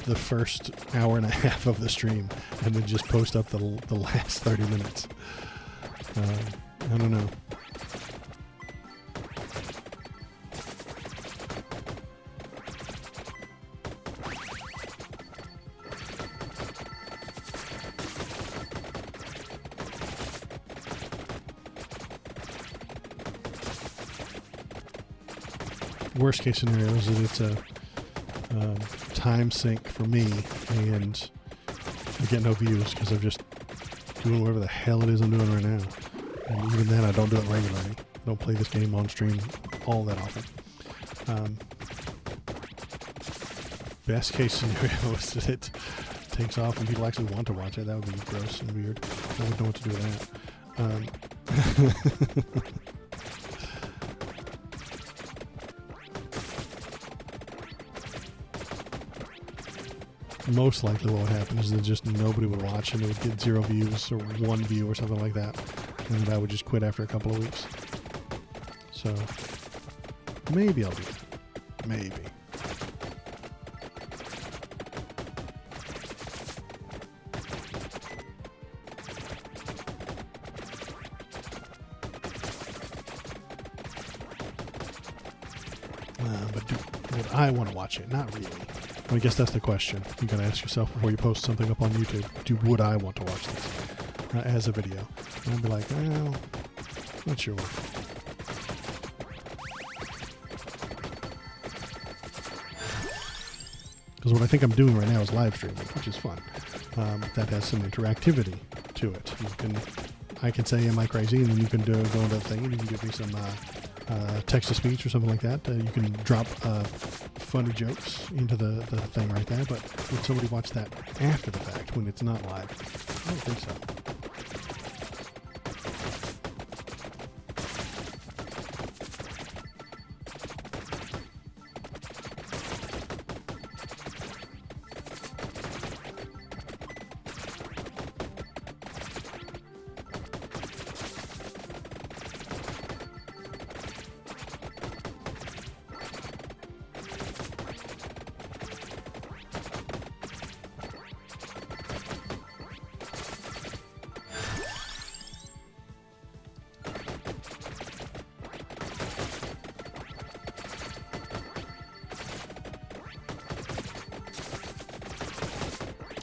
the first hour and a half of the stream and then just post up the last 30 minutes. I don't know. Worst case scenario is that it's a time sink for me and I get no views because I'm just doing whatever the hell it is I'm doing right now. And even then I don't do it regularly. I don't play this game on stream all that often. Best case scenario is that it takes off and people actually want to watch it. That would be gross and weird. I wouldn't know what to do with that. Most likely what would happen is that just nobody would watch and it would get 0 views or 1 view or something like that. And then I would just quit after a couple of weeks. So maybe I'll do that. Maybe. But would I want to watch it? Not really. I guess that's the question you gotta ask yourself before you post something up on YouTube. Would I want to watch this as a video? And I'd be like, well, not sure. Because what I think I'm doing right now is live streaming, which is fun. That has some interactivity to it. I can say, am I crazy? And then you can go into the thing and you can give me some text-to-speech or something like that. You can drop funny jokes into the thing right there. But would somebody watch that after the fact when it's not live? I don't think so.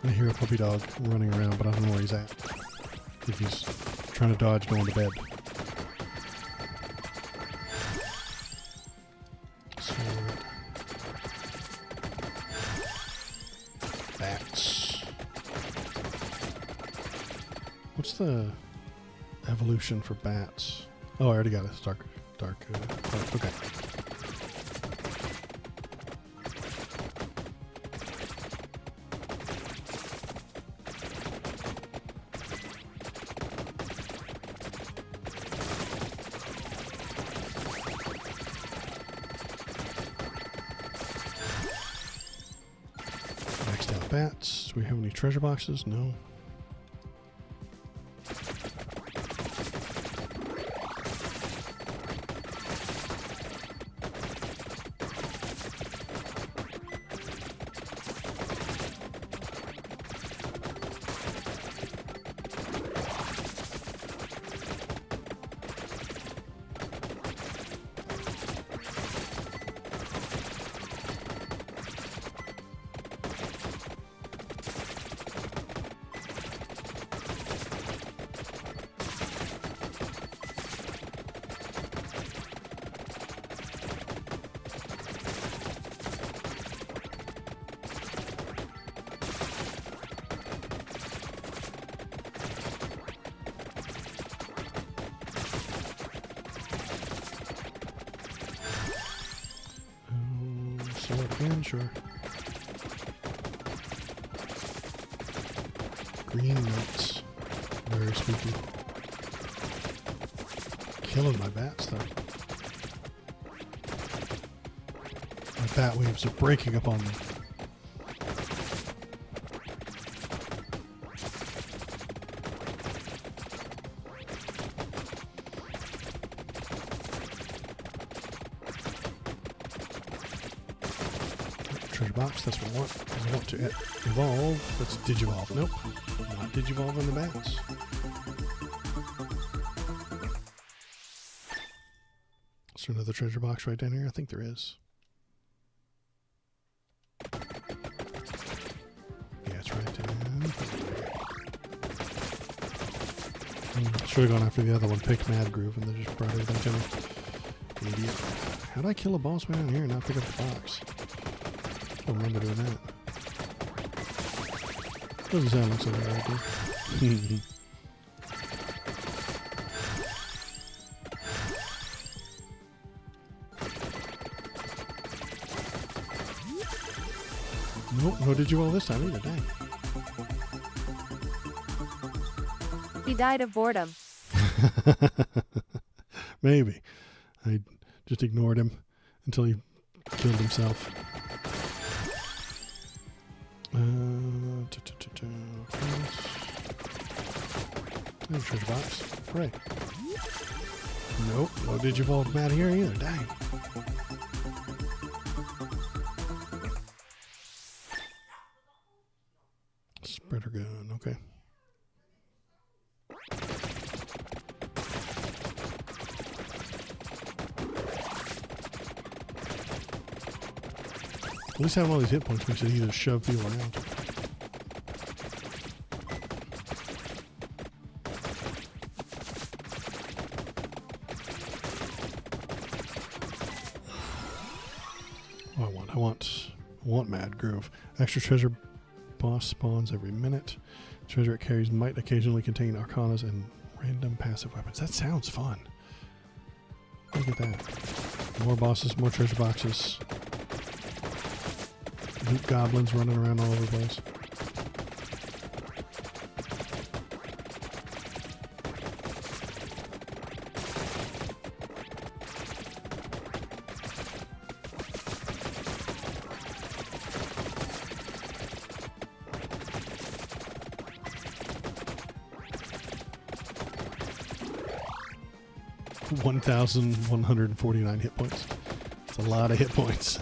I hear a puppy dog running around, but I don't know where he's at. I think he's trying to dodge going to bed. Sword. Bats. What's the evolution for bats? Oh, I already got it. It's dark. Okay. Maxed out bats. Do we have any treasure boxes? No. Again, sure. Green nuts. Very spooky. Killing my bats, though. My bat waves are breaking up on me. Treasure box, that's what I want. I want to evolve. Let's digivolve. Nope. Not digivolve on the bats. Is there another treasure box right down here? I think there is. Yeah, it's right down. Should have gone after the other one. Picked Mad Groove and they just brought everything to me. Idiot. How'd I kill a boss way down here and not pick up the box? I don't remember doing that. Doesn't sound like something I do. Nope, nor did you all this time either, dang. He died of boredom. Maybe. I just ignored him until he killed himself. There's a treasure box. Hooray. Nope, no digivolve mat here either. Dang. Spreader gun, okay. At least having all these hit points makes it easier to shove people around. What I want Mad Groove. Extra treasure boss spawns every minute. Treasure it carries might occasionally contain arcanas and Random passive weapons. That sounds fun. Look at that. More bosses, more treasure boxes. Loot goblins running around all over the place. $1,149 hit points. It's a lot of hit points.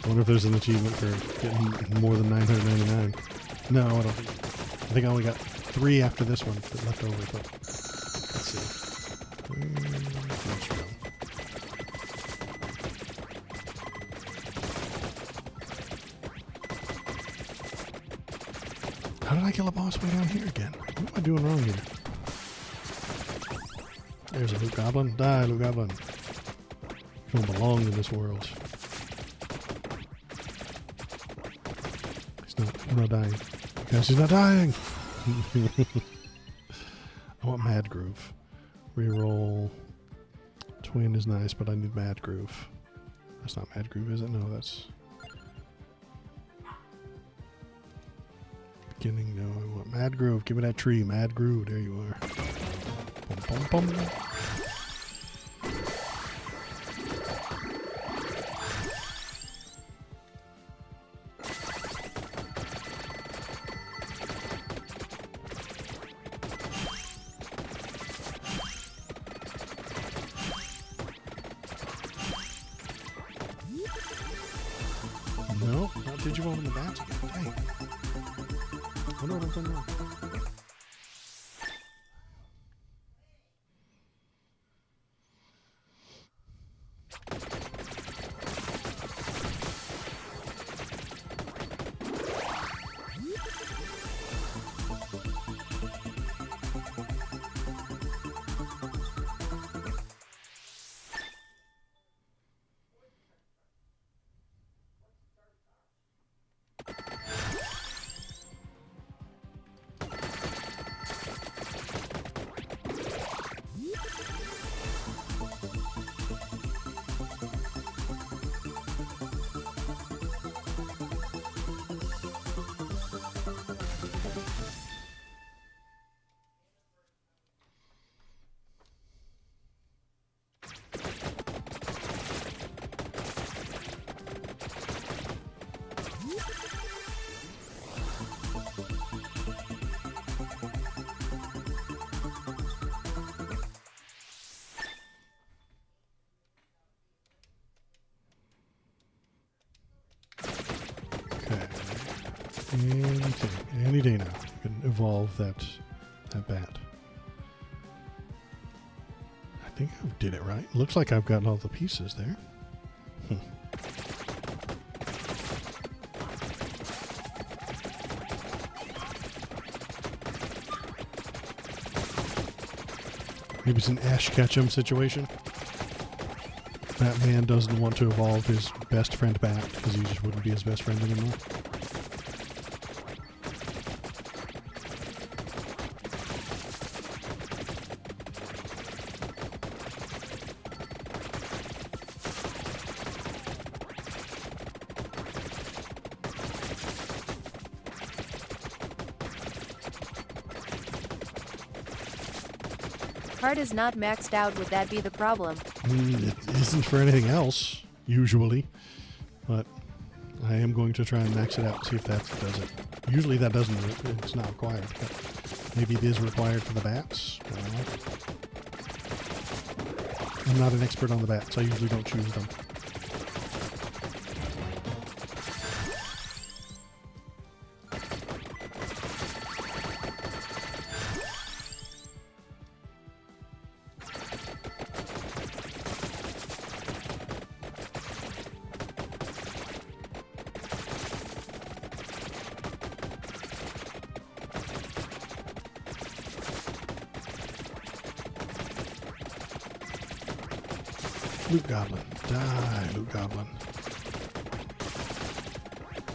I wonder if there's an achievement for getting more than 999. No, I don't think. I think I only got 3 after this one that left over. But let's see. Let's go. How did I kill a boss way down here again? What am I doing wrong here? There's a loot goblin. Die, loot goblin. You don't belong in this world. I'm not dying. Guys, he's not dying! I want Mad Groove. Reroll. Twin is nice, but I need Mad Groove. That's not Mad Groove, is it? No, that's... Beginning, no, I want Mad Groove. Give me that tree, Mad Groove. There you are. Bum, bum, bum. No, not Digimon in the bats again. Dang. I wonder what I've done wrong. Any day now, you can evolve that bat. I think I did it right. Looks like I've gotten all the pieces there. Maybe it's an Ash Ketchum situation. Batman doesn't want to evolve his best friend Bat because he just wouldn't be his best friend anymore. Card is not maxed out, would that be the problem? It isn't for anything else, usually. But I am going to try and max it out, see if that does it. Usually that doesn't, it's not required. But maybe it is required for the bats. I don't know. I'm not an expert on the bats. I usually don't choose them. Loot Goblin. Die, Loot Goblin.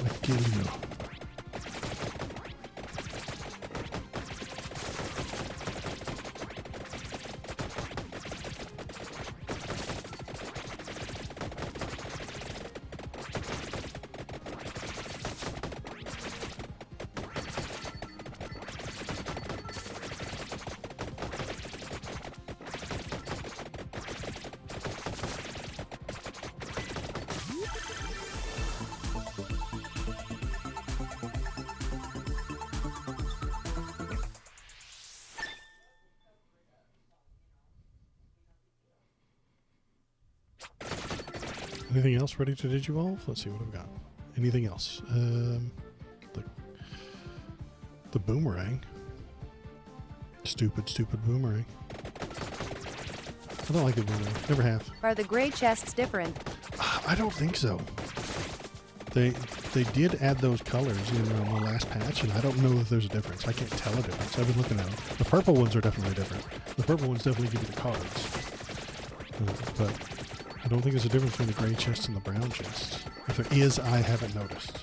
I kill you. Anything else ready to digivolve? Let's see what I've got. Anything else? The boomerang. Stupid boomerang. I don't like the boomerang. Never have. Are the gray chests different? I don't think so. They did add those colors in the last patch, and I don't know if there's a difference. I can't tell a difference. I've been looking at them. The purple ones are definitely different. The purple ones definitely give you the cards. But I don't think there's a difference between the gray chests and the brown chests. If there is, I haven't noticed.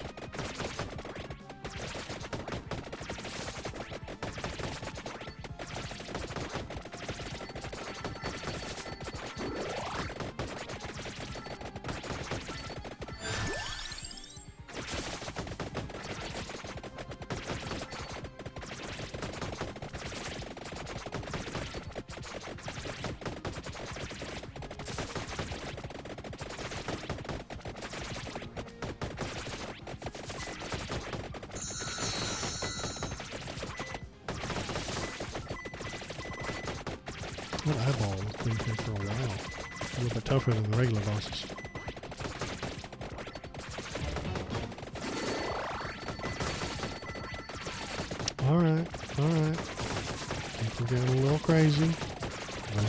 That eyeball has been here for a while. A little bit tougher than the regular bosses. Alright. I think we're getting a little crazy.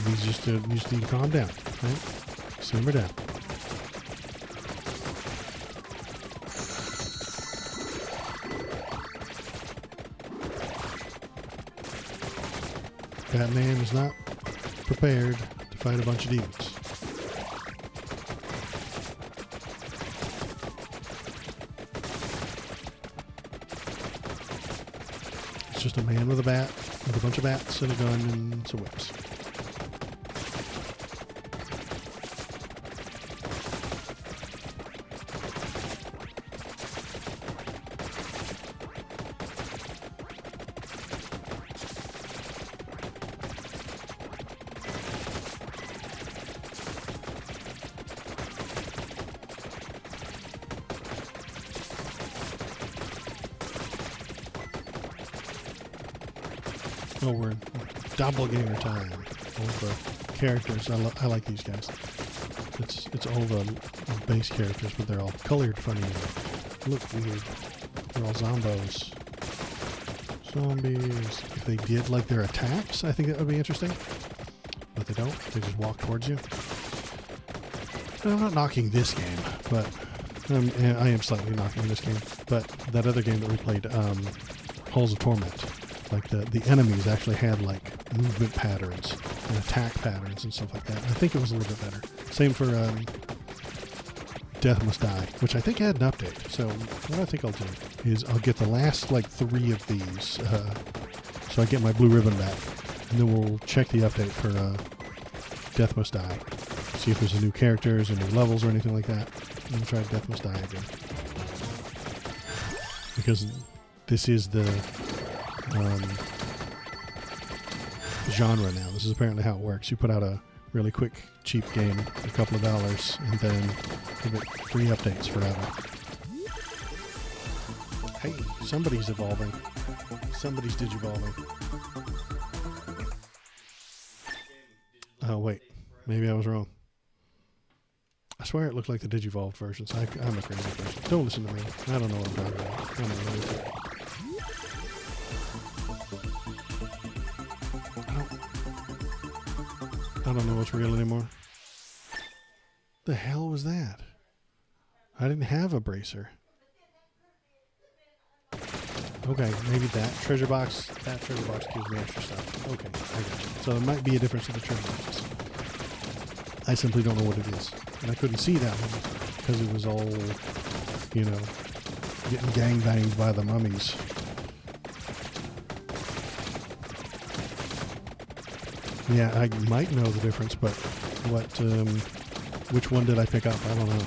These just need to calm down, right? Simmer down. Batman is not prepared to fight a bunch of demons. It's just a man with a bat, with a bunch of bats and a gun and some whips. Oh, we're in doppelganger time. All the characters, I like these guys. It's all the base characters, but they're all colored funny and look weird. They're all zombos. Zombies. If they did like their attacks, I think that would be interesting. But they don't. They just walk towards you. And I'm not knocking this game, but I am slightly knocking this game. But that other game that we played, Halls of Torment. Like the enemies actually had like movement patterns and attack patterns and stuff like that. I think it was a little bit better. Same for Death Must Die, which I think had an update. So what I think I'll do is I'll get the last like 3 of these, so I get my blue ribbon back, and then we'll check the update for Death Must Die. See if there's a new characters or new levels or anything like that. And we'll try Death Must Die again, because this is the genre now. This is apparently how it works. You put out a really quick, cheap game, a couple of dollars, and then give it free updates forever. Hey, somebody's evolving. Somebody's digivolving. Oh, wait. Maybe I was wrong. I swear it looked like the digivolved versions. I'm a crazy person. Don't listen to me. I don't know what I'm talking about. I'm not really. I don't know what's real anymore. The hell was that? I didn't have a bracer. Okay, maybe that treasure box gives me extra stuff. Okay, I got you. So there might be a difference in the treasure boxes. I simply don't know what it is. And I couldn't see that one because it was all, you know, getting gangbanged by the mummies. Yeah, I might know the difference, but which one did I pick up? I don't know.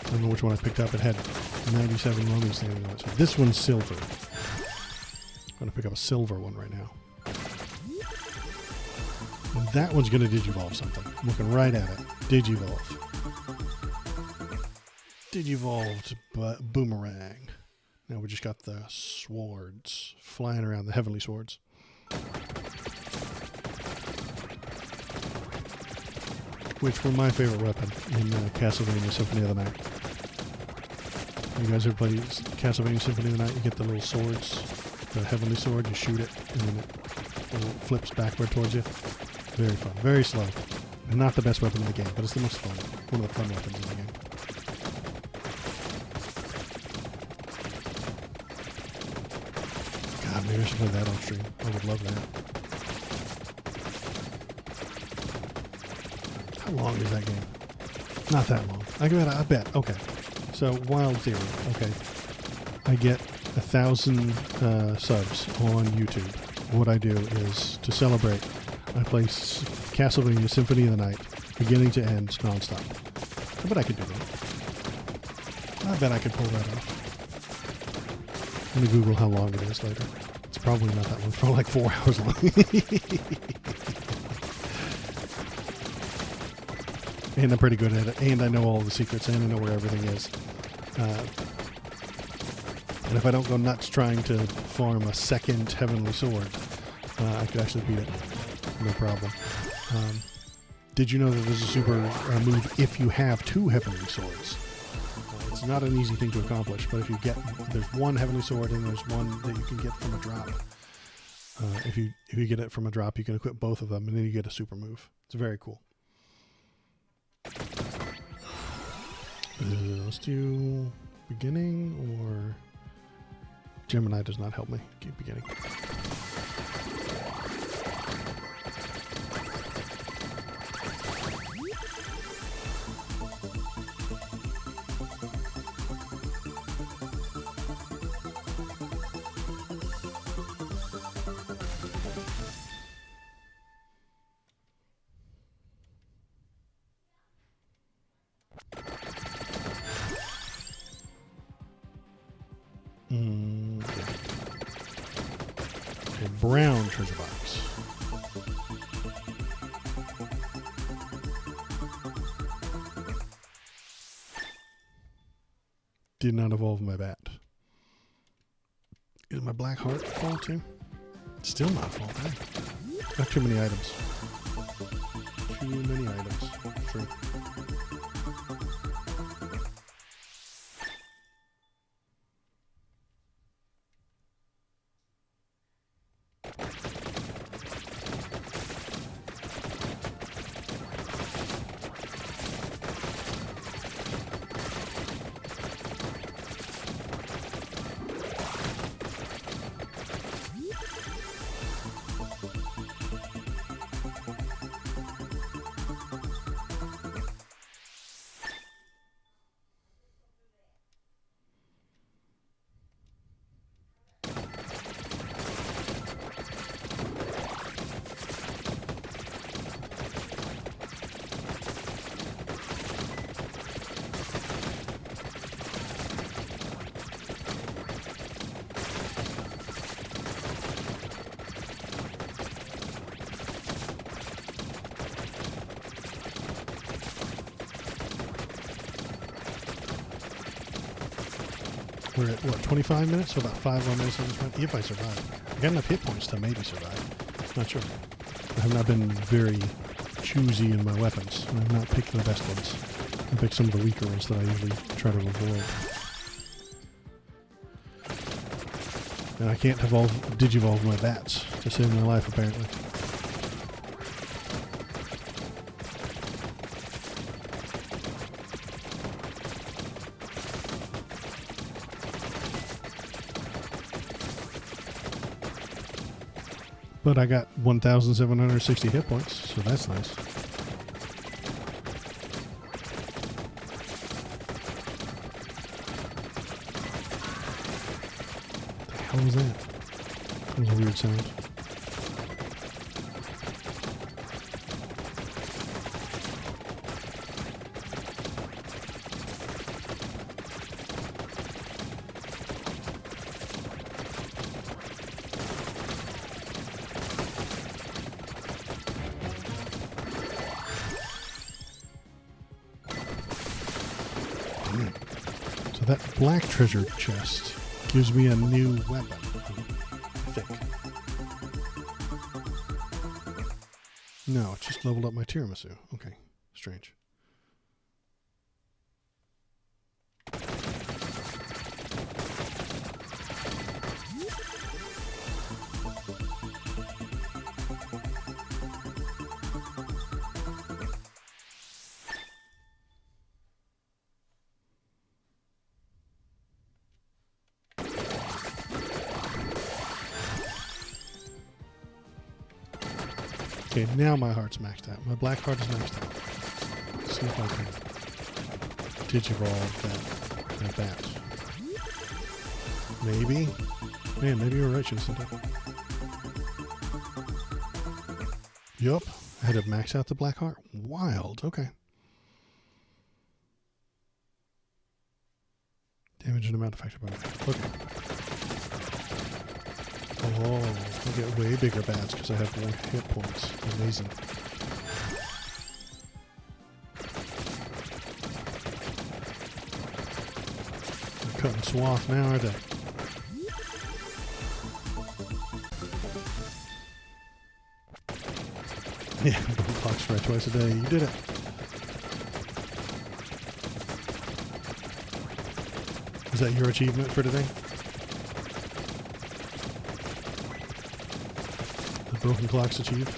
I don't know which one I picked up. It had 97 mummies standing on it. So this one's silver. I'm going to pick up a silver one right now. And that one's going to digivolve something. I'm looking right at it. Digivolve. Digivolved boomerang. Now we just got the swords flying around, the heavenly swords. which were my favorite weapon in Castlevania Symphony of the Night. You guys ever played Castlevania Symphony of the Night? You get the little swords, the heavenly sword, you shoot it, and then it flips backward towards you. Very fun. Very slow. Not the best weapon in the game, but it's the most fun. One of the fun weapons in the game. God, maybe I should play that on stream. I would love that. How long is that game? Not that long. I bet. Okay. So, Wild Theory. Okay. I get 1,000 subs on YouTube. What I do is, to celebrate, I play Castlevania Symphony of the Night, beginning to end, nonstop. I bet I could do that. I bet I could pull that off. I'm going to Google how long it is later. It's probably not that long. It's probably like 4 hours long. And I'm pretty good at it. And I know all the secrets. And I know where everything is. And if I don't go nuts trying to farm a second Heavenly Sword, I could actually beat it. No problem. Did you know that there's a super move if you have 2 Heavenly Swords? It's not an easy thing to accomplish, but if you get, there's 1 Heavenly Sword and there's 1 that you can get from a drop. If you get it from a drop, you can equip both of them, and then you get a super move. It's very cool. Let's do beginning, or Gemini does not help me. Keep beginning. A brown treasure box. Did not evolve my bat. Is my black heart full too? Still not full. Got too many items. Too many items. True. We're at, what, 25 minutes? So about 5 more minutes on this one. If I survive. I got enough hit points to maybe survive. Not sure. I have not been very choosy in my weapons. I have not picked the best ones. I picked some of the weaker ones that I usually try to avoid. And I can't digivolve my bats to save my life, apparently. But I got 1,760 hit points, so that's nice. What the hell was that? That was a weird sound. So that black treasure chest gives me a new weapon, I think. No, it just leveled up my tiramisu. Okay. Let's strange. Okay, now my heart's maxed out. My black heart is maxed out. Let's see if I can digivolve that bat. Maybe. Man, maybe you're right, should've said that. Yup. I had to max out the black heart. Wild. Okay. Damage and amount affected by that. Okay. Oh, I get way bigger bats because I have more hit points. Amazing. They're cutting swath now, are they? Yeah, box fry twice a day. You did it. Is that your achievement for today? The broken clock's achieved.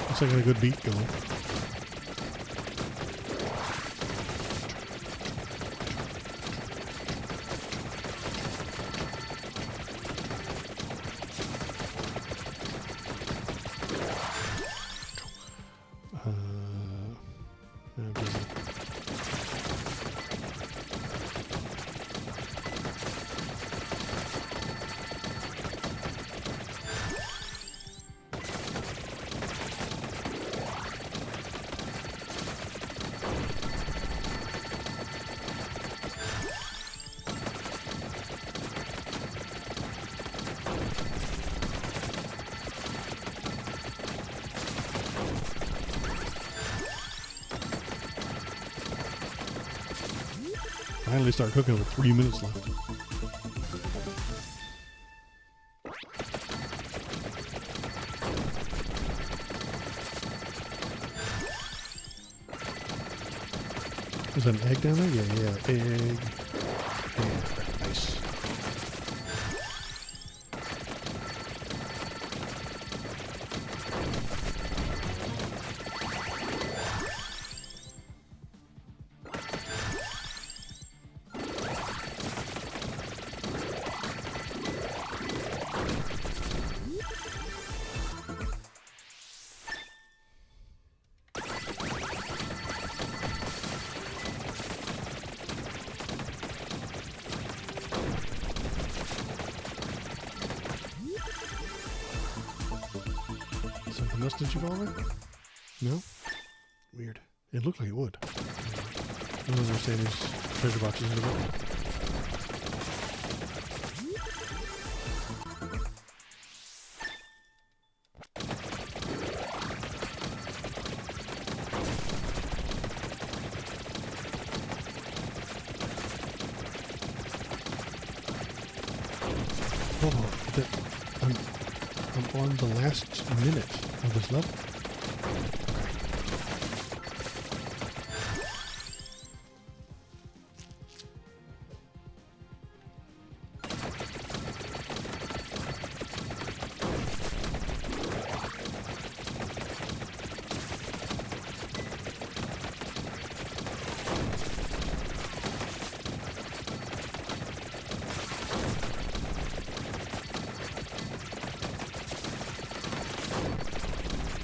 Looks like I got a good beat going. Finally start cooking with 3 minutes left. Is that an egg down there? Yeah, egg. Yeah, nice. Something else did you bother? No? Weird. It looked like it would. I don't understand these treasure boxes in the book. I'm on the last minute of this level.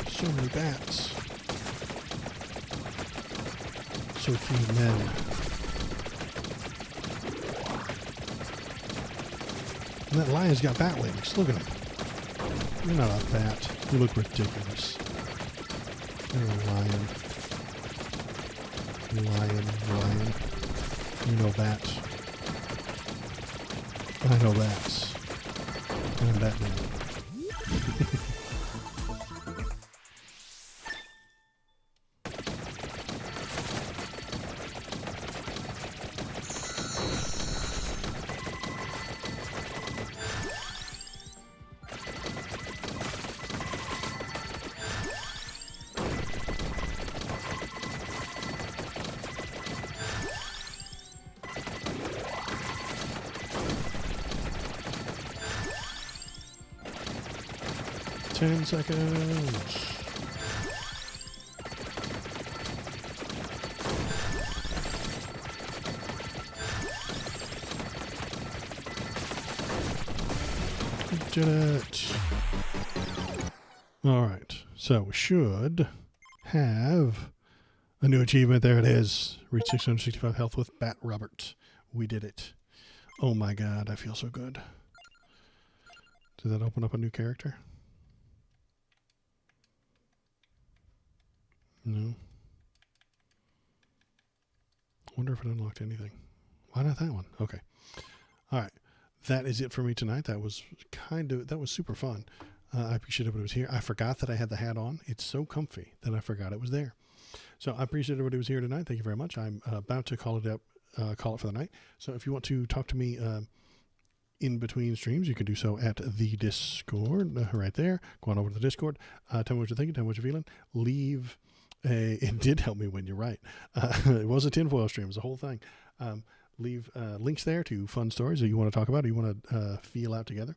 So many bats. So few men. And that lion's got bat wings. Look at him. You're not a bat. You look ridiculous. You're a lion. Lion. You know bats. I know bats. I'm Batman. 10 seconds. Did it. All right. So we should have a new achievement. There it is. Reach 665 health with Bat Robert. We did it. Oh my god, I feel so good. Did that open up a new character? No. Wonder if it unlocked anything. Why not that one? Okay. All right. That is it for me tonight. That was super fun. I appreciate everybody was here. I forgot that I had the hat on. It's so comfy that I forgot it was there. So I appreciate everybody who was here tonight. Thank you very much. I'm about to call it for the night. So if you want to talk to me in between streams, you can do so at the Discord right there. Go on over to the Discord. Tell me what you're thinking. Tell me what you're feeling. Leave it did help me win. You're right. It was a tinfoil stream. It was a whole thing. Leave links there to fun stories that you want to talk about or you want to feel out together.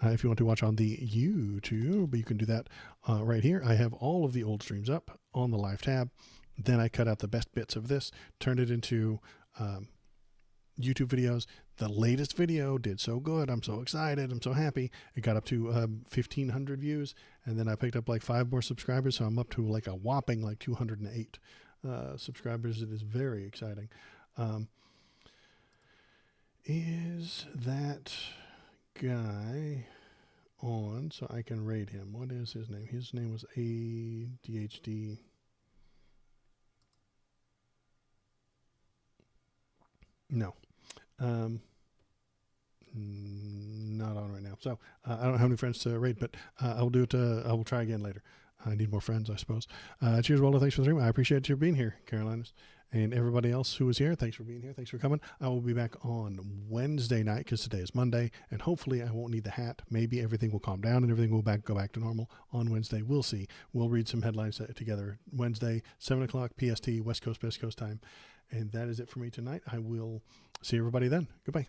If you want to watch on the YouTube, you can do that right here. I have all of the old streams up on the live tab. Then I cut out the best bits of this, turned it into YouTube videos. The latest video did so good. I'm so excited. I'm so happy. It got up to 1,500 views, and then I picked up like 5 more subscribers, so I'm up to like a whopping like 208 subscribers. It is very exciting. Is that guy on so I can raid him? What is his name? His name was ADHD. No. Not on right now. So I don't have any friends to raid, but I will do it. I will try again later. I need more friends, I suppose. Cheers, Waldo. Thanks for the stream. I appreciate you being here, Carolinas. And everybody else who was here, thanks for being here. Thanks for coming. I will be back on Wednesday night because today is Monday. And hopefully I won't need the hat. Maybe everything will calm down and everything will go back to normal on Wednesday. We'll see. We'll read some headlines together. Wednesday, 7 o'clock PST, West Coast time. And that is it for me tonight. I will see everybody then. Goodbye.